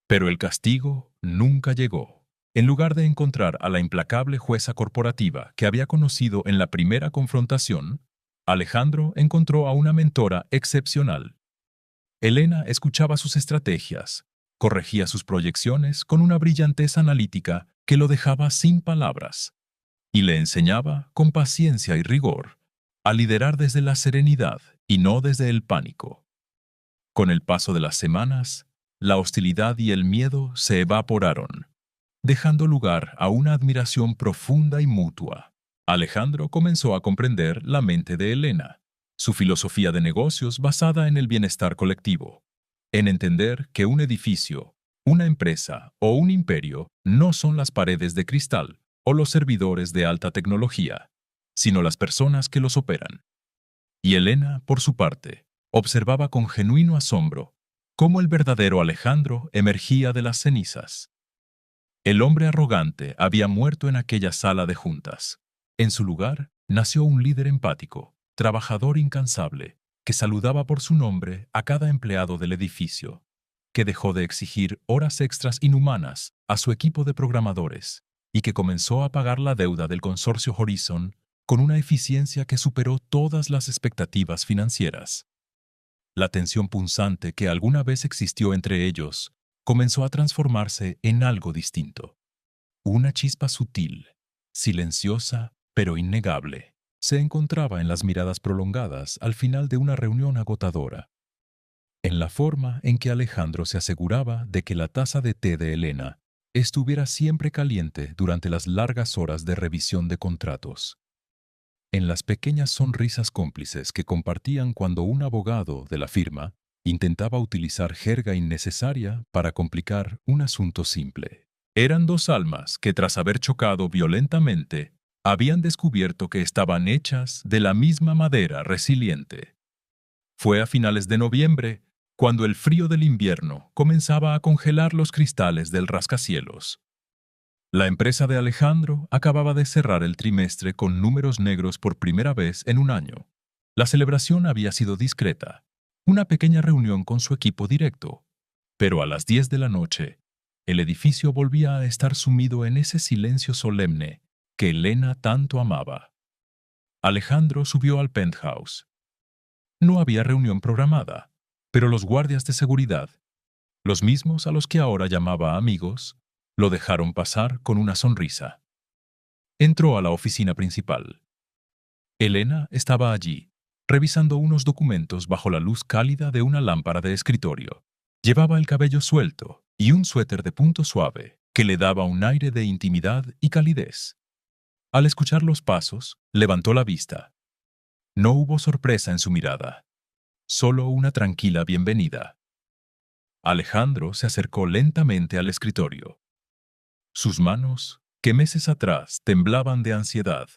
Pero el castigo nunca llegó. En lugar de encontrar a la implacable jueza corporativa que había conocido en la primera confrontación, Alejandro encontró a una mentora excepcional. Elena escuchaba sus estrategias, corregía sus proyecciones con una brillantez analítica que lo dejaba sin palabras, y le enseñaba, con paciencia y rigor, a liderar desde la serenidad y no desde el pánico. Con el paso de las semanas, la hostilidad y el miedo se evaporaron, dejando lugar a una admiración profunda y mutua. Alejandro comenzó a comprender la mente de Elena, su filosofía de negocios basada en el bienestar colectivo, en entender que un edificio, una empresa o un imperio no son las paredes de cristal o los servidores de alta tecnología, sino las personas que los operan. Y Elena, por su parte, observaba con genuino asombro cómo el verdadero Alejandro emergía de las cenizas. El hombre arrogante había muerto en aquella sala de juntas. En su lugar nació un líder empático, trabajador incansable, que saludaba por su nombre a cada empleado del edificio, que dejó de exigir horas extras inhumanas a su equipo de programadores y que comenzó a pagar la deuda del consorcio Horizon con una eficiencia que superó todas las expectativas financieras. La tensión punzante que alguna vez existió entre ellos comenzó a transformarse en algo distinto. Una chispa sutil, silenciosa, pero innegable, se encontraba en las miradas prolongadas al final de una reunión agotadora, en la forma en que Alejandro se aseguraba de que la taza de té de Elena estuviera siempre caliente durante las largas horas de revisión de contratos, en las pequeñas sonrisas cómplices que compartían cuando un abogado de la firma intentaba utilizar jerga innecesaria para complicar un asunto simple. Eran 2 almas que, tras haber chocado violentamente, habían descubierto que estaban hechas de la misma madera resiliente. Fue a finales de noviembre cuando el frío del invierno comenzaba a congelar los cristales del rascacielos. La empresa de Alejandro acababa de cerrar el trimestre con números negros por primera vez en un año. La celebración había sido discreta, una pequeña reunión con su equipo directo, pero a las 10 de la noche, el edificio volvía a estar sumido en ese silencio solemne que Elena tanto amaba. Alejandro subió al penthouse. No había reunión programada, pero los guardias de seguridad, los mismos a los que ahora llamaba amigos, lo dejaron pasar con una sonrisa. Entró a la oficina principal. Elena estaba allí, revisando unos documentos bajo la luz cálida de una lámpara de escritorio. Llevaba el cabello suelto y un suéter de punto suave que le daba un aire de intimidad y calidez. Al escuchar los pasos, levantó la vista. No hubo sorpresa en su mirada, solo una tranquila bienvenida. Alejandro se acercó lentamente al escritorio. Sus manos, que meses atrás temblaban de ansiedad,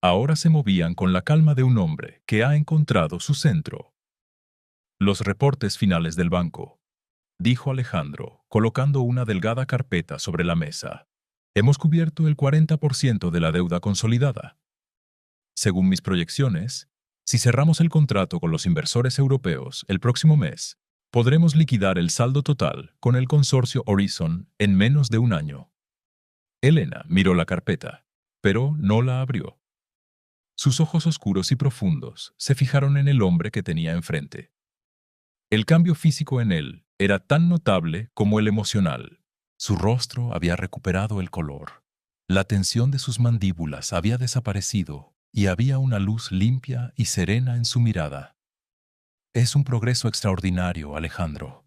ahora se movían con la calma de un hombre que ha encontrado su centro. Los reportes finales del banco, dijo Alejandro, colocando una delgada carpeta sobre la mesa. Hemos cubierto el 40% de la deuda consolidada. Según mis proyecciones, si cerramos el contrato con los inversores europeos el próximo mes, podremos liquidar el saldo total con el consorcio Horizon en menos de un año. Elena miró la carpeta, pero no la abrió. Sus ojos oscuros y profundos se fijaron en el hombre que tenía enfrente. El cambio físico en él era tan notable como el emocional. Su rostro había recuperado el color. La tensión de sus mandíbulas había desaparecido y había una luz limpia y serena en su mirada. Es un progreso extraordinario, Alejandro.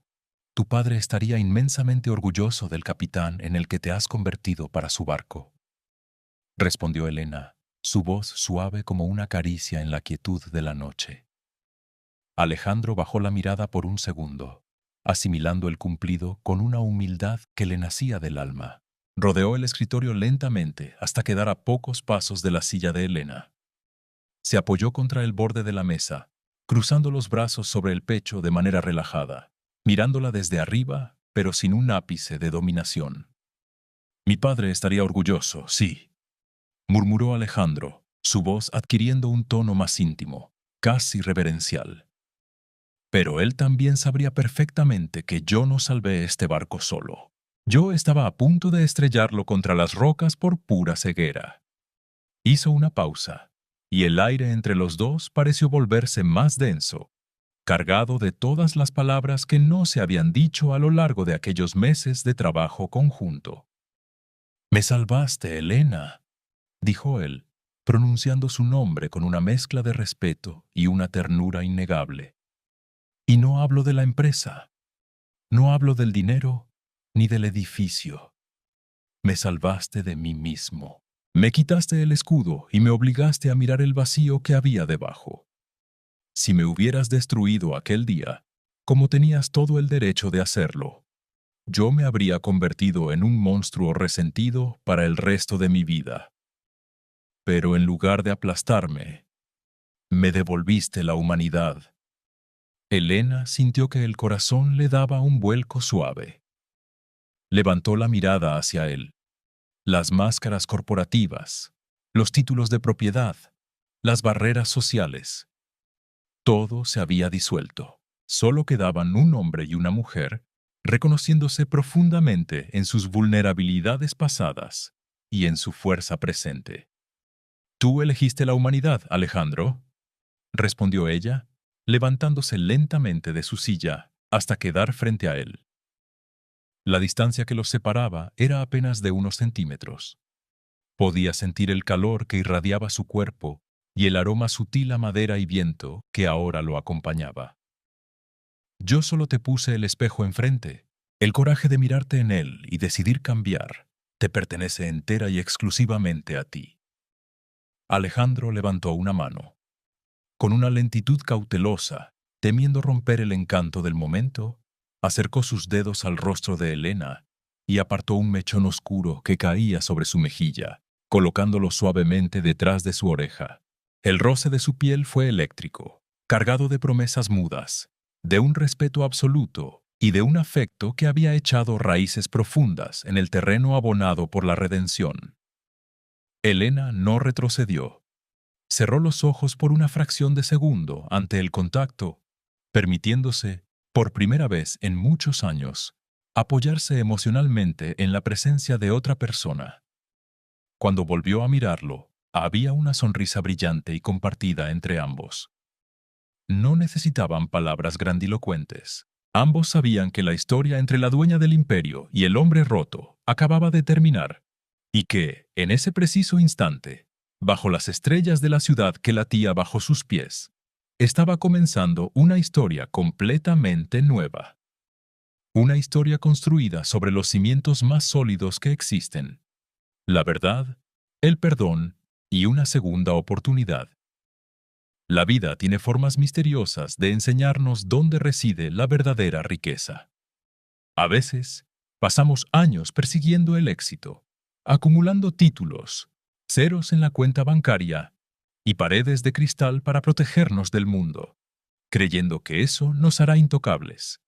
Tu padre estaría inmensamente orgulloso del capitán en el que te has convertido para su barco. Respondió Elena, su voz suave como una caricia en la quietud de la noche. Alejandro bajó la mirada por un segundo, asimilando el cumplido con una humildad que le nacía del alma. Rodeó el escritorio lentamente hasta quedar a pocos pasos de la silla de Elena. Se apoyó contra el borde de la mesa, cruzando los brazos sobre el pecho de manera relajada, mirándola desde arriba, pero sin un ápice de dominación. Mi padre estaría orgulloso, sí, murmuró Alejandro, su voz adquiriendo un tono más íntimo, casi reverencial. Pero él también sabría perfectamente que yo no salvé este barco solo. Yo estaba a punto de estrellarlo contra las rocas por pura ceguera. Hizo una pausa, y el aire entre los dos pareció volverse más denso, cargado de todas las palabras que no se habían dicho a lo largo de aquellos meses de trabajo conjunto. «Me salvaste, Elena», dijo él, pronunciando su nombre con una mezcla de respeto y una ternura innegable. «Y no hablo de la empresa, no hablo del dinero ni del edificio. Me salvaste de mí mismo. Me quitaste el escudo y me obligaste a mirar el vacío que había debajo. Si me hubieras destruido aquel día, como tenías todo el derecho de hacerlo, yo me habría convertido en un monstruo resentido para el resto de mi vida. Pero en lugar de aplastarme, me devolviste la humanidad». Elena sintió que el corazón le daba un vuelco suave. Levantó la mirada hacia él. Las máscaras corporativas, los títulos de propiedad, las barreras sociales. Todo se había disuelto. Solo quedaban un hombre y una mujer, reconociéndose profundamente en sus vulnerabilidades pasadas y en su fuerza presente. «Tú elegiste la humanidad, Alejandro», respondió ella, levantándose lentamente de su silla hasta quedar frente a él. La distancia que los separaba era apenas de unos centímetros. Podía sentir el calor que irradiaba su cuerpo y el aroma sutil a madera y viento que ahora lo acompañaba. «Yo solo te puse el espejo enfrente. El coraje de mirarte en él y decidir cambiar te pertenece entera y exclusivamente a ti». Alejandro levantó una mano. Con una lentitud cautelosa, temiendo romper el encanto del momento, acercó sus dedos al rostro de Elena y apartó un mechón oscuro que caía sobre su mejilla, colocándolo suavemente detrás de su oreja. El roce de su piel fue eléctrico, cargado de promesas mudas, de un respeto absoluto y de un afecto que había echado raíces profundas en el terreno abonado por la redención. Elena no retrocedió. Cerró los ojos por una fracción de segundo ante el contacto, permitiéndose, por primera vez en muchos años, apoyarse emocionalmente en la presencia de otra persona. Cuando volvió a mirarlo, había una sonrisa brillante y compartida entre ambos. No necesitaban palabras grandilocuentes. Ambos sabían que la historia entre la dueña del imperio y el hombre roto acababa de terminar, y que, en ese preciso instante, bajo las estrellas de la ciudad que latía bajo sus pies, estaba comenzando una historia completamente nueva. Una historia construida sobre los cimientos más sólidos que existen: la verdad, el perdón y una segunda oportunidad. La vida tiene formas misteriosas de enseñarnos dónde reside la verdadera riqueza. A veces, pasamos años persiguiendo el éxito, acumulando títulos, ceros en la cuenta bancaria y paredes de cristal para protegernos del mundo, creyendo que eso nos hará intocables.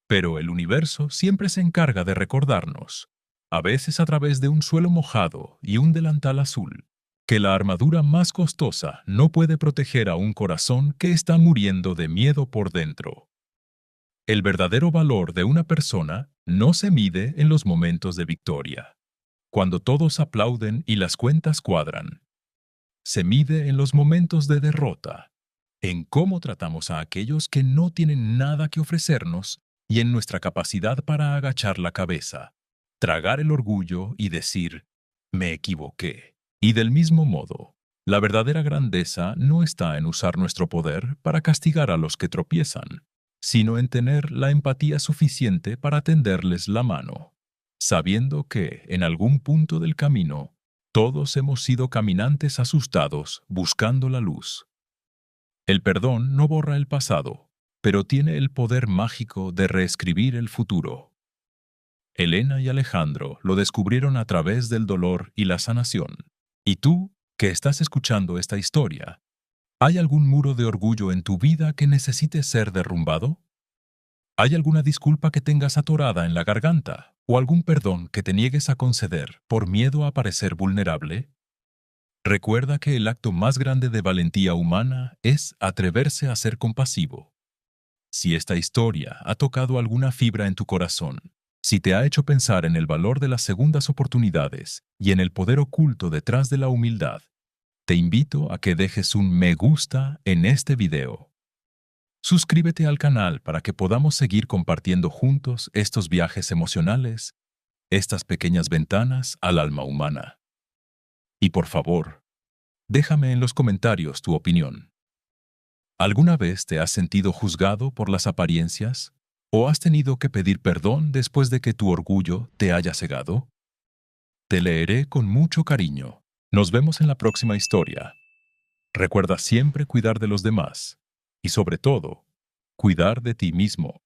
Pero el universo siempre se encarga de recordarnos, a veces a través de un suelo mojado y un delantal azul, que la armadura más costosa no puede proteger a un corazón que está muriendo de miedo por dentro. El verdadero valor de una persona no se mide en los momentos de victoria, cuando todos aplauden y las cuentas cuadran. Se mide en los momentos de derrota, en cómo tratamos a aquellos que no tienen nada que ofrecernos y en nuestra capacidad para agachar la cabeza, tragar el orgullo y decir, me equivoqué. Y del mismo modo, la verdadera grandeza no está en usar nuestro poder para castigar a los que tropiezan, sino en tener la empatía suficiente para tenderles la mano, sabiendo que, en algún punto del camino, todos hemos sido caminantes asustados buscando la luz. El perdón no borra el pasado, pero tiene el poder mágico de reescribir el futuro. Elena y Alejandro lo descubrieron a través del dolor y la sanación. ¿Y tú, que estás escuchando esta historia, hay algún muro de orgullo en tu vida que necesite ser derrumbado? ¿Hay alguna disculpa que tengas atorada en la garganta o algún perdón que te niegues a conceder por miedo a parecer vulnerable? Recuerda que el acto más grande de valentía humana es atreverse a ser compasivo. Si esta historia ha tocado alguna fibra en tu corazón, si te ha hecho pensar en el valor de las segundas oportunidades y en el poder oculto detrás de la humildad, te invito a que dejes un me gusta en este video. Suscríbete al canal para que podamos seguir compartiendo juntos estos viajes emocionales, estas pequeñas ventanas al alma humana. Y por favor, déjame en los comentarios tu opinión. ¿Alguna vez te has sentido juzgado por las apariencias? ¿O has tenido que pedir perdón después de que tu orgullo te haya cegado? Te leeré con mucho cariño. Nos vemos en la próxima historia. Recuerda siempre cuidar de los demás y, sobre todo, cuidar de ti mismo.